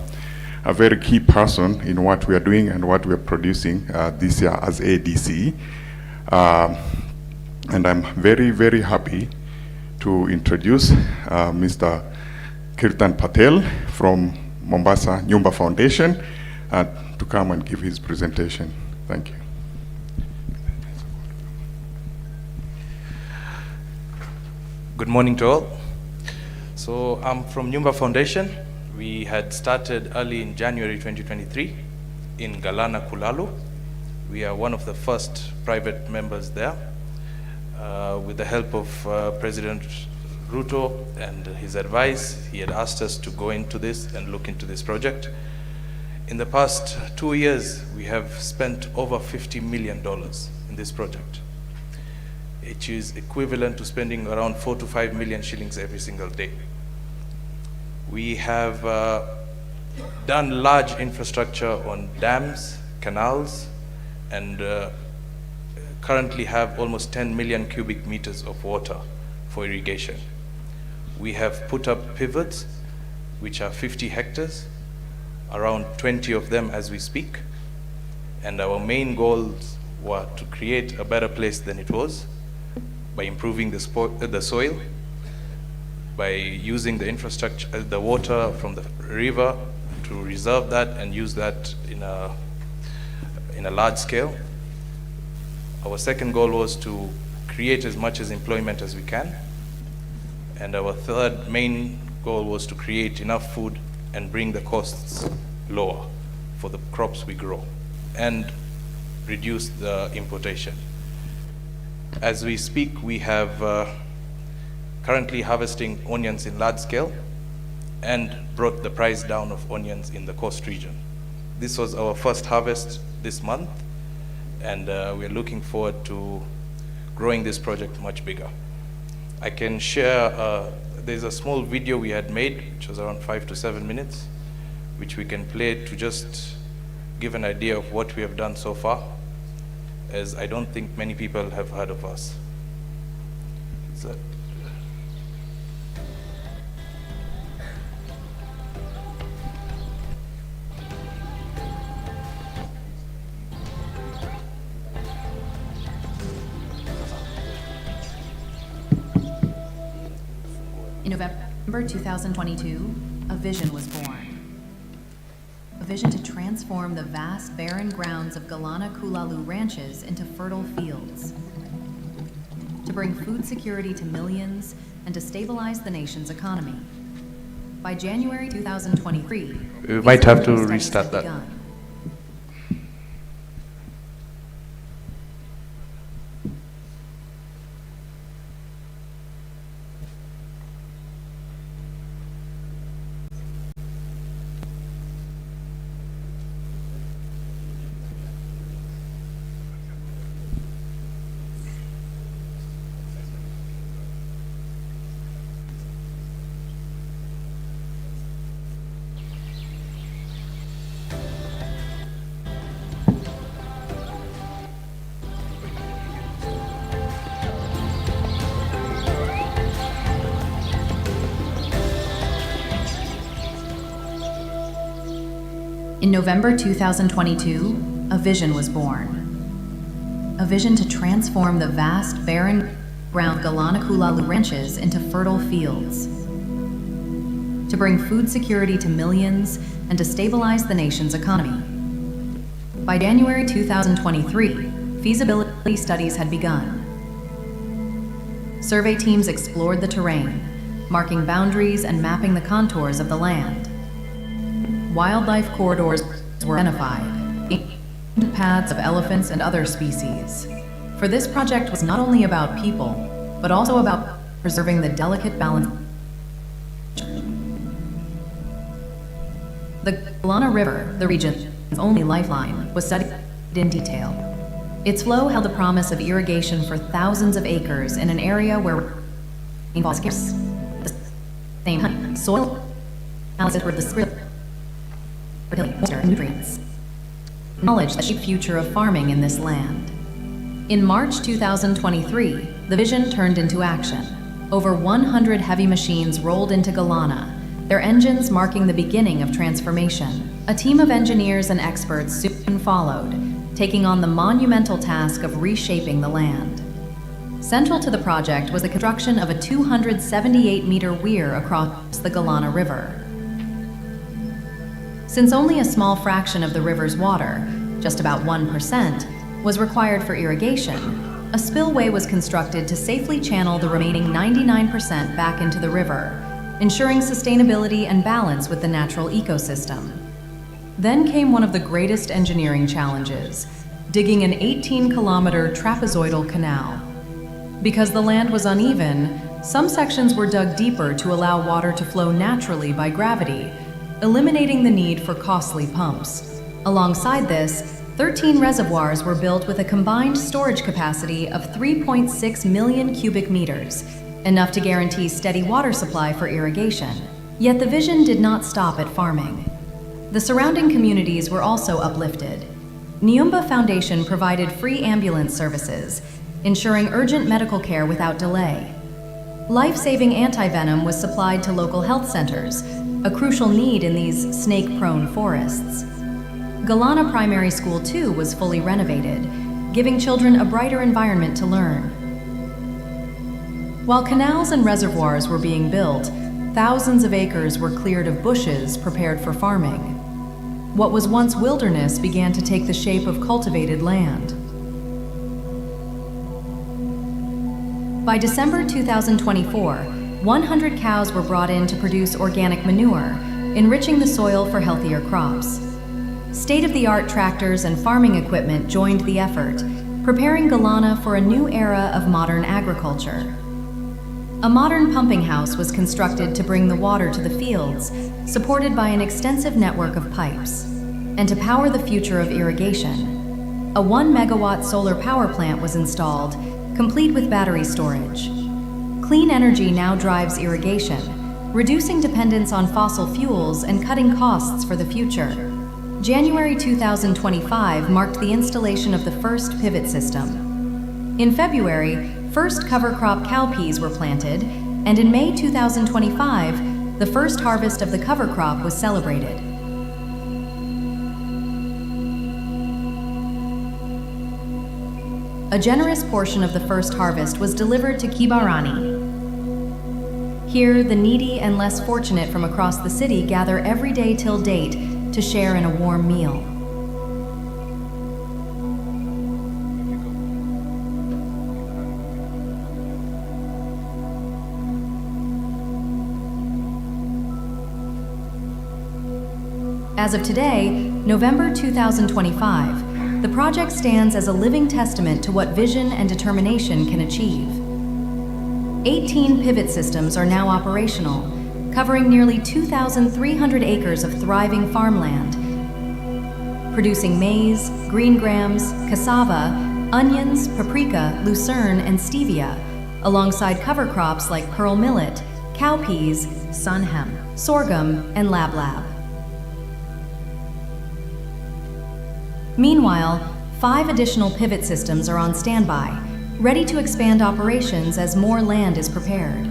Speaker 9: very key person in what we are doing and what we are producing this year as ADC. And I'm very, very happy to introduce Mr. Kirtan Patel from Mombasa Nyumba Foundation to come and give his presentation. Thank you.
Speaker 22: Good morning to all. So I'm from Nyumba Foundation. We had started early in January 2023 in Galana, Kulalu. We are one of the first private members there. With the help of President Ruto and his advice, he had asked us to go into this and look into this project. In the past 2 years, we have spent over $50 million in this project. which is equivalent to spending around 4 to 5 million shillings every single day. We have done large infrastructure on dams, canals, and currently have almost 10 million cubic meters of water for irrigation. We have put up pivots, which are 50 hectares, around 20 of them as we speak. And our main goals were to create a better place than it was by improving the soil, by using the infrastructure, the water from the river to reserve that and use that in a large scale. Our second goal was to create as much as employment as we can. And our third main goal was to create enough food and bring the costs lower for the crops we grow and reduce the importation. As we speak, we have currently harvesting onions in large scale and brought the price down of onions in the coast region. This was our first harvest this month, and we're looking forward to growing this project much bigger. I can share, there's a small video we had made, which was around 5 to 7 minutes, which we can play to just give an idea of what we have done so far, as I don't think many people have heard of us. So,
Speaker 10: in November 2022, a vision was born. A vision to transform the vast barren grounds of Galana Kulalu ranches into fertile fields. To bring food security to millions and to stabilize the nation's economy. By January 2023,
Speaker 22: we might have to restart that.
Speaker 10: begun. In November 2022, a vision was born. A vision to transform the vast, barren ground Galana Kulalu ranches into fertile fields. To bring food security to millions and to stabilize the nation's economy. By January 2023, feasibility studies had begun. Survey teams explored the terrain, marking boundaries and mapping the contours of the land. Wildlife corridors were identified, paths of elephants and other species. For this project was not only about people, but also about preserving the delicate balance. The Galana River, the region's only lifeline, was studied in detail. Its flow held the promise of irrigation for thousands of acres in an area where rainfall is scarce. The same soil analysis were the nutrients. Knowledge the future of farming in this land. In March 2023, the vision turned into action. Over 100 heavy machines rolled into Galana, their engines marking the beginning of transformation. A team of engineers and experts soon followed, taking on the monumental task of reshaping the land. Central to the project was the construction of a 278-meter weir across the Galana River. Since only a small fraction of the river's water, just about 1%, was required for irrigation, a spillway was constructed to safely channel the remaining 99% back into the river, ensuring sustainability and balance with the natural ecosystem. Then came one of the greatest engineering challenges, digging an 18-kilometer trapezoidal canal. Because the land was uneven, some sections were dug deeper to allow water to flow naturally by gravity, eliminating the need for costly pumps. Alongside this, 13 reservoirs were built with a combined storage capacity of 3.6 million cubic meters, enough to guarantee steady water supply for irrigation. Yet the vision did not stop at farming. The surrounding communities were also uplifted. Nyumba Foundation provided free ambulance services, ensuring urgent medical care without delay. Life-saving antivenom was supplied to local health centers, a crucial need in these snake-prone forests. Galana Primary School, too, was fully renovated, giving children a brighter environment to learn. While canals and reservoirs were being built, thousands of acres were cleared of bushes prepared for farming. What was once wilderness began to take the shape of cultivated land. By December 2024, 100 cows were brought in to produce organic manure, enriching the soil for healthier crops. State-of-the-art tractors and farming equipment joined the effort, preparing Galana for a new era of modern agriculture. A modern pumping house was constructed to bring the water to the fields, supported by an extensive network of pipes. And to power the future of irrigation, a 1-megawatt solar power plant was installed, complete with battery storage. Clean energy now drives irrigation, reducing dependence on fossil fuels and cutting costs for the future. January 2025 marked the installation of the first pivot system. In February, first cover crop cowpeas were planted, and in May 2025, the first harvest of the cover crop was celebrated. A generous portion of the first harvest was delivered to Kibarani. Here, the needy and less fortunate from across the city gather every day till date to share in a warm meal. As of today, November 2025, the project stands as a living testament to what vision and determination can achieve. 18 pivot systems are now operational, covering nearly 2,300 acres of thriving farmland, producing maize, green grams, cassava, onions, paprika, lucerne, and stevia, alongside cover crops like pearl millet, cowpeas, sunhemp, sorghum, and lablab. Meanwhile, 5 additional pivot systems are on standby, ready to expand operations as more land is prepared.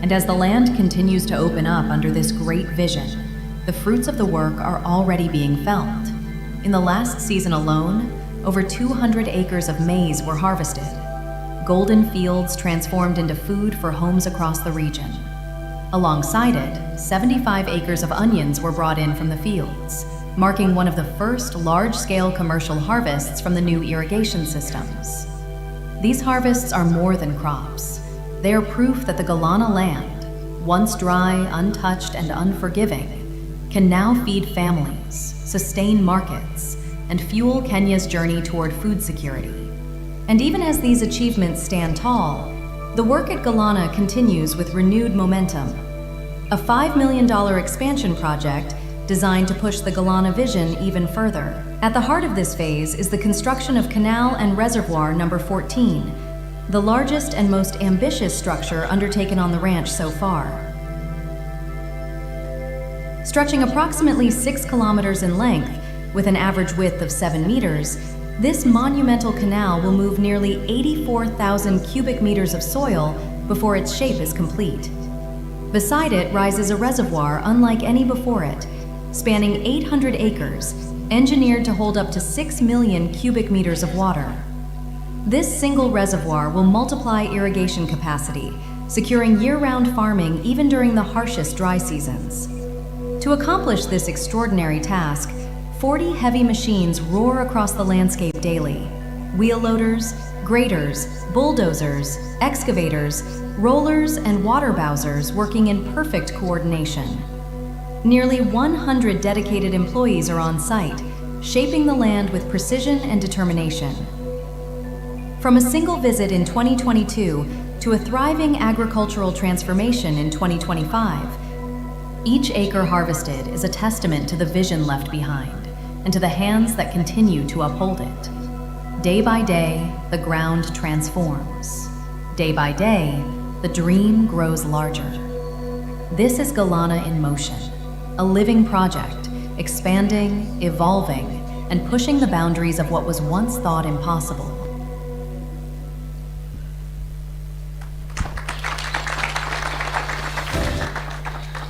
Speaker 10: And as the land continues to open up under this great vision, the fruits of the work are already being felt. In the last season alone, over 200 acres of maize were harvested. Golden fields transformed into food for homes across the region. Alongside it, 75 acres of onions were brought in from the fields, marking one of the first large-scale commercial harvests from the new irrigation systems. These harvests are more than crops. They are proof that the Galana land, once dry, untouched, and unforgiving, can now feed families, sustain markets, and fuel Kenya's journey toward food security. And even as these achievements stand tall, the work at Galana continues with renewed momentum. A $5 million expansion project designed to push the Galana vision even further. At the heart of this phase is the construction of Canal and Reservoir Number 14, the largest and most ambitious structure undertaken on the ranch so far. Stretching approximately 6 kilometers in length, with an average width of 7 meters, this monumental canal will move nearly 84,000 cubic meters of soil before its shape is complete. Beside it rises a reservoir unlike any before it, spanning 800 acres, engineered to hold up to 6 million cubic meters of water. This single reservoir will multiply irrigation capacity, securing year-round farming even during the harshest dry seasons. To accomplish this extraordinary task, 40 heavy machines roar across the landscape daily. Wheel loaders, graders, bulldozers, excavators, rollers, and water bowsers working in perfect coordination. Nearly 100 dedicated employees are on site, shaping the land with precision and determination. From a single visit in 2022 to a thriving agricultural transformation in 2025, each acre harvested is a testament to the vision left behind, and to the hands that continue to uphold it. Day by day, the ground transforms. Day by day, the dream grows larger. This is Galana in motion, a living project, expanding, evolving, and pushing the boundaries of what was once thought impossible.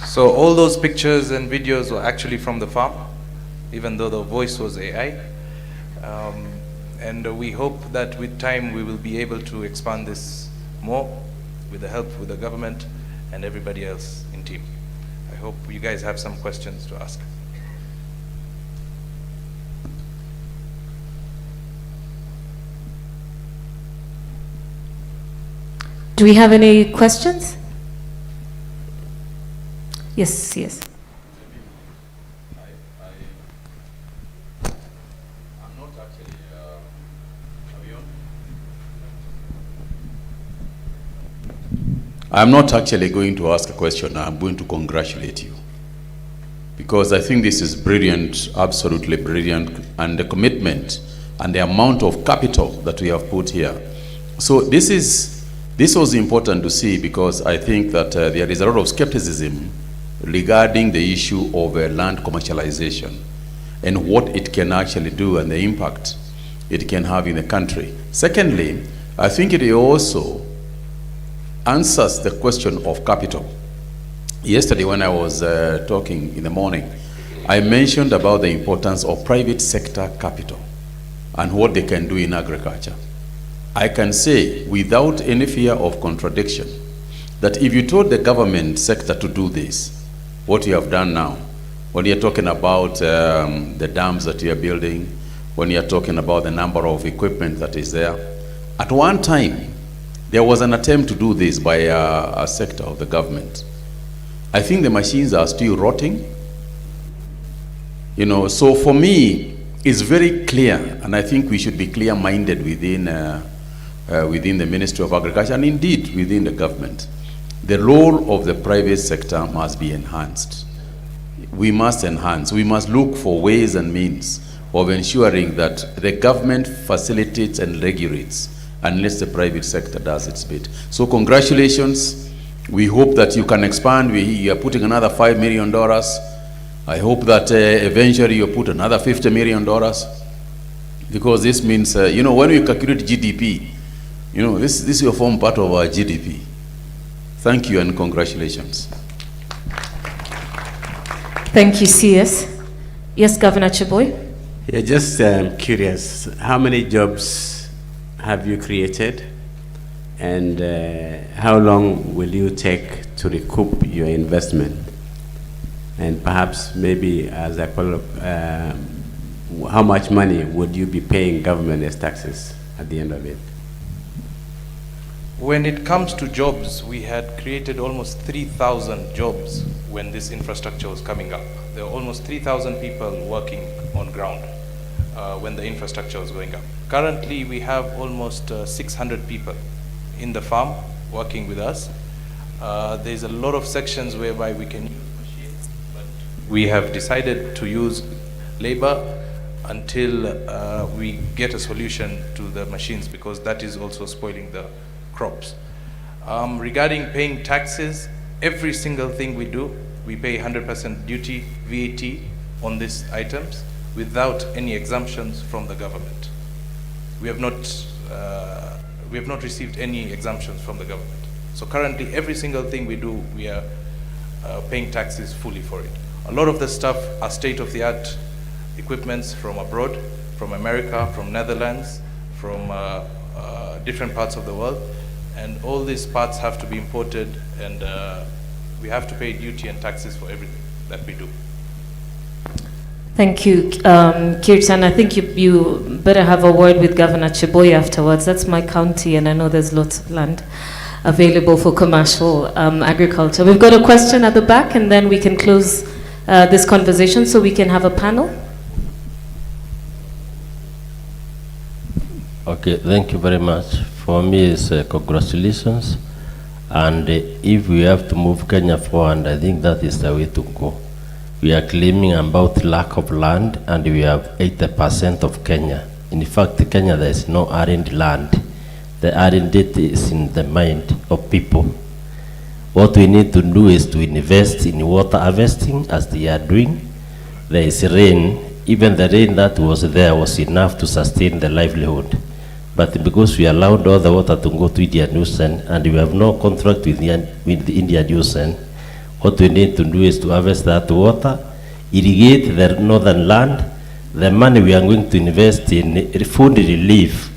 Speaker 22: So all those pictures and videos were actually from the farm, even though the voice was AI. And we hope that with time we will be able to expand this more with the help with the government and everybody else in team. I hope you guys have some questions to ask.
Speaker 1: Do we have any questions? Yes, yes.
Speaker 18: I'm not actually going to ask a question. I'm going to congratulate you. Because I think this is brilliant, absolutely brilliant, and the commitment and the amount of capital that we have put here. So this was important to see, because I think that there is a lot of skepticism regarding the issue of land commercialization and what it can actually do and the impact it can have in the country. Secondly, I think it also answers the question of capital. Yesterday when I was talking in the morning, I mentioned about the importance of private sector capital and what they can do in agriculture. I can say without any fear of contradiction that if you told the government sector to do this, what you have done now, when you're talking about the dams that you're building, when you're talking about the number of equipment that is there, at one time, there was an attempt to do this by a sector of the government. I think the machines are still rotting. You know, so for me, it's very clear, and I think we should be clear-minded within the Ministry of Agriculture, and indeed within the government. The role of the private sector must be enhanced. We must enhance. We must look for ways and means of ensuring that the government facilitates and regulates unless the private sector does its bit. So congratulations. We hope that you can expand. We are putting another $5 million. I hope that eventually you put another $50 million, because this means, you know, when we calculate GDP, you know, this will form part of our GDP. Thank you and congratulations.
Speaker 1: Thank you, CS. Yes, Governor Cheboy.
Speaker 12: Yeah, just curious, how many jobs have you created, and how long will you take to recoup your investment? And perhaps maybe as a follow-up, how much money would you be paying government as taxes at the end of it?
Speaker 22: When it comes to jobs, we had created almost 3,000 jobs when this infrastructure was coming up. There were almost 3,000 people working on ground when the infrastructure was going up. Currently, we have almost 600 people in the farm working with us. There's a lot of sections whereby we can use machines, but we have decided to use labor until we get a solution to the machines, because that is also spoiling the crops. Regarding paying taxes, every single thing we do, we pay 100% duty, VAT on these items without any exemptions from the government. We have not received any exemptions from the government. So currently, every single thing we do, we are paying taxes fully for it. A lot of the stuff are state-of-the-art equipments from abroad, from America, from Netherlands, from different parts of the world. And all these parts have to be imported, and we have to pay duty and taxes for everything that we do.
Speaker 1: Thank you, Kirtan. I think you better have a word with Governor Cheboy afterwards. That's my county, and I know there's lots of land available for commercial agriculture. We've got a question at the back, and then we can close this conversation so we can have a panel.
Speaker 13: Okay, thank you very much. For me, it's congratulations. And if we have to move Kenya forward, I think that is the way to go. we are claiming about lack of land, and we have 80% of Kenya. In fact, Kenya, there is no arid land. The aridity is in the mind of people. What we need to do is to invest in water harvesting, as they are doing. There is rain. Even the rain that was there was enough to sustain the livelihood. But because we allowed all the water to go to Indian Ocean, and we have no contract with the Indian Ocean, what we need to do is to harvest that water, irrigate the northern land. The money we are going to invest in food relief,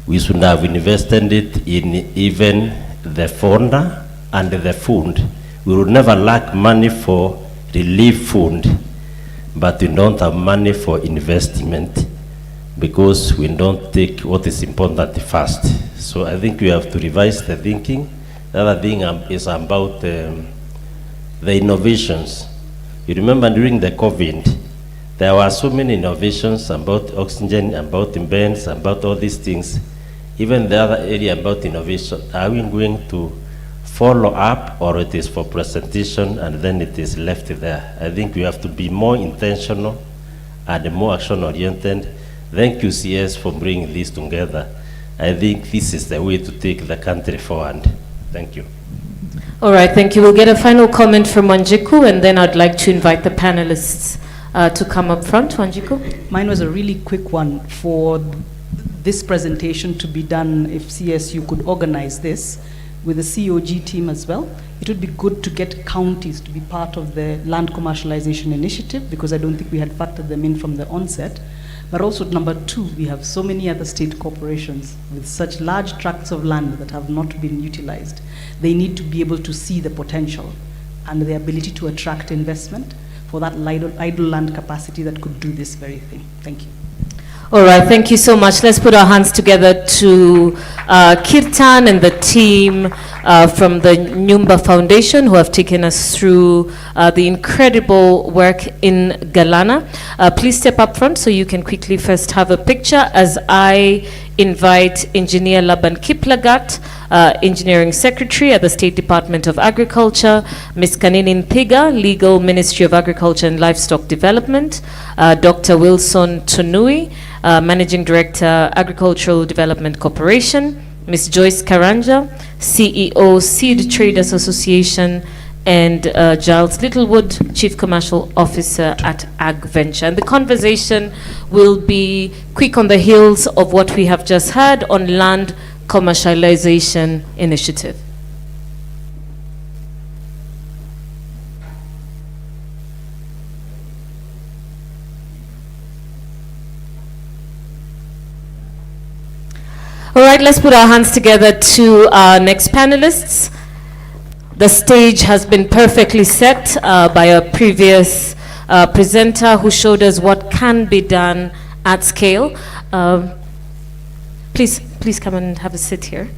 Speaker 13: we should have invested it in even the founder and the food. We will never lack money for relief food, but we don't have money for investment because we don't take what is important first. So I think we have to revise the thinking. The other thing is about the innovations. You remember during the COVID, there were so many innovations about oxygen, about beds, about all these things. Even the other area about innovation, are we going to follow up, or it is for presentation and then it is left there? I think we have to be more intentional and more action-oriented. Thank you, CS, for bringing this together. I think this is the way to take the country forward. Thank you.
Speaker 1: All right, thank you. We'll get a final comment from Wanjiku, and then I'd like to invite the panelists to come up front. Wanjiku?
Speaker 21: Mine was a really quick one. For this presentation to be done, if CSU could organize this with the COG team as well, it would be good to get counties to be part of the land commercialization initiative, because I don't think we had factored them in from the onset. But also, number two, we have so many other state corporations with such large tracts of land that have not been utilized. They need to be able to see the potential and the ability to attract investment for that idle land capacity that could do this very thing. Thank you.
Speaker 1: All right, thank you so much. Let's put our hands together to Kirtan and the team from the Nyumba Foundation, who have taken us through the incredible work in Galana. Please step up front so you can quickly first have a picture as I invite Engineer Laban Kiplagat, Engineering Secretary at the State Department of Agriculture, Ms. Kaninin Piga, Legal Ministry of Agriculture and Livestock Development, Dr. Wilson Tunui, Managing Director, Agricultural Development Corporation, Ms. Joyce Karanja, CEO, Seed Traders Association, and Giles Littlewood, Chief Commercial Officer at Ag Venture. And the conversation will be quick on the heels of what we have just heard on land commercialization initiative. All right, let's put our hands together to our next panelists. The stage has been perfectly set by a previous presenter who showed us what can be done at scale. Please come and have a sit here.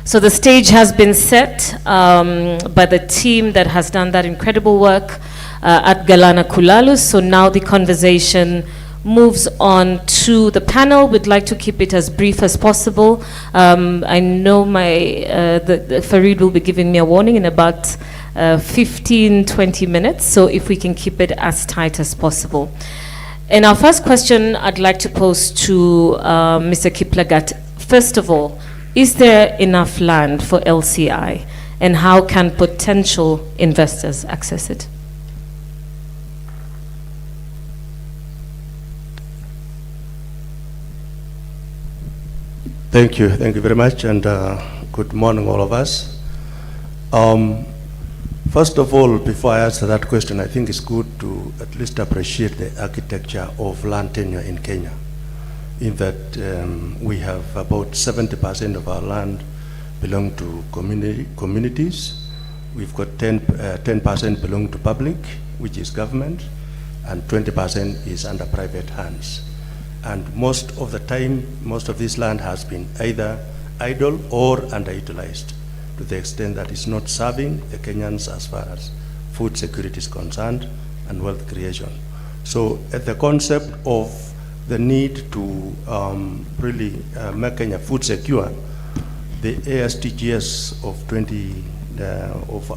Speaker 1: So the stage has been set by the team that has done that incredible work at Galana Kulalu. So now the conversation moves on to the panel. We'd like to keep it as brief as possible. I know the Farid will be giving me a warning in about 15-20 minutes. So if we can keep it as tight as possible. And our first question I'd like to pose to Mr. Kiplagat. First of all, is there enough land for LCI, and how can potential investors access it?
Speaker 15: Thank you very much, and good morning all of us. First of all, before I answer that question, I think it's good to at least appreciate the architecture of land tenure in Kenya, in that we have about 70% of our land belong to communities. We've got 10% belong to public, which is government, and 20% is under private hands. And most of the time, most of this land has been either idle or underutilized, to the extent that it's not serving the Kenyans as far as food security is concerned and wealth creation. So the concept of the need to really make Kenya food secure, the ASTGS of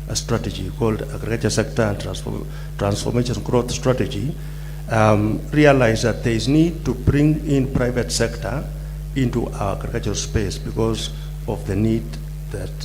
Speaker 15: a strategy called Agriculture Sector and Transformation Growth Strategy realized that there is need to bring in private sector into our agricultural space because of the need that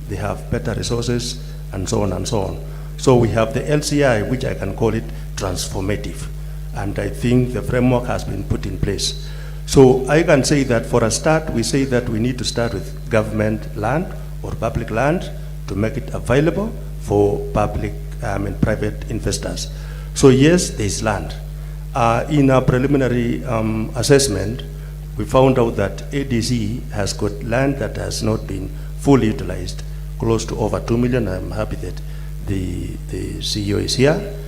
Speaker 15: they have better resources and so on and so on. So we have the LCI, which I can call it transformative. And I think the framework has been put in place. So I can say that for a start, we say that we need to start with government land or public land to make it available for public and private investors. So yes, there is land. In our preliminary assessment, we found out that ADC has got land that has not been fully utilized, close to over 2 million. I'm happy that the CEO is here.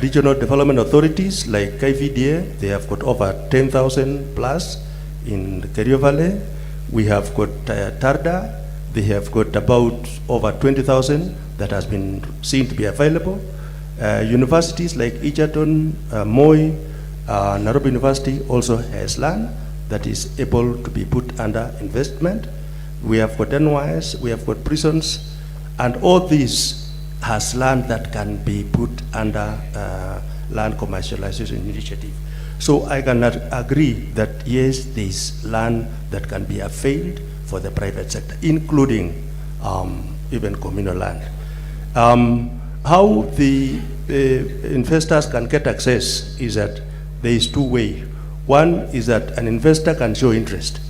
Speaker 15: Regional development authorities like KVDA, they have got over 10,000 plus in the Kerio Valley. We have got Tarda, they have got about over 20,000 that has been seen to be available. Universities like Egerton, Moi, Nairobi University also has land that is able to be put under investment. We have got NYS, we have got prisons, and all these has land that can be put under land commercialization initiative. So I cannot agree that yes, there is land that can be availed for the private sector, including even communal land. How the investors can get access is that there is two ways. One is that an investor can show interest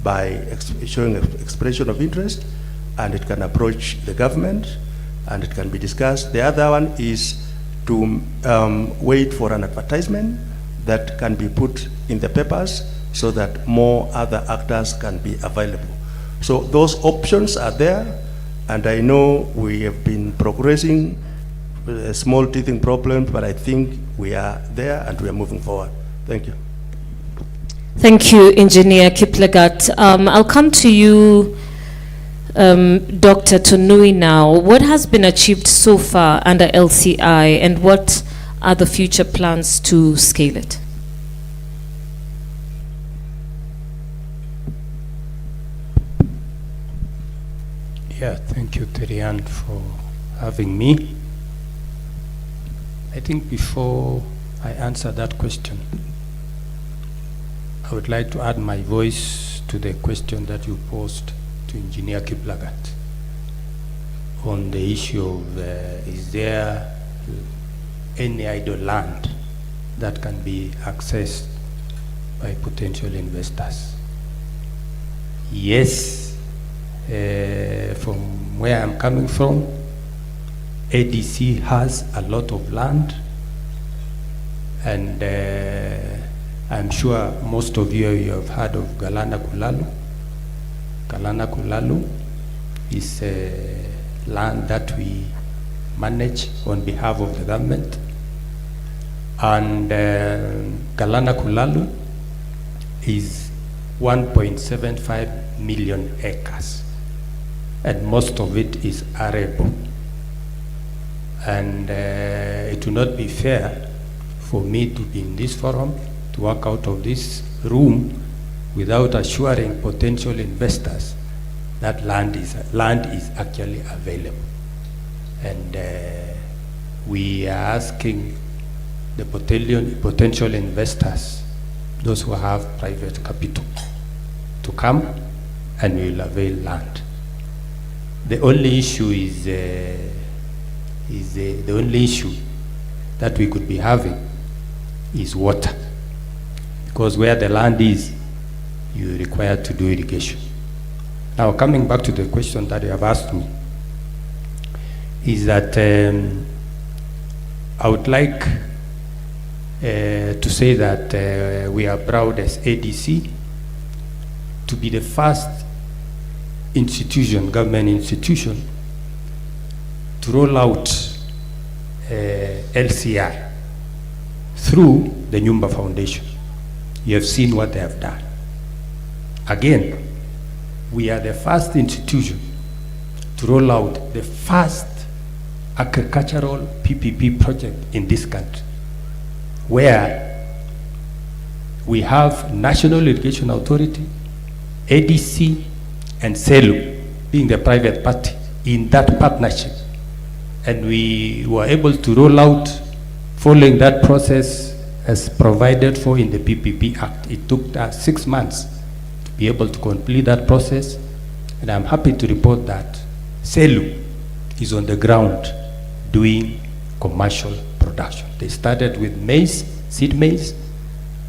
Speaker 15: by showing expression of interest, and it can approach the government and it can be discussed. The other one is to wait for an advertisement that can be put in the papers so that more other actors can be available. So those options are there, and I know we have been progressing with a small teething problem, but I think we are there and we are moving forward. Thank you.
Speaker 1: Thank you, Engineer Kiplagat. I'll come to you, Dr. Tonui now. What has been achieved so far under LCI, and what are the future plans to scale it?
Speaker 14: Yeah, thank you, Terian, for having me. I think before I answer that question, I would like to add my voice to the question that you posed to Engineer Kiplagat on the issue of is there any idle land that can be accessed by potential investors? Yes, from where I'm coming from, ADC has a lot of land, and I'm sure most of you have heard of Galana Kulalu. Galana Kulalu is land that we manage on behalf of the government, and Galana Kulalu is 1.75 million acres, and most of it is arable. And it will not be fair for me to be in this forum, to walk out of this room without assuring potential investors that land is actually available. And we are asking the potential investors, those who have private capital, to come and we will avail land. The only issue is the only issue that we could be having is water, because where the land is, you are required to do irrigation. Now, coming back to the question that you have asked me, is that I would like to say that we are proud as ADC to be the first institution, government institution, to roll out LCI through the Nyumba Foundation. You have seen what they have done. Again, we are the first institution to roll out the first agricultural PPP project in this country, where we have National Irrigation Authority, ADC, and CELU being the private party in that partnership. And we were able to roll out, following that process as provided for in the PPP Act. It took us 6 months to be able to complete that process. And I'm happy to report that CELU is on the ground doing commercial production. They started with maize, seed maize,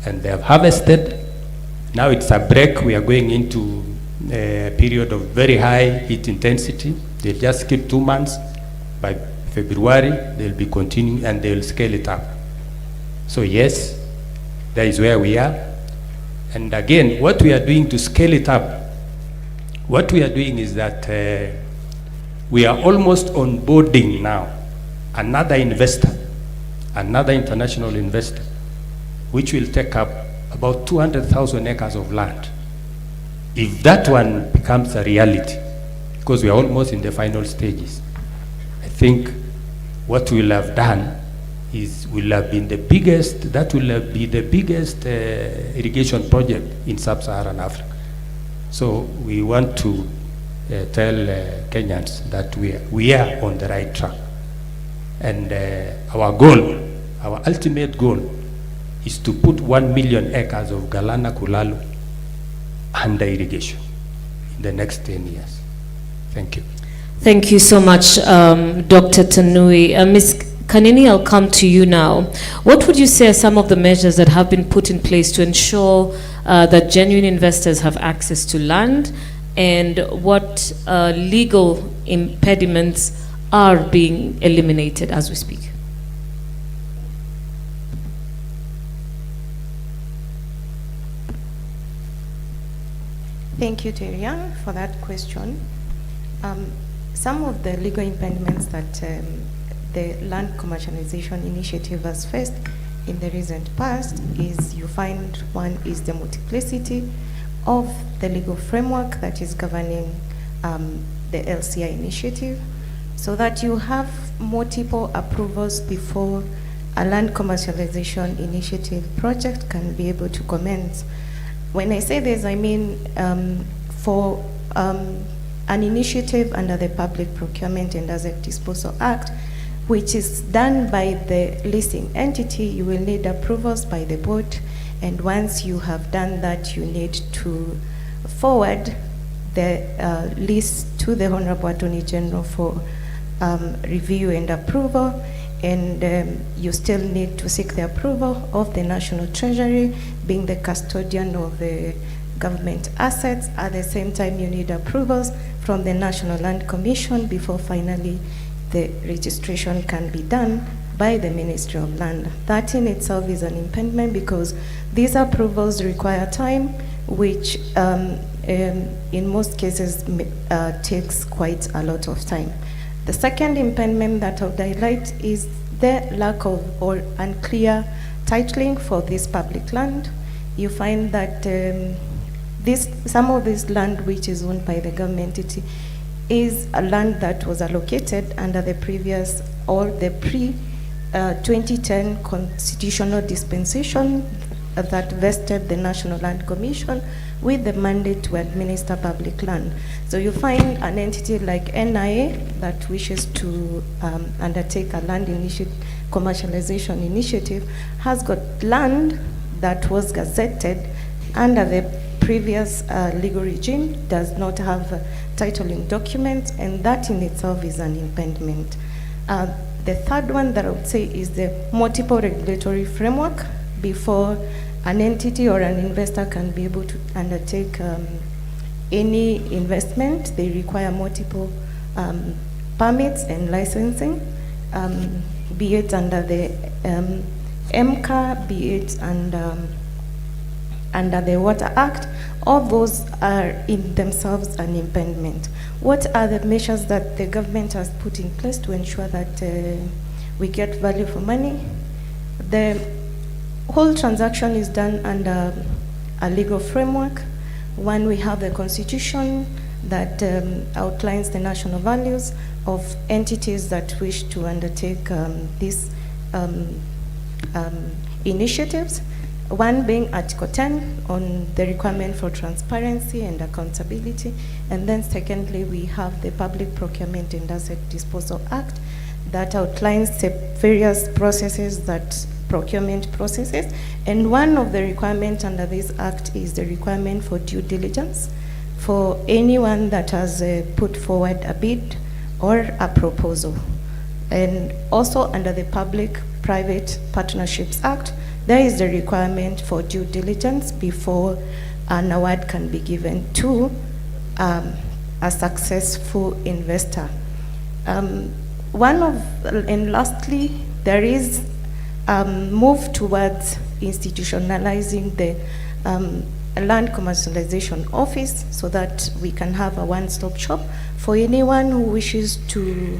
Speaker 14: and they have harvested. Now it's a break. We are going into a period of very high heat intensity. They just skip 2 months. By February, they'll be continuing and they'll scale it up. So yes, that is where we are. And again, what we are doing to scale it up, what we are doing is that we are almost onboarding now another investor, another international investor, which will take up about 200,000 acres of land. If that one becomes a reality, because we are almost in the final stages, I think what we'll have done is we'll have been the biggest, that will have been the biggest irrigation project in sub-Saharan Africa. So we want to tell Kenyans that we are on the right track. And our goal, our ultimate goal, is to put 1 million acres of Galana Kulalu under irrigation in the next 10 years. Thank you.
Speaker 1: Thank you so much, Dr. Tanui. Ms. Kanini, I'll come to you now. What would you say are some of the measures that have been put in place to ensure that genuine investors have access to land, and what legal impediments are being eliminated as we speak?
Speaker 5: Thank you, Terian, for that question. Some of the legal impediments that the Land Commercialization Initiative has faced in the recent past is, you find one is the multiplicity of the legal framework that is governing the LCI initiative, so that you have multiple approvals before a land commercialization initiative project can be able to commence. When I say this, I mean for an initiative under the Public Procurement and Asset Disposal Act, which is done by the leasing entity, you will need approvals by the board, and once you have done that, you need to forward the lease to the Honorable Attorney General for review and approval, and you still need to seek the approval of the National Treasury, being the custodian of the government assets. At the same time, you need approvals from the National Land Commission before finally the registration can be done by the Ministry of Land. That in itself is an impediment, because these approvals require time, which in most cases takes quite a lot of time. The second impediment that I would highlight is the lack of or unclear titling for this public land. You find that some of this land which is owned by the government entity is a land that was allocated under the previous or the pre-2010 constitutional dispensation that vested the National Land Commission with the mandate to administer public land. So you find an entity like NIA that wishes to undertake a land commercialization initiative has got land that was gazetted under the previous legal regime, does not have titling documents, and that in itself is an impediment. The third one that I would say is the multiple regulatory framework. Before an entity or an investor can be able to undertake any investment, they require multiple permits and licensing, be it under the MCA, be it under the Water Act. All those are in themselves an impediment. What are the measures that the government has put in place to ensure that we get value for money? The whole transaction is done under a legal framework. One, we have the Constitution that outlines the national values of entities that wish to undertake these initiatives. One being Article 10 on the requirement for transparency and accountability. And then secondly, we have the Public Procurement and Asset Disposal Act that outlines the various processes that procurement processes. And one of the requirements under this act is the requirement for due diligence for anyone that has put forward a bid or a proposal. And also under the Public-Private Partnerships Act, there is the requirement for due diligence before an award can be given to a successful investor. And lastly, there is move towards institutionalizing the Land Commercialization Office so that we can have a one-stop shop for anyone who wishes to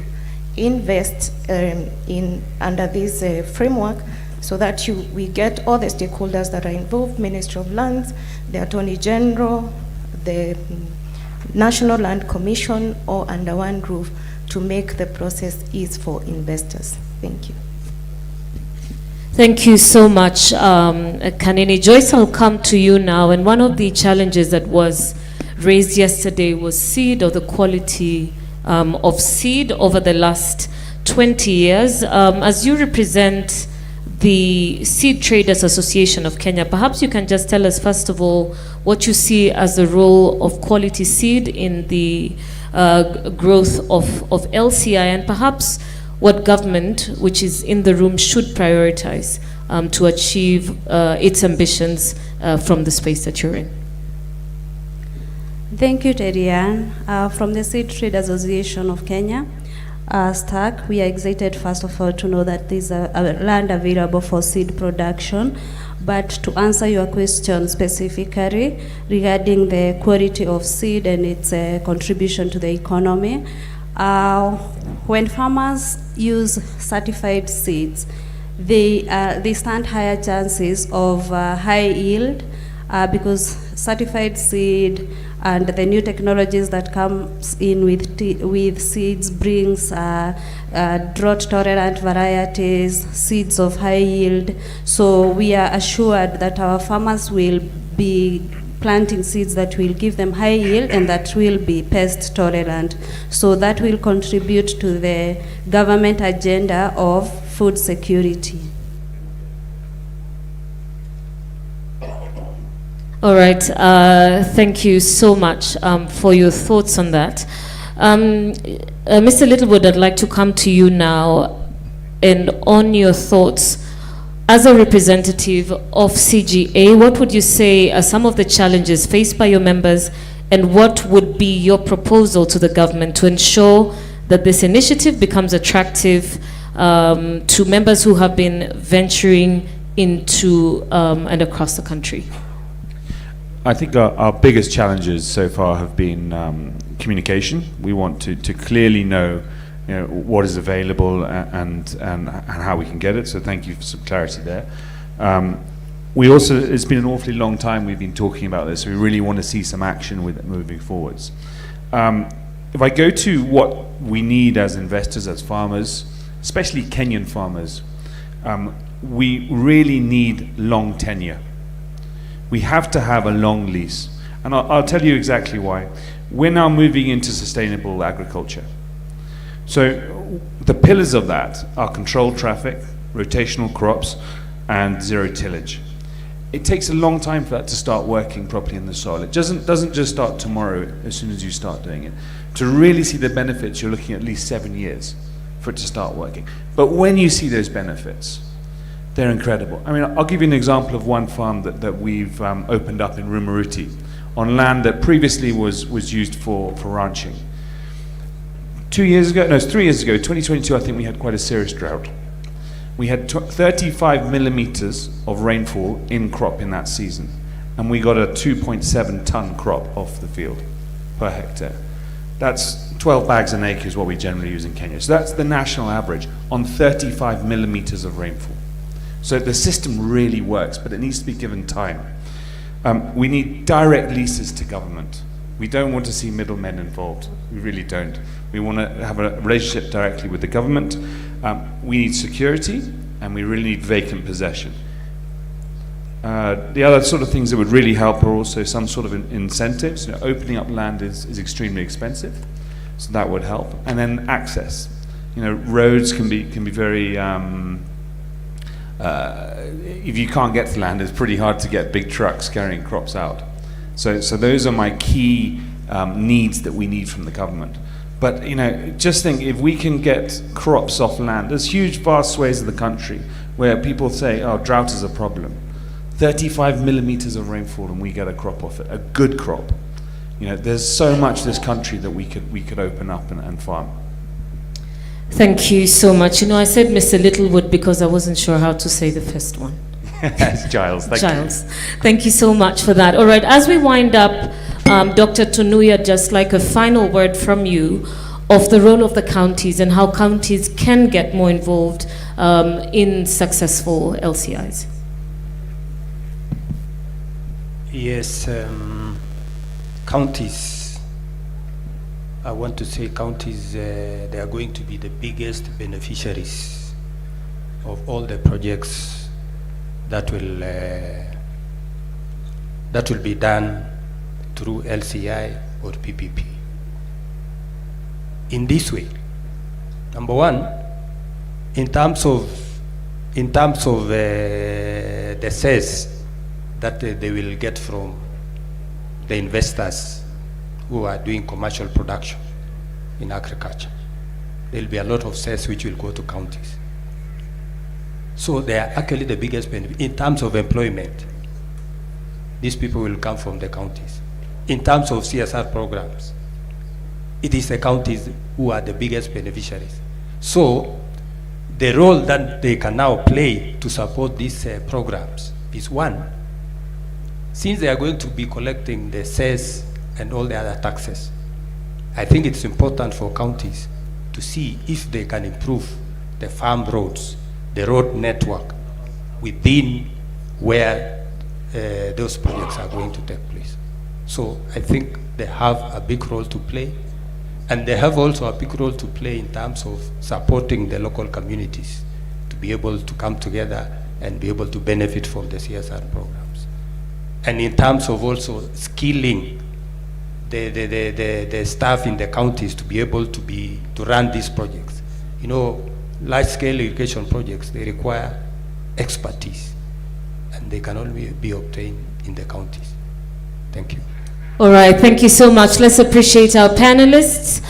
Speaker 5: invest under this framework, so that we get all the stakeholders that are involved, Ministry of Lands, the Attorney General, the National Land Commission, all under one roof to make the process easy for investors. Thank you.
Speaker 1: Thank you so much, Kanini. Joyce, I'll come to you now. And one of the challenges that was raised yesterday was seed, or the quality of seed over the last 20 years. As you represent the Seed Traders Association of Kenya, perhaps you can just tell us, first of all, what you see as the role of quality seed in the growth of LCI, and perhaps what government, which is in the room, should prioritize to achieve its ambitions from the space that you're in.
Speaker 16: Thank you, Terian. From the Seed Trade Association of Kenya, STAC, we are excited, first of all, to know that there's a land available for seed production. But to answer your question specifically regarding the quality of seed and its contribution to the economy, when farmers use certified seeds, they stand higher chances of high yield because certified seed and the new technologies that comes in with seeds brings drought-tolerant varieties, seeds of high yield. So we are assured that our farmers will be planting seeds that will give them high yield and that will be pest tolerant. So that will contribute to the government agenda of food security.
Speaker 1: All right, thank you so much for your thoughts on that. Mr. Littlewood, I'd like to come to you now and on your thoughts. As a representative of CGA, what would you say are some of the challenges faced by your members, and what would be your proposal to the government to ensure that this initiative becomes attractive to members who have been venturing into and across the country?
Speaker 7: I think our biggest challenges so far have been communication. We want to clearly know, what is available and how we can get it. So thank you for some clarity there. We also, it's been an awfully long time we've been talking about this. We really want to see some action with it moving forwards. If I go to what we need as investors, as farmers, especially Kenyan farmers, we really need long tenure. We have to have a long lease. And I'll tell you exactly why. We're now moving into sustainable agriculture. So the pillars of that are controlled traffic, rotational crops, and zero tillage. It takes a long time for that to start working properly in the soil. It doesn't just start tomorrow as soon as you start doing it. To really see the benefits, you're looking at least 7 years for it to start working. But when you see those benefits, they're incredible. I mean, I'll give you an example of one farm that we've opened up in Rumaruti on land that previously was used for ranching. 3 years ago, 2022, I think we had quite a serious drought. We had 35 millimeters of rainfall in crop in that season, and we got a 2.7 ton crop off the field per hectare. That's 12 bags an acre is what we generally use in Kenya. So that's the national average on 35 millimeters of rainfall. So the system really works, but it needs to be given time. We need direct leases to government. We don't want to see middlemen involved. We really don't. We want to have a relationship directly with the government. We need security, and we really need vacant possession. The other sort of things that would really help are also some sort of incentives. You know, opening up land is extremely expensive, so that would help. And then access. You know, roads can be very. If you can't get to land, it's pretty hard to get big trucks carrying crops out. So those are my key needs that we need from the government. But you know, just think, if we can get crops off land, there's huge vast swathes of the country where people say, oh, drought is a problem. 35 millimeters of rainfall and we get a crop off it, a good crop. You know, there's so much this country that we could open up and farm.
Speaker 1: Thank you so much. You know, I said Mr. Littlewood because I wasn't sure how to say the first one.
Speaker 7: It's Giles, thank
Speaker 1: Giles. Thank you so much for that. All right, as we wind up, Dr. Tunuya, just like a final word from you of the role of the counties and how counties can get more involved in successful LCIs.
Speaker 14: Yes, counties, I want to say counties, they are going to be the biggest beneficiaries of all the projects that will be done through LCI or PPP. In this way, number one, in terms of the cess that they will get from the investors who are doing commercial production in agriculture, there will be a lot of cess which will go to counties. So they are actually the biggest benefit. In terms of employment, these people will come from the counties. In terms of CSR programs, it is the counties who are the biggest beneficiaries. So the role that they can now play to support these programs is, one, since they are going to be collecting the cess and all the other taxes, I think it's important for counties to see if they can improve the farm roads, the road network within where those projects are going to take place. So I think they have a big role to play, and they have also a big role to play in terms of supporting the local communities to be able to come together and be able to benefit from the CSR programs. And in terms of also skilling the staff in the counties to be able to run these projects. You know, large-scale irrigation projects, they require expertise, and they can only be obtained in the counties. Thank you.
Speaker 1: All right, thank you so much. Let's appreciate our panelists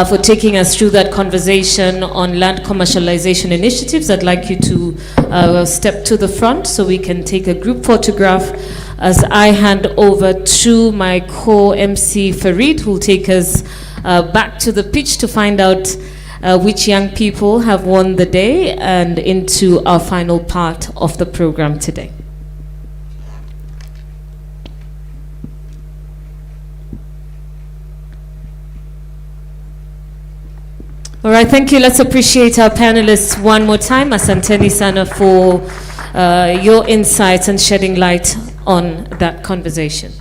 Speaker 1: for taking us through that conversation on land commercialization initiatives. I'd like you to step to the front so we can take a group photograph as I hand over to my co-MC Farid, who will take us back to the pitch to find out which young people have won the day and into our final part of the program today. All right, thank you. Let's appreciate our panelists one more time. Asanteni sana for your insights and shedding light on that conversation.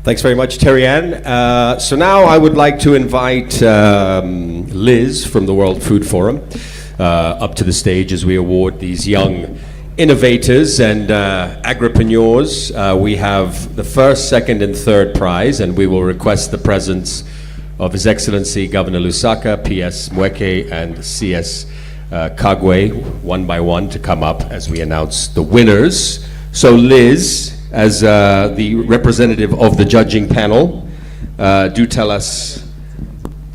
Speaker 4: Thanks very much, Terry-Ann. So now I would like to invite Liz from the World Food Forum up to the stage as we award these young innovators and agripreneurs. We have the first, second, and third prize, and we will request the presence of His Excellency Governor Lusaka, PS Mweke, and CS Kagwe, one by one, to come up as we announce the winners. So Liz, as the representative of the judging panel, do tell us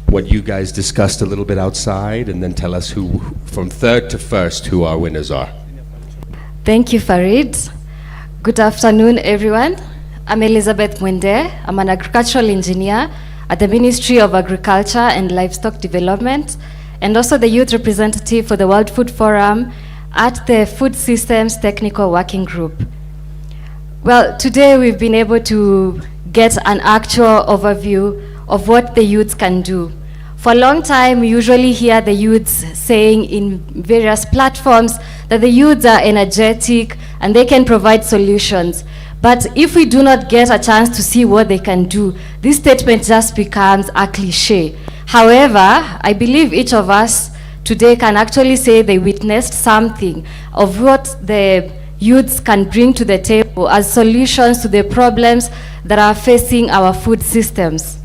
Speaker 4: what you guys discussed a little bit outside, and then tell us who, from third to first, who our winners are.
Speaker 17: Thank you, Farid. Good afternoon, everyone. I'm Elizabeth Mwende. I'm an agricultural engineer at the Ministry of Agriculture and Livestock Development, and also the youth representative for the World Food Forum at the Food Systems Technical Working Group. Well, today we've been able to get an actual overview of what the youths can do. For a long time, we usually hear the youths saying in various platforms that the youths are energetic and they can provide solutions. But if we do not get a chance to see what they can do, this statement just becomes a cliche. However, I believe each of us today can actually say they witnessed something of what the youths can bring to the table as solutions to the problems that are facing our food systems.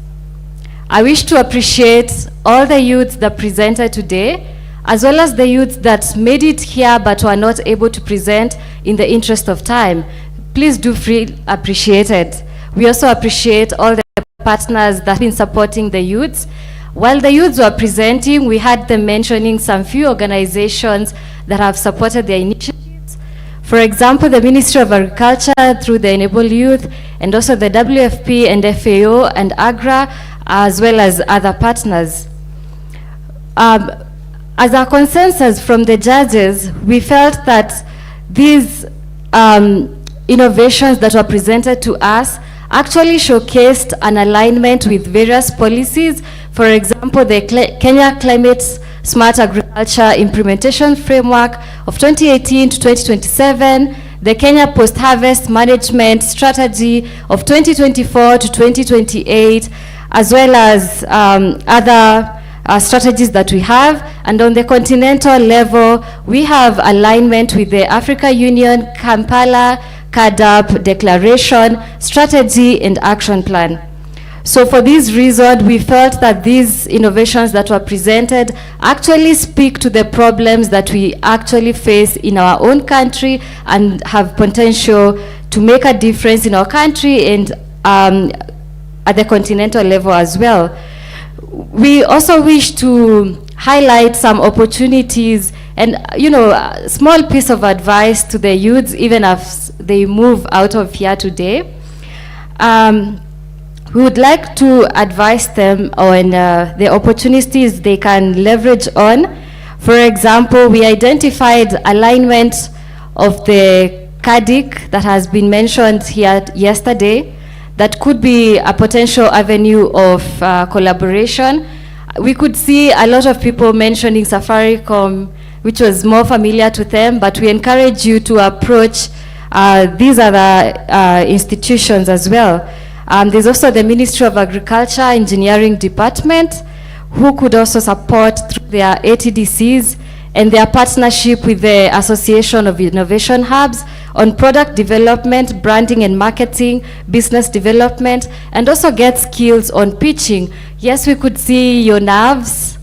Speaker 17: I wish to appreciate all the youths that presented today, as well as the youths that made it here but were not able to present in the interest of time. Please do feel appreciated. We also appreciate all the partners that have been supporting the youths. While the youths were presenting, we had them mentioning some few organizations that have supported their initiatives. For example, the Ministry of Agriculture through the Enable Youth, and also the WFP and FAO and AGRA, as well as other partners. As a consensus from the judges, we felt that these innovations that were presented to us actually showcased an alignment with various policies. For example, the Kenya Climate Smart Agriculture Implementation Framework of 2018 to 2027, the Kenya Post-Harvest Management Strategy of 2024 to 2028, as well as other strategies that we have. And on the continental level, we have alignment with the Africa Union, Kampala, CAADP Declaration, Strategy and Action Plan. So for this reason, we felt that these innovations that were presented actually speak to the problems that we actually face in our own country and have potential to make a difference in our country and at the continental level as well. We also wish to highlight some opportunities and, a small piece of advice to the youths, even as they move out of here today. We would like to advise them on the opportunities they can leverage on. For example, we identified alignment of the CADIC that has been mentioned here yesterday. That could be a potential avenue of collaboration. We could see a lot of people mentioning Safaricom, which was more familiar to them, but we encourage you to approach these other institutions as well. There's also the Ministry of Agriculture Engineering Department, who could also support through their ATDCs and their partnership with the Association of Innovation Hubs on product development, branding and marketing, business development, and also get skills on pitching. Yes, we could see your nerves,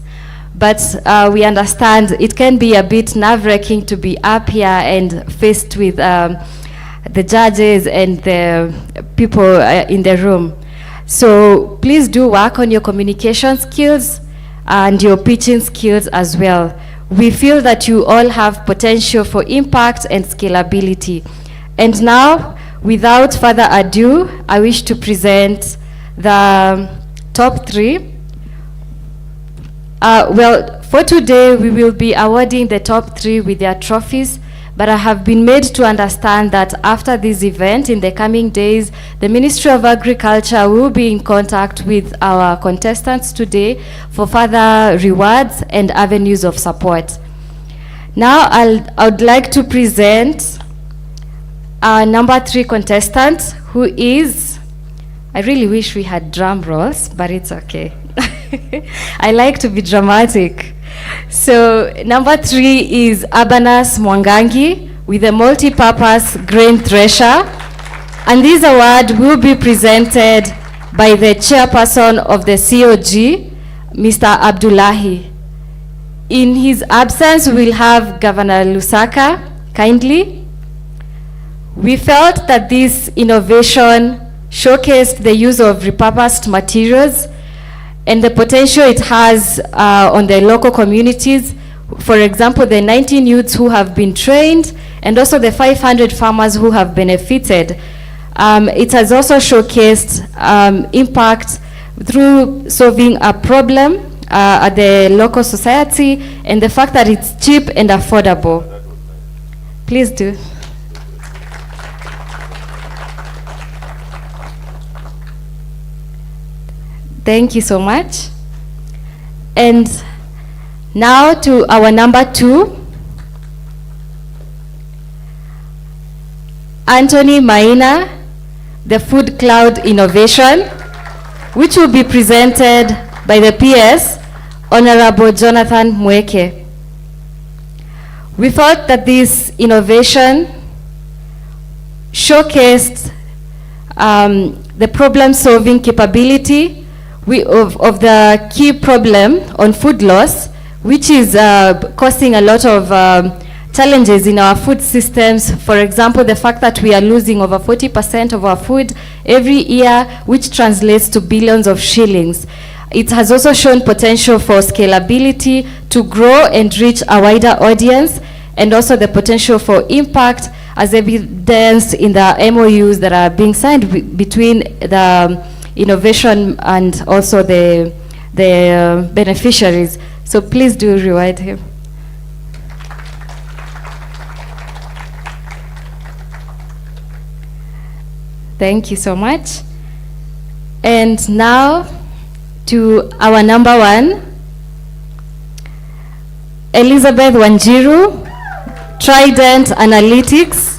Speaker 17: but we understand it can be a bit nerve-wracking to be up here and faced with the judges and the people in the room. So please do work on your communication skills and your pitching skills as well. We feel that you all have potential for impact and scalability. And now, without further ado, I wish to present the top three. Well, for today, we will be awarding the top three with their trophies, but I have been made to understand that after this event, in the coming days, the Ministry of Agriculture will be in contact with our contestants today for further rewards and avenues of support. Now, I would like to present our number 3 contestant, who is, I really wish we had drum rolls, but it's okay. I like to be dramatic. So number 3 is Abanas Mwangangi with a multi-purpose grain thresher. And this award will be presented by the chairperson of the COG, Mr. Abdullahi. In his absence, we'll have Governor Lusaka, kindly. We felt that this innovation showcased the use of repurposed materials and the potential it has on the local communities. For example, the 19 youths who have been trained and also the 500 farmers who have benefited. It has also showcased impact through solving a problem at the local society and the fact that it's cheap and affordable. Please do. Thank you so much. And now to our number 2, Anthony Maina, the Food Cloud Innovation, which will be presented by the PS, Honorable Jonathan Mweke. We thought that this innovation showcased the problem-solving capability of the key problem on food loss, which is causing a lot of challenges in our food systems. For example, the fact that we are losing over 40% of our food every year, which translates to billions of shillings. It has also shown potential for scalability to grow and reach a wider audience, and also the potential for impact as evidenced in the MOUs that are being signed between the innovation and also the beneficiaries. So please do reward him. Thank you so much. And now to our number one, Elizabeth Wanjiru, Trident Analytics,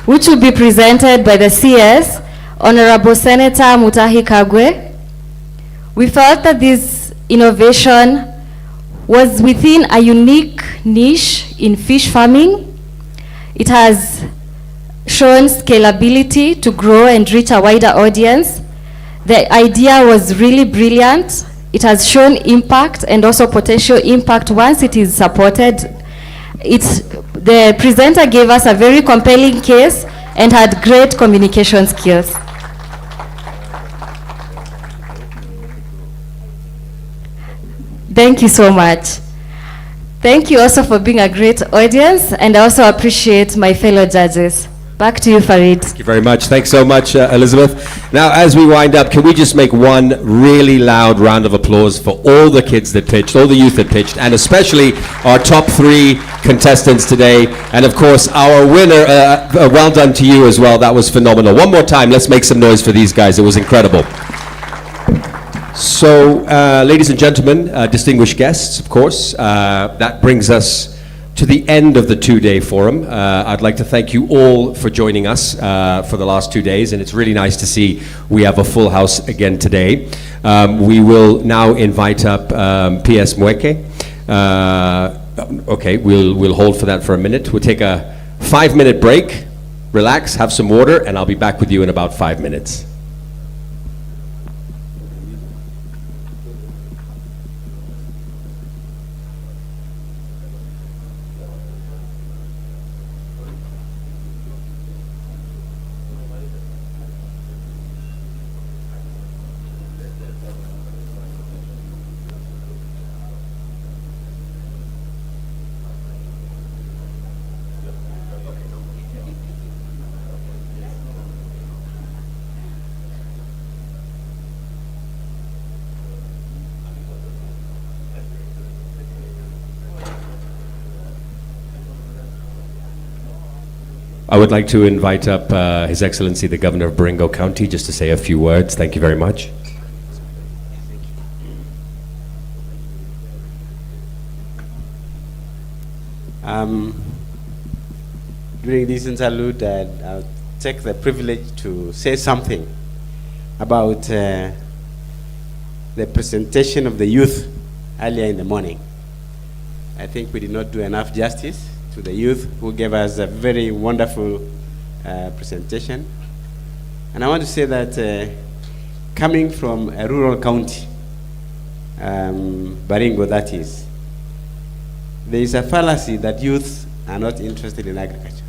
Speaker 17: which will be presented by the CS, Honorable Senator Mutahi Kagwe. We felt that this innovation was within a unique niche in fish farming. It has shown scalability to grow and reach a wider audience. The idea was really brilliant. It has shown impact and also potential impact once it is supported. The presenter gave us a very compelling case and had great communication skills. Thank you so much. Thank you also for being a great audience, and I also appreciate my fellow judges. Back to you, Farid.
Speaker 4: Thank you very much. Thanks so much, Elizabeth. Now, as we wind up, can we just make one really loud round of applause for all the kids that pitched, all the youth that pitched, and especially our top 3 contestants today, and of course, our winner. Well done to you as well. That was phenomenal. One more time, let's make some noise for these guys. It was incredible. So, ladies and gentlemen, distinguished guests, of course, that brings us to the end of the 2-day forum. I'd like to thank you all for joining us for the last 2 days, and it's really nice to see we have a full house again today. We will now invite up PS Mweke. Okay, we'll hold for that for a minute. We'll take a 5-minute break, relax, have some water, and I'll be back with you in about 5 minutes. I would like to invite up His Excellency the Governor of Baringo County just to say a few words. Thank you very much.
Speaker 12: During this interlude, I'll take the privilege to say something about the presentation of the youth earlier in the morning. I think we did not do enough justice to the youth who gave us a very wonderful presentation. And I want to say that coming from a rural county, Baringo that is, there is a fallacy that youth are not interested in agriculture.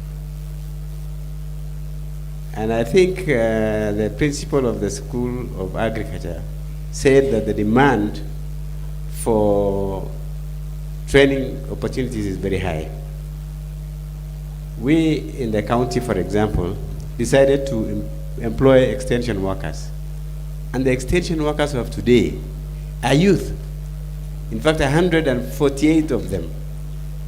Speaker 12: And I think the principal of the School of Agriculture said that the demand for training opportunities is very high. We in the county, for example, decided to employ extension workers. And the extension workers of today are youth. In fact, 148 of them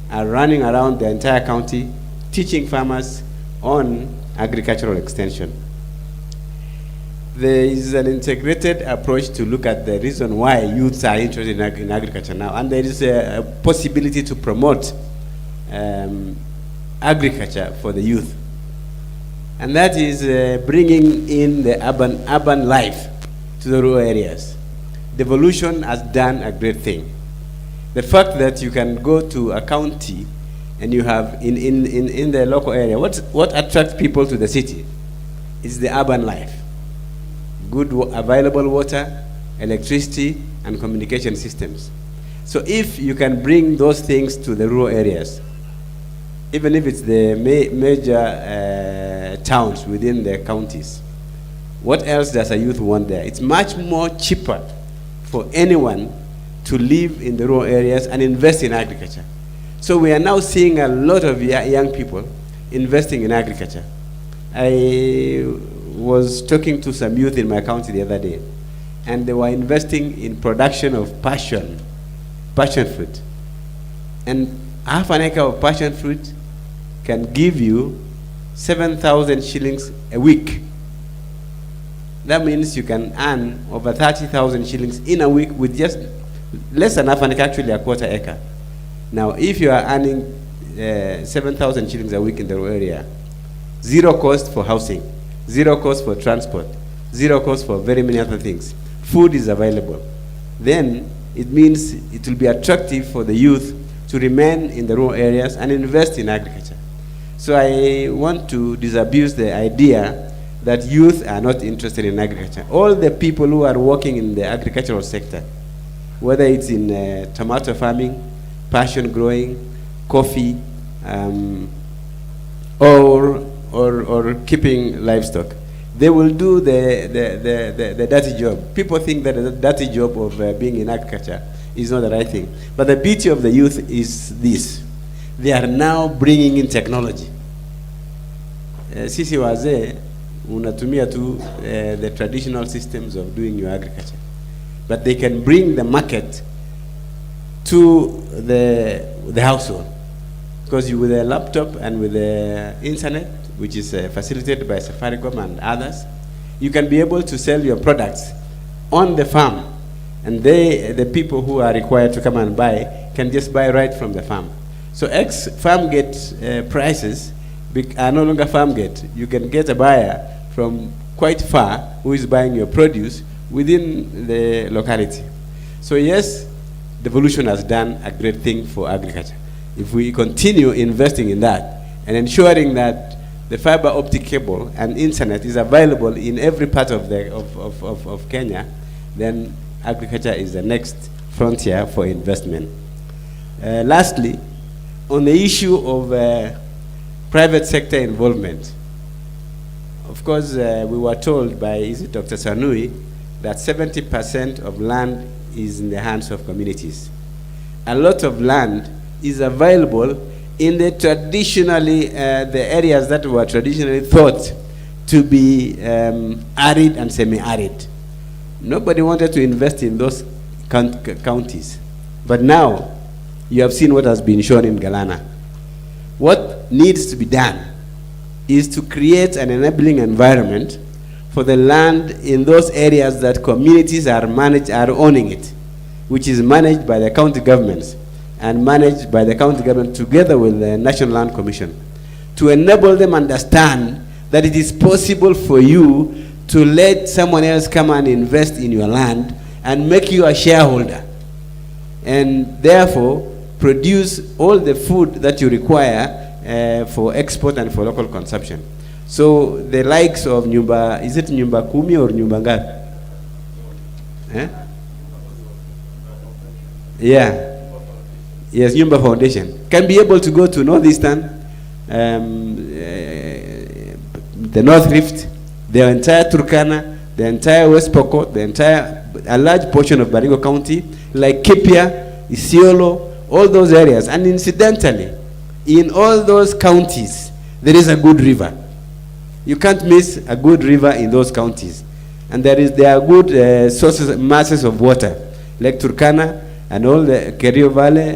Speaker 12: are running around the entire county teaching farmers on agricultural extension. There is an integrated approach to look at the reason why youths are interested in agriculture now, and there is a possibility to promote agriculture for the youth. And that is bringing in the urban life to the rural areas. Devolution has done a great thing. The fact that you can go to a county and you have in the local area, what attracts people to the city?
Speaker 2: is the urban life. Good available water, electricity, and communication systems. So if you can bring those things to the rural areas, even if it's the major towns within the counties, what else does a youth want there? It's much more cheaper for anyone to live in the rural areas and invest in agriculture. So we are now seeing a lot of young people investing in agriculture. I was talking to some youth in my county the other day, and they were investing in production of passion fruit. And half an acre of passion fruit can give you 7,000 shillings a week. That means you can earn over 30,000 shillings in a week with just less than half an acre, actually a quarter acre. Now, if you are earning 7,000 shillings a week in the rural area, zero cost for housing, zero cost for transport, zero cost for very many other things. Food is available. Then it means it will be attractive for the youth to remain in the rural areas and invest in agriculture. So I want to disabuse the idea that youth are not interested in agriculture. All the people who are working in the agricultural sector, whether it's in tomato farming, passion growing, coffee, or keeping livestock, they will do the dirty job. People think that the dirty job of being in agriculture is not the right thing. But the beauty of the youth is this. They are now bringing in technology. Sisi wazee, unatumia tu the traditional systems of doing your agriculture. But they can bring the market to the household. Because with a laptop and with the internet, which is facilitated by Safaricom and others, you can be able to sell your products on the farm. And the people who are required to come and buy can just buy right from the farm. So farm gate prices are no longer farm gate. You can get a buyer from quite far who is buying your produce within the locality. So yes, devolution has done a great thing for agriculture. If we continue investing in that and ensuring that the fiber optic cable and internet is available in every part of Kenya, then agriculture is the next frontier for investment. Lastly, on the issue of private sector involvement, of course, we were told by Dr. Sanui that 70% of land is in the hands of communities. A lot of land is available in the traditionally, the areas that were traditionally thought to be arid and semi-arid. Nobody wanted to invest in those counties. But now, you have seen what has been shown in Galana. What needs to be done is to create an enabling environment for the land in those areas that communities are owning it, which is managed by the county governments and managed by the county government together with the National Land Commission, to enable them understand that it is possible for you to let someone else come and invest in your land and make you a shareholder, and therefore produce all the food that you require for export and for local consumption. So the likes of Nyumba, is it Nyumba Kumi or Nyumba Ngapi? Yeah. Yes, Nyumba Foundation can be able to go to Northeastern, the North Rift, the entire Turkana, the entire West Pokot, a large portion of Baringo County, like Kipia, Isiolo, all those areas. And incidentally, in all those counties, there is a good river. You can't miss a good river in those counties. And there are good sources, masses of water, like Turkana, and all the Kerio Valley,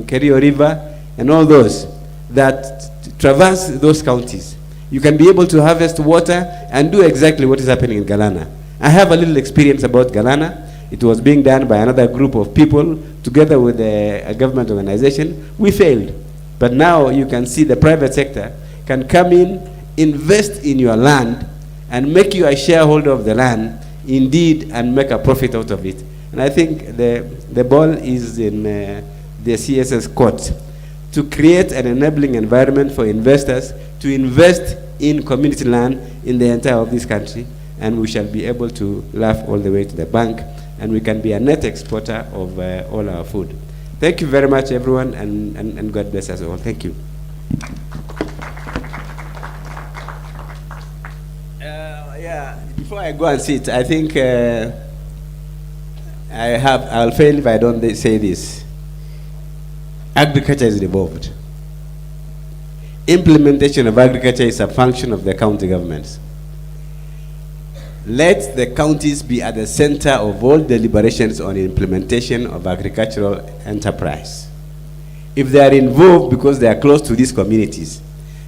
Speaker 2: Kerio River, and all those that traverse those counties. You can be able to harvest water and do exactly what is happening in Galana. I have a little experience about Galana. It was being done by another group of people together with a government organization. We failed. But now you can see the private sector can come in, invest in your land, and make you a shareholder of the land, indeed, and make a profit out of it. And I think the ball is in the CSS court to create an enabling environment for investors to invest in community land in the entire of this country, and we shall be able to laugh all the way to the bank, and we can be a net exporter of all our food. Thank you very much, everyone, and God bless us all. Thank you. Yeah, before I go and sit, I think I'll fail if I don't say this. Agriculture is devolved. Implementation of agriculture is a function of the county governments. Let the counties be at the center of all deliberations on implementation of agricultural enterprise. If they are involved because they are close to these communities,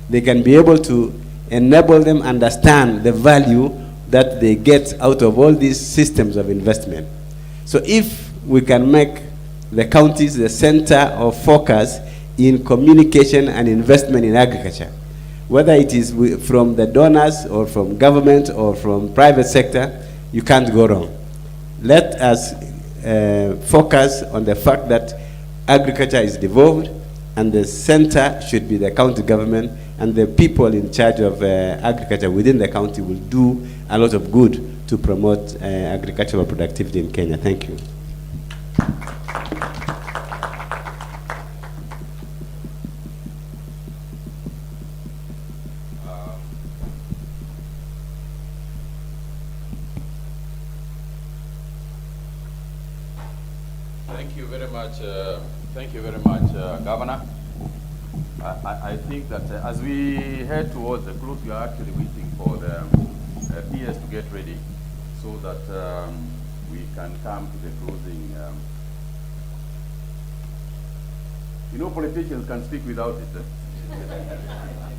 Speaker 2: they can be able to enable them understand the value that they get out of all these systems of investment. So if we can make the counties the center of focus in communication and investment in agriculture, whether it is from the donors or from government or from private sector, you can't go wrong. Let us focus on the fact that agriculture is devolved, and the center should be the county government, and the people in charge of agriculture within the county will do a lot of good to promote agricultural productivity in Kenya. Thank you.
Speaker 18: Thank you very much, Governor. I think that as we head towards the close, we are actually waiting for the PS to get ready so that we can come to the closing. You know, politicians can speak without it.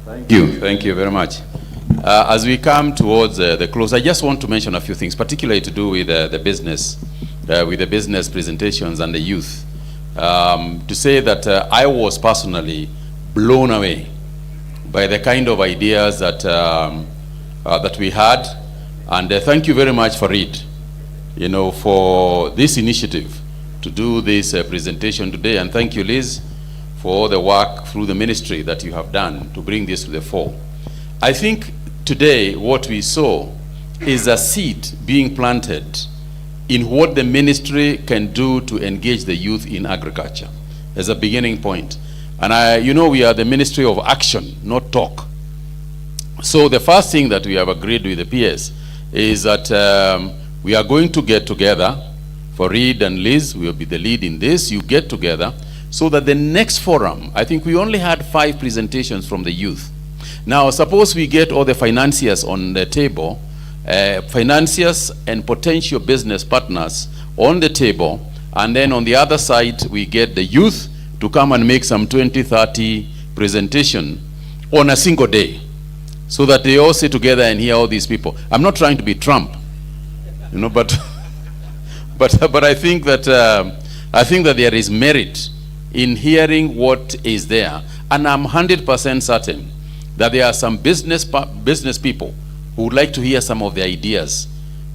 Speaker 18: Thank you very much. As we come towards the close, I just want to mention a few things, particularly to do with the business presentations and the youth. To say that I was personally blown away by the kind of ideas that that we had, and thank you very much for it, you know, for this initiative to do this presentation today, and thank you, Liz, for all the work through the ministry that you have done to bring this to the fore. I think today what we saw is a seed being planted in what the ministry can do to engage the youth in agriculture as a beginning point. And you know, we are the Ministry of Action, not talk. So the first thing that we have agreed with the PS is that we are going to get together. For Reed and Liz, we will be the lead in this. You get together so that the next forum, I think we only had 5 presentations from the youth. Now, suppose we get all the financiers on the table, financiers and potential business partners on the table, and then on the other side we get the youth to come and make some 20-30 presentation on a single day, so that they all sit together and hear all these people. I'm not trying to be Trump, you know, but but I think that there is merit in hearing what is there, and I'm 100% certain that there are some business people who would like to hear some of the ideas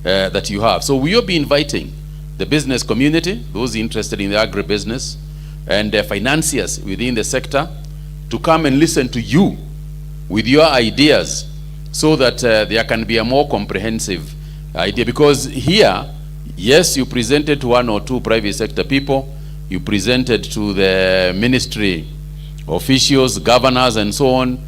Speaker 18: that you have. So we will be inviting the business community, those interested in the agribusiness, and the financiers within the sector to come and listen to you with your ideas, so that there can be a more comprehensive idea. Because here, yes, you presented to 1 or 2 private sector people, you presented to the ministry officials, governors, and so on.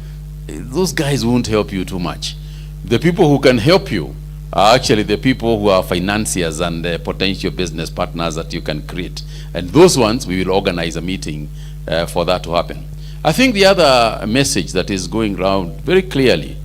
Speaker 18: Those guys won't help you too much. The people who can help you are actually the people who are financiers and the potential business partners that you can create. And those ones, we will organize a meeting for that to happen. I think the other message that is going around very clearly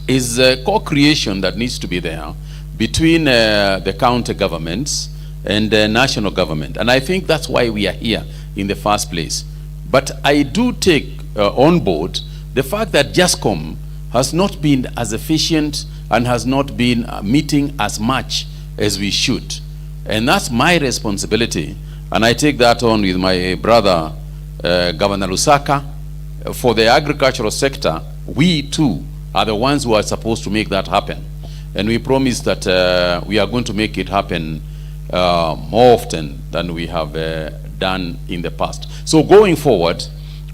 Speaker 18: is co-creation that needs to be there between the county governments and the national government. And I think that's why we are here in the first place. But I do take on board the fact that JASCOM has not been as efficient and has not been meeting as much as we should. And that's my responsibility. And I take that on with my brother, Governor Lusaka. For the agricultural sector, we too are the ones who are supposed to make that happen. And we promise that we are going to make it happen more often than we have done in the past. So going forward,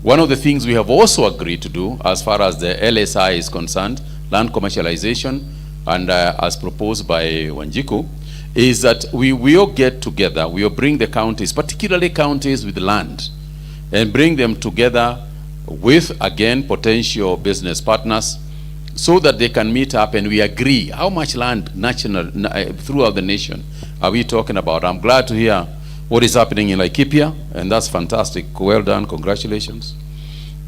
Speaker 18: One of the things we have also agreed to do as far as the LSI is concerned, land commercialization, and as proposed by Wanjiku, is that we will get together, we will bring the counties, particularly counties with land, and bring them together with, again, potential business partners, so that they can meet up and we agree how much land throughout the nation are we talking about. I'm glad to hear what is happening in Laikipia, and that's fantastic. Well done, congratulations.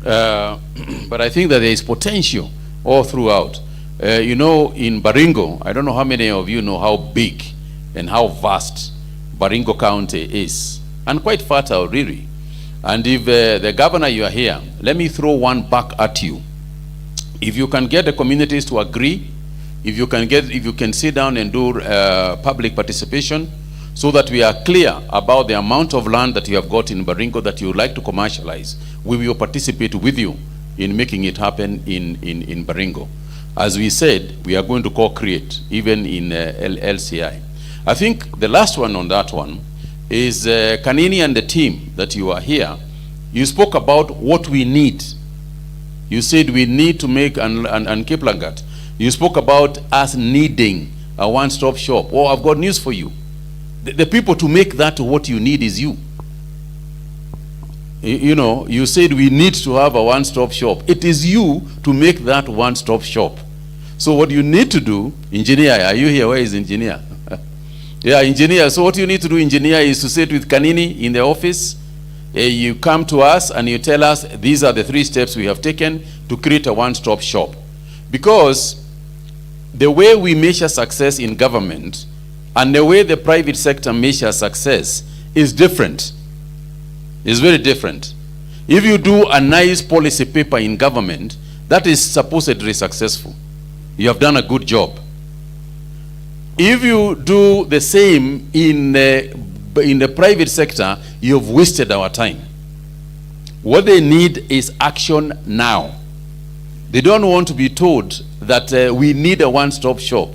Speaker 18: But I think that there is potential all throughout. You know, in Baringo, I don't know how many of you know how big and how vast Baringo County is, and quite fertile, really. And if the governor, you are here, let me throw one back at you. If you can get the communities to agree, if you can sit down and do public participation, so that we are clear about the amount of land that you have got in Baringo that you would like to commercialize, we will participate with you in making it happen in Baringo. As we said, we are going to co-create, even in LCI. I think the last one on that one is Kanini and the team that you are here. You spoke about what we need. You said we need to make, and Kiplangat, you spoke about us needing a one-stop shop. Oh, I've got news for you. The people to make that what you need is you. You know, you said we need to have a one-stop shop. It is you to make that one-stop shop. So what you need to do, engineer, are you here? Where is engineer? Yeah, engineer. So what you need to do, engineer, is to sit with Kanini in the office. You come to us and you tell us these are the 3 steps we have taken to create a one-stop shop. Because the way we measure success in government and the way the private sector measures success is different. It's very different. If you do a nice policy paper in government, that is supposedly successful. You have done a good job. If you do the same in the private sector, you have wasted our time. What they need is action now. They don't want to be told that we need a one-stop shop.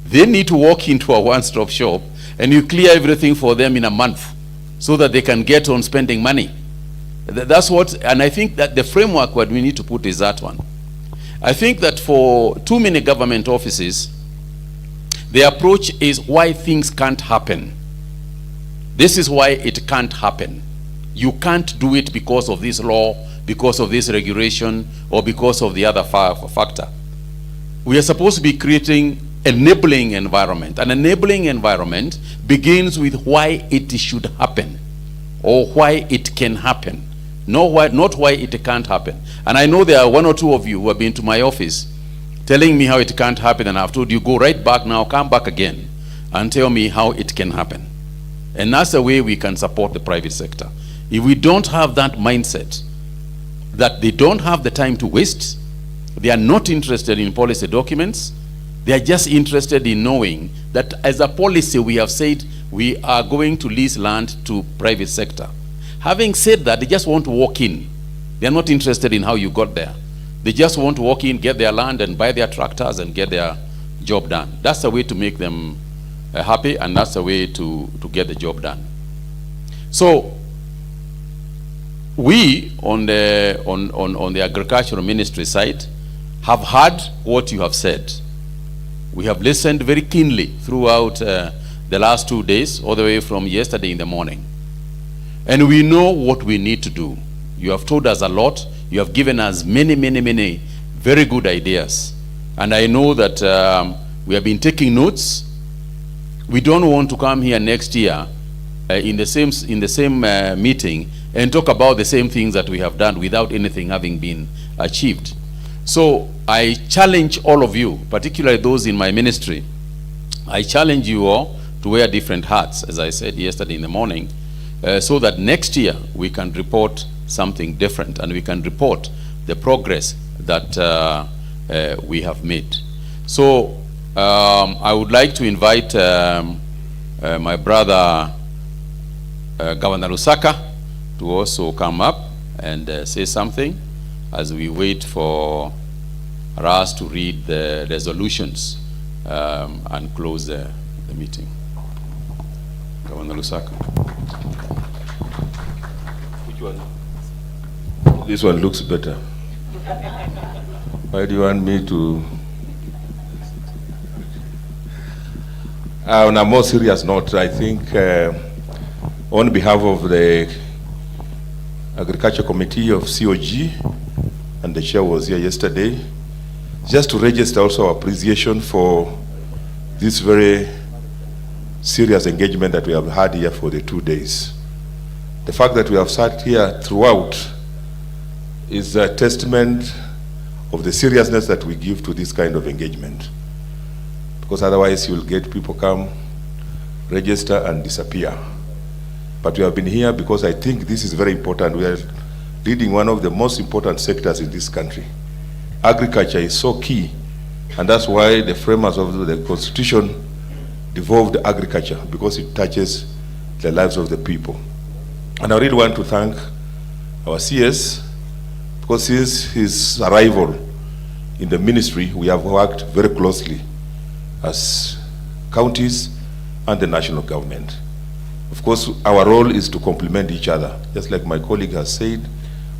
Speaker 18: They need to walk into a one-stop shop and you clear everything for them in a month so that they can get on spending money. That's what, and I think that the framework what we need to put is that one. I think that for too many government offices, the approach is why things can't happen. This is why it can't happen. You can't do it because of this law, because of this regulation, or because of the other factor. We are supposed to be creating enabling environment. An enabling environment begins with why it should happen, or why it can happen, not why it can't happen. And I know there are 1 or 2 of you who have been to my office telling me how it can't happen, and I've told you, go right back now, come back again, and tell me how it can happen. And that's the way we can support the private sector. If we don't have that mindset, that they don't have the time to waste, they are not interested in policy documents, they are just interested in knowing that as a policy we have said we are going to lease land to private sector. Having said that, they just want to walk in. They are not interested in how you got there. They just want to walk in, get their land and buy their tractors and get their job done. That's the way to make them happy, and that's the way to get the job done. So we on the agricultural ministry side have heard what you have said. We have listened very keenly throughout the last 2 days, all the way from yesterday in the morning. And we know what we need to do. You have told us a lot. You have given us many very good ideas. And I know that we have been taking notes. We don't want to come here next year in the same meeting and talk about the same things that we have done without anything having been achieved. So I challenge all of you, particularly those in my ministry, I challenge you all to wear different hats, as I said yesterday in the morning, so that next year we can report something different and we can report the progress that we have made. So I would like to invite my brother Governor Lusaka to also come up and say something as we wait for us to read the resolutions and close the meeting. Governor Lusaka. Which one?
Speaker 3: This one looks better. Why do you want me to? On a more serious note, I think on behalf of the Agriculture Committee of COG, and the chair was here yesterday, just to register also our appreciation for this very serious engagement that we have had here for the 2 days. The fact that we have sat here throughout is a testament of the seriousness that we give to this kind of engagement. Because otherwise you'll get people come, register and disappear. But we have been here because I think this is very important. We are leading one of the most important sectors in this country. Agriculture is so key, and that's why the framers of the Constitution devolved agriculture, because it touches the lives of the people. And I really want to thank our CS, because since his arrival in the ministry, we have worked very closely as counties and the national government. Of course, our role is to complement each other. Just like my colleague has said,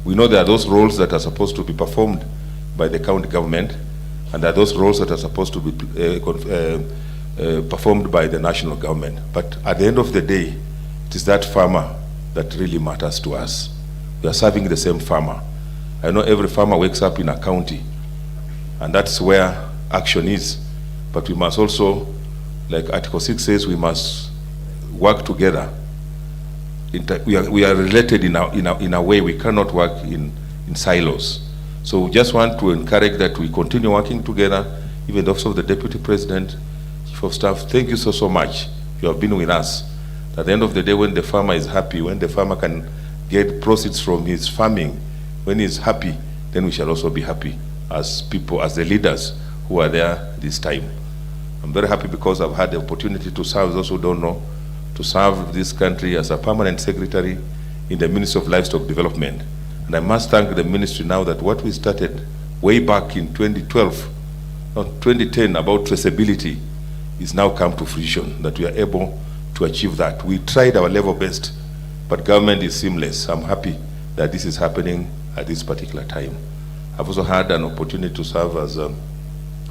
Speaker 3: we know there are those roles that are supposed to be performed by the county government, and there are those roles that are supposed to be performed by the national government. But at the end of the day, it is that farmer that really matters to us. We are serving the same farmer. I know every farmer wakes up in a county, and that's where action is. But we must also, like Article 6 says, we must work together. We are related in a way. We cannot work in silos. So we just want to encourage that we continue working together, even the Office of the Deputy President, Chief of Staff. Thank you so much. You have been with us. At the end of the day, when the farmer is happy, when the farmer can get proceeds from his farming, when he's happy, then we shall also be happy as people, as the leaders who are there this time. I'm very happy because I've had the opportunity to serve, those who don't know, to serve this country as a permanent secretary in the Ministry of Livestock Development. And I must thank the ministry now that what we started way back in 2012, not 2010, about traceability, is now come to fruition, that we are able to achieve that. We tried our level best, but government is seamless. I'm happy that this is happening at this particular time. I've also had an opportunity to serve as a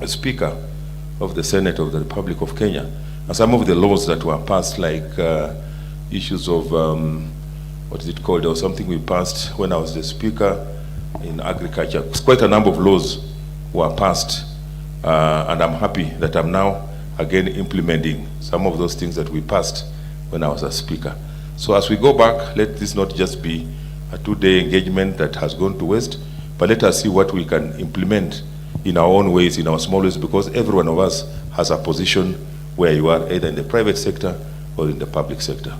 Speaker 3: Speaker of the Senate of the Republic of Kenya. And some of the laws that were passed, like issues of, what is it called? There was something we passed when I was the Speaker in agriculture. Quite a number of laws were passed, and I'm happy that I'm now again implementing some of those things that we passed when I was a Speaker. So as we go back, let this not just be a 2-day engagement that has gone to waste, but let us see what we can implement in our own ways, in our small ways, because every one of us has a position where you are, either in the private sector or in the public sector.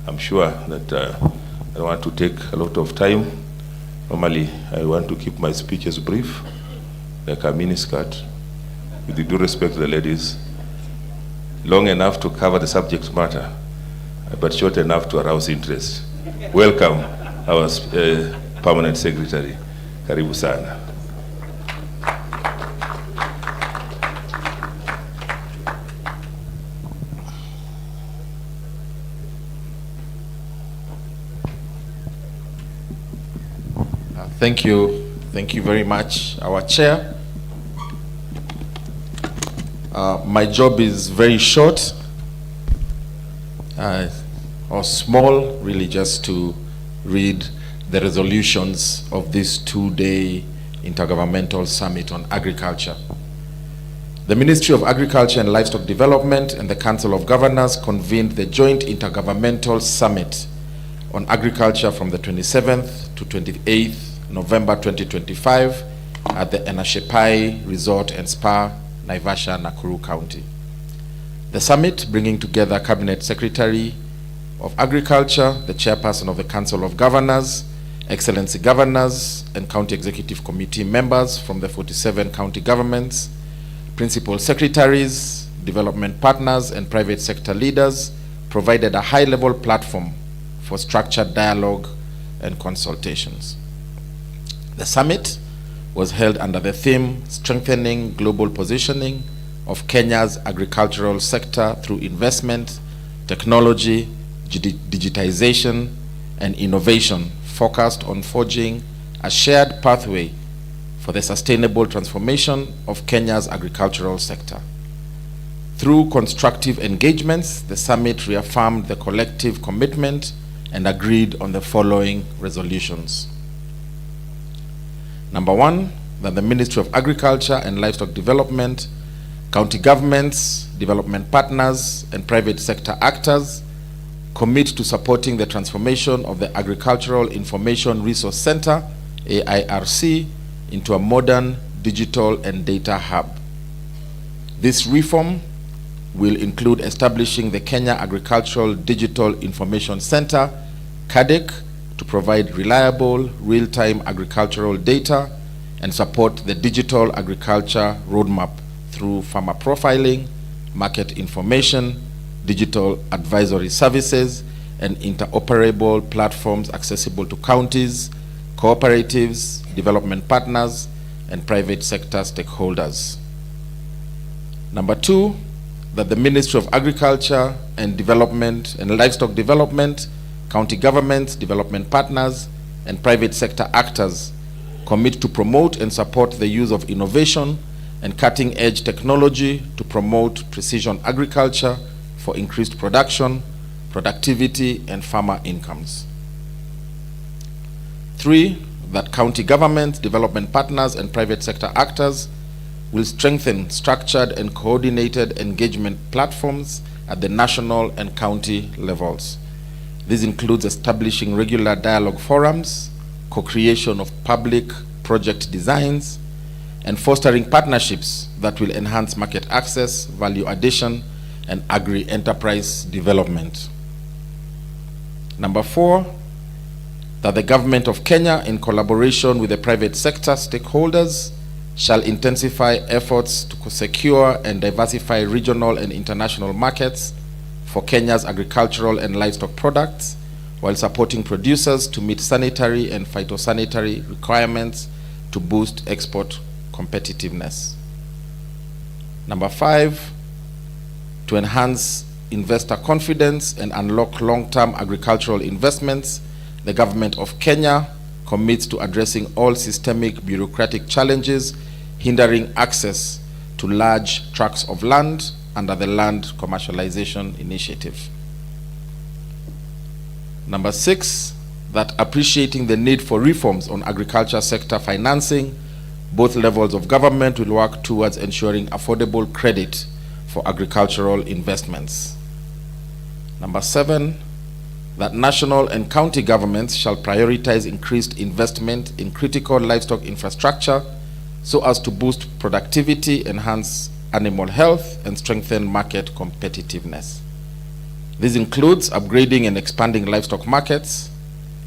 Speaker 3: I'm sure that I don't want to take a lot of time. Normally, I want to keep my speeches brief, like a miniskirt, with the due respect to the ladies, long enough to cover the subject matter, but short enough to arouse interest. Welcome, our permanent secretary. Karibu sana.
Speaker 8: Thank you. Thank you very much, our chair. My job is very short or small, really just to read the resolutions of this 2-day Intergovernmental Summit on Agriculture. The Ministry of Agriculture and Livestock Development and the Council of Governors convened the Joint Intergovernmental Summit on Agriculture from the 27th to 28th November 2025 at the Enashepai Resort and Spa, Naivasha, Nakuru County. The summit, bringing together Cabinet Secretary of Agriculture, the Chairperson of the Council of Governors, Excellency Governors, and County Executive Committee members from the 47 county governments, Principal Secretaries, development partners, and private sector leaders, provided a high-level platform for structured dialogue and consultations. The summit was held under the theme, Strengthening Global Positioning of Kenya's Agricultural Sector Through Investment, Technology, Digitization, and Innovation, focused on forging a shared pathway for the sustainable transformation of Kenya's agricultural sector. Through constructive engagements, the summit reaffirmed the collective commitment and agreed on the following resolutions. Number 1, that the Ministry of Agriculture and Livestock Development, county governments, development partners, and private sector actors commit to supporting the transformation of the Agricultural Information Resource Center, AIRC, into a modern digital and data hub. This reform will include establishing the Kenya Agricultural Digital Information Center, KADIC, to provide reliable, real-time agricultural data and support the digital agriculture roadmap through farmer profiling, market information, digital advisory services, and interoperable platforms accessible to counties, cooperatives, development partners, and private sector stakeholders. Number 2, that the Ministry of Agriculture and Development and Livestock Development, county governments, development partners, and private sector actors commit to promote and support the use of innovation and cutting-edge technology to promote precision agriculture for increased production, productivity, and farmer incomes. 3, that county governments, development partners, and private sector actors will strengthen structured and coordinated engagement platforms at the national and county levels. This includes establishing regular dialogue forums, co-creation of public project designs, and fostering partnerships that will enhance market access, value addition, and agri-enterprise development. Number 4, that the government of Kenya, in collaboration with the private sector stakeholders, shall intensify efforts to secure and diversify regional and international markets for Kenya's agricultural and livestock products, while supporting producers to meet sanitary and phytosanitary requirements to boost export competitiveness. Number 5, to enhance investor confidence and unlock long-term agricultural investments, the government of Kenya commits to addressing all systemic bureaucratic challenges hindering access to large tracts of land under the Land Commercialization Initiative. Number 6, that appreciating the need for reforms on agriculture sector financing, both levels of government will work towards ensuring affordable credit for agricultural investments. Number 7, that national and county governments shall prioritize increased investment in critical livestock infrastructure so as to boost productivity, enhance animal health, and strengthen market competitiveness. This includes upgrading and expanding livestock markets,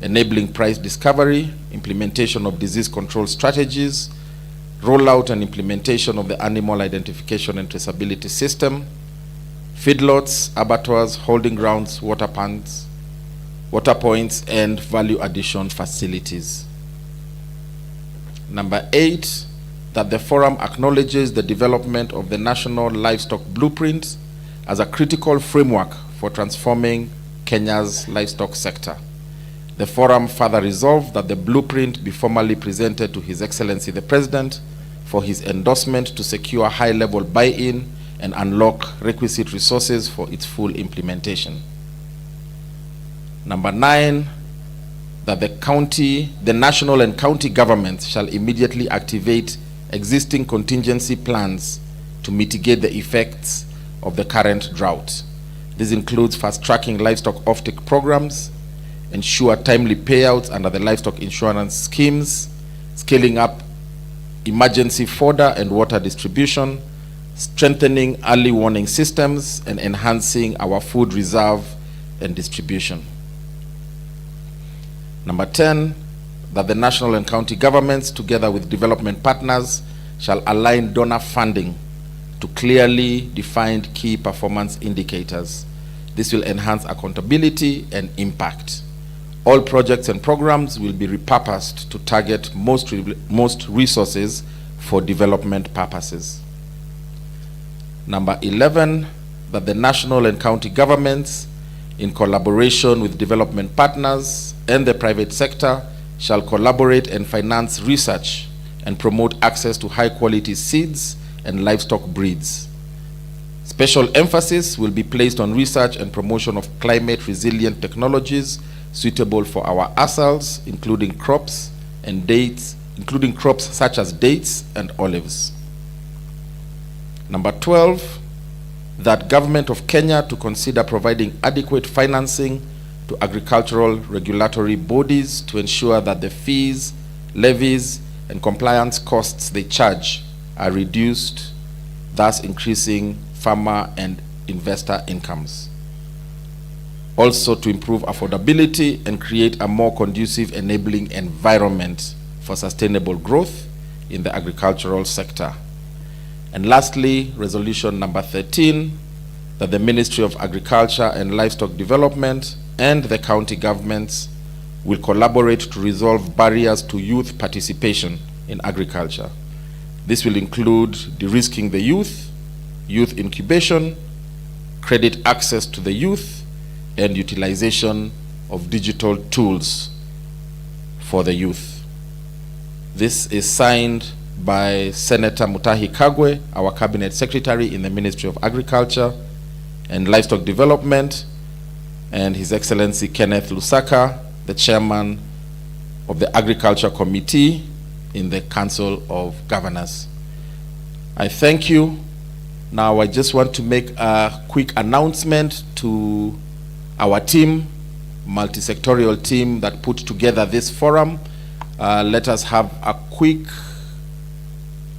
Speaker 8: enabling price discovery, implementation of disease control strategies, rollout and implementation of the animal identification and traceability system, feedlots, abattoirs, holding grounds, water points, and value addition facilities. Number 8, that the forum acknowledges the development of the National Livestock Blueprint as a critical framework for transforming Kenya's livestock sector. The forum further resolved that the blueprint be formally presented to His Excellency the President for his endorsement to secure high-level buy-in and unlock requisite resources for its full implementation. Number 9, that the national and county governments shall immediately activate existing contingency plans to mitigate the effects of the current drought. This includes fast-tracking livestock offtake programs, ensure timely payouts under the livestock insurance schemes, scaling up emergency fodder and water distribution, strengthening early warning systems, and enhancing our food reserve and distribution. Number 10, that the national and county governments, together with development partners, shall align donor funding to clearly defined key performance indicators. This will enhance accountability and impact. All projects and programs will be repurposed to target most resources for development purposes. Number 11, that the national and county governments, in collaboration with development partners and the private sector, shall collaborate and finance research and promote access to high-quality seeds and livestock breeds. Special emphasis will be placed on research and promotion of climate-resilient technologies suitable for our ASALs, including crops such as dates and olives. Number 12, that Government of Kenya to consider providing adequate financing to agricultural regulatory bodies to ensure that the fees, levies, and compliance costs they charge are reduced, thus increasing farmer and investor incomes. Also to improve affordability and create a more conducive enabling environment for sustainable growth in the agricultural sector. And lastly, resolution number 13, that the Ministry of Agriculture and Livestock Development and the county governments will collaborate to resolve barriers to youth participation in agriculture. This will include de-risking the youth incubation, credit access to the youth, and utilization of digital tools for the youth. This is signed by Senator Mutahi Kagwe, our Cabinet Secretary in the Ministry of Agriculture and Livestock Development, and His Excellency Kenneth Lusaka, the Chairman of the Agriculture Committee in the Council of Governors. I thank you. Now I just want to make a quick announcement to our team, multi-sectorial team that put together this forum. Let us have a quick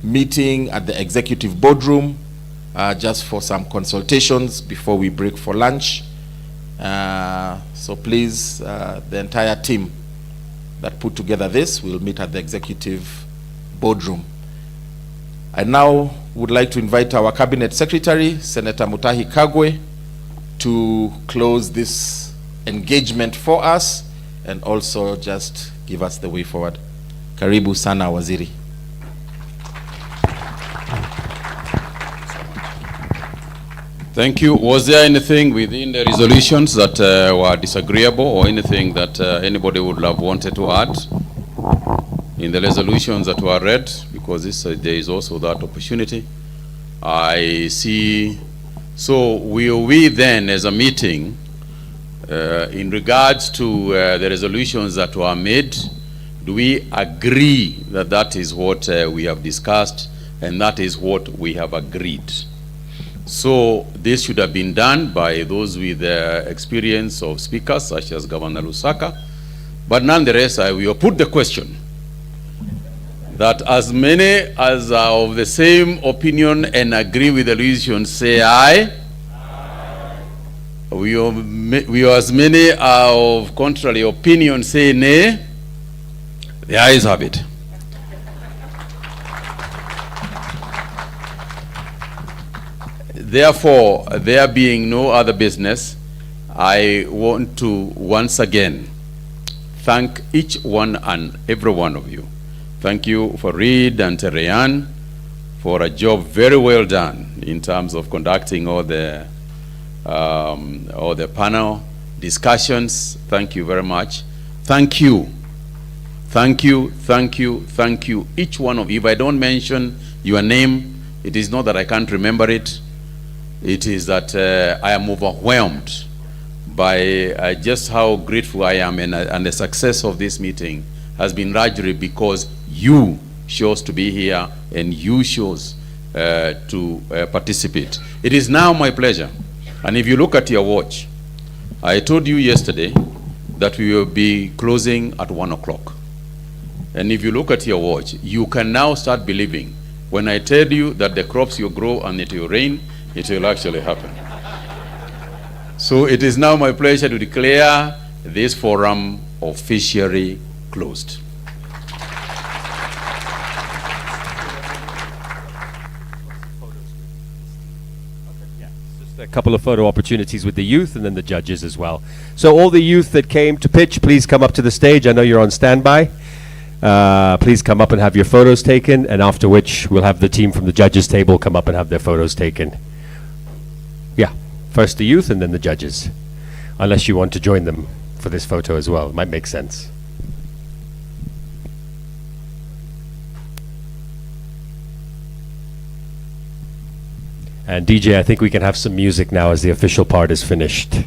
Speaker 8: meeting at the executive boardroom just for some consultations before we break for lunch. So please, the entire team that put together this will meet at the executive boardroom. I now would like to invite our Cabinet Secretary, Senator Mutahi Kagwe, to close this engagement for us and also just give us the way forward. Karibu sana Waziri.
Speaker 18: Thank you. Was there anything within the resolutions that were disagreeable or anything that anybody would have wanted to add in the resolutions that were read? Because there is also that opportunity. I see. So will we then, as a meeting, in regards to the resolutions that were made, do we agree that that is what we have discussed and that is what we have agreed? So this should have been done by those with experience of speakers such as Governor Lusaka. But nonetheless, I will put the question that as many as are of the same opinion and agree with the resolution say aye. We are as many are of contrary opinion say nay. The ayes have it. Therefore, there being no other business, I want to once again thank each one and every one of you. Thank you for Reed and Tereyan for a job very well done in terms of conducting all the panel discussions. Thank you very much. Thank you. Thank you, thank you, thank you, each one of you. If I don't mention your name, it is not that I can't remember it. It is that I am overwhelmed by just how grateful I am, and the success of this meeting has been largely because you chose to be here and you chose to participate. It is now my pleasure. And if you look at your watch, I told you yesterday that we will be closing at 1 o'clock. And if you look at your watch, you can now start believing when I tell you that the crops you grow and it will rain, it will actually happen. So it is now my pleasure to declare this forum officially closed.
Speaker 4: A couple of photo opportunities with the youth and then the judges as well. So all the youth that came to pitch, please come up to the stage. I know you're on standby. Please come up and have your photos taken, and after which we'll have the team from the judges table come up and have their photos taken. Yeah, first the youth and then the judges. Unless you want to join them for this photo as well. It might make sense. And DJ, I think we can have some music now as the official part is finished.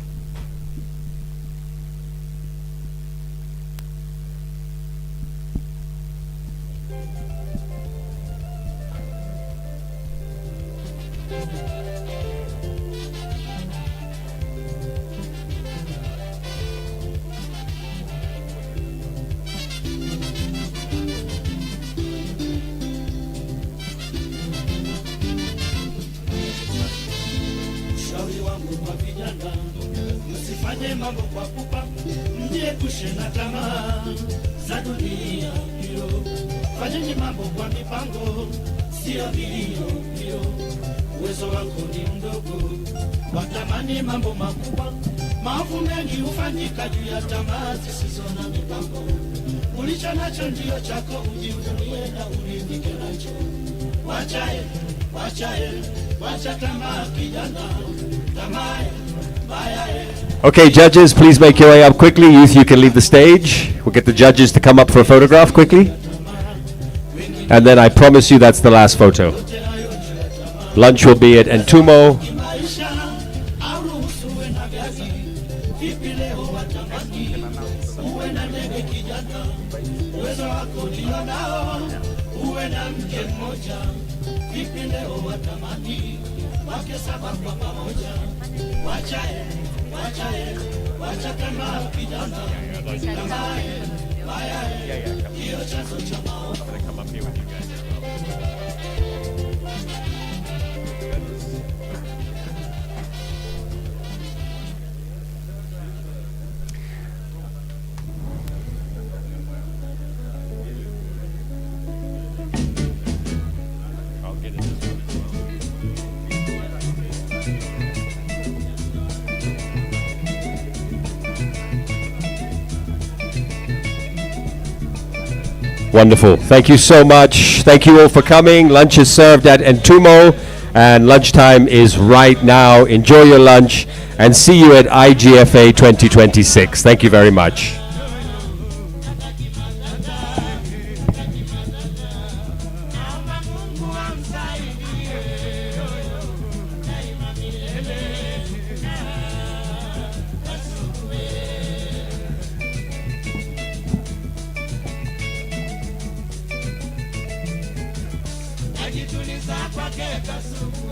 Speaker 19: Ushauri wangu kwa vijana, msifanye mambo kwa pupa, mjiepushe na tamaa za dunia hiyo. Fanyeni mambo kwa mipango, sio hiyo. Uwezo wako ni mdogo, watamani mambo makubwa. Maovu mengi hufanyika juu ya tamaa zisizo na mipango. Ulicho nacho ndio chako, ujivunie na uridhike nacho. Wacha tamaa kijana, tamaa mbaya.
Speaker 4: Okay, judges, please make your way up quickly. Youth, you can leave the stage. We'll get the judges to come up for a photograph quickly. And then I promise you that's the last photo. Lunch will be at Entumo.
Speaker 19: Wacha tamaa kijana, tamaa mbaya, hiyo chanzo cha maovu.
Speaker 4: Wonderful. Thank you so much. Thank you all for coming. Lunch is served at Entumo, and lunchtime is right now. Enjoy your lunch, and see you at IGFA 2026. Thank you very much.
Speaker 19: Najituliza kwake Kasuku,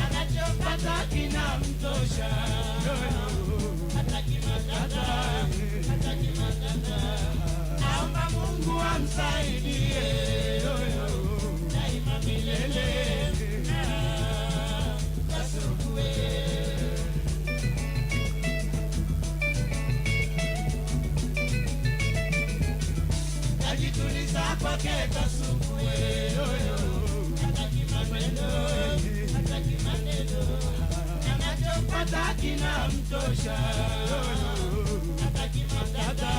Speaker 19: anachopata kinamtosha, naomba Mungu amsaidie daima milele. Kasuku najituliza kwake Kasuku, hataki maneno, anachopata kinamtosha, hataki matata,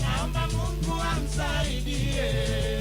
Speaker 19: naomba Mungu amsaidie.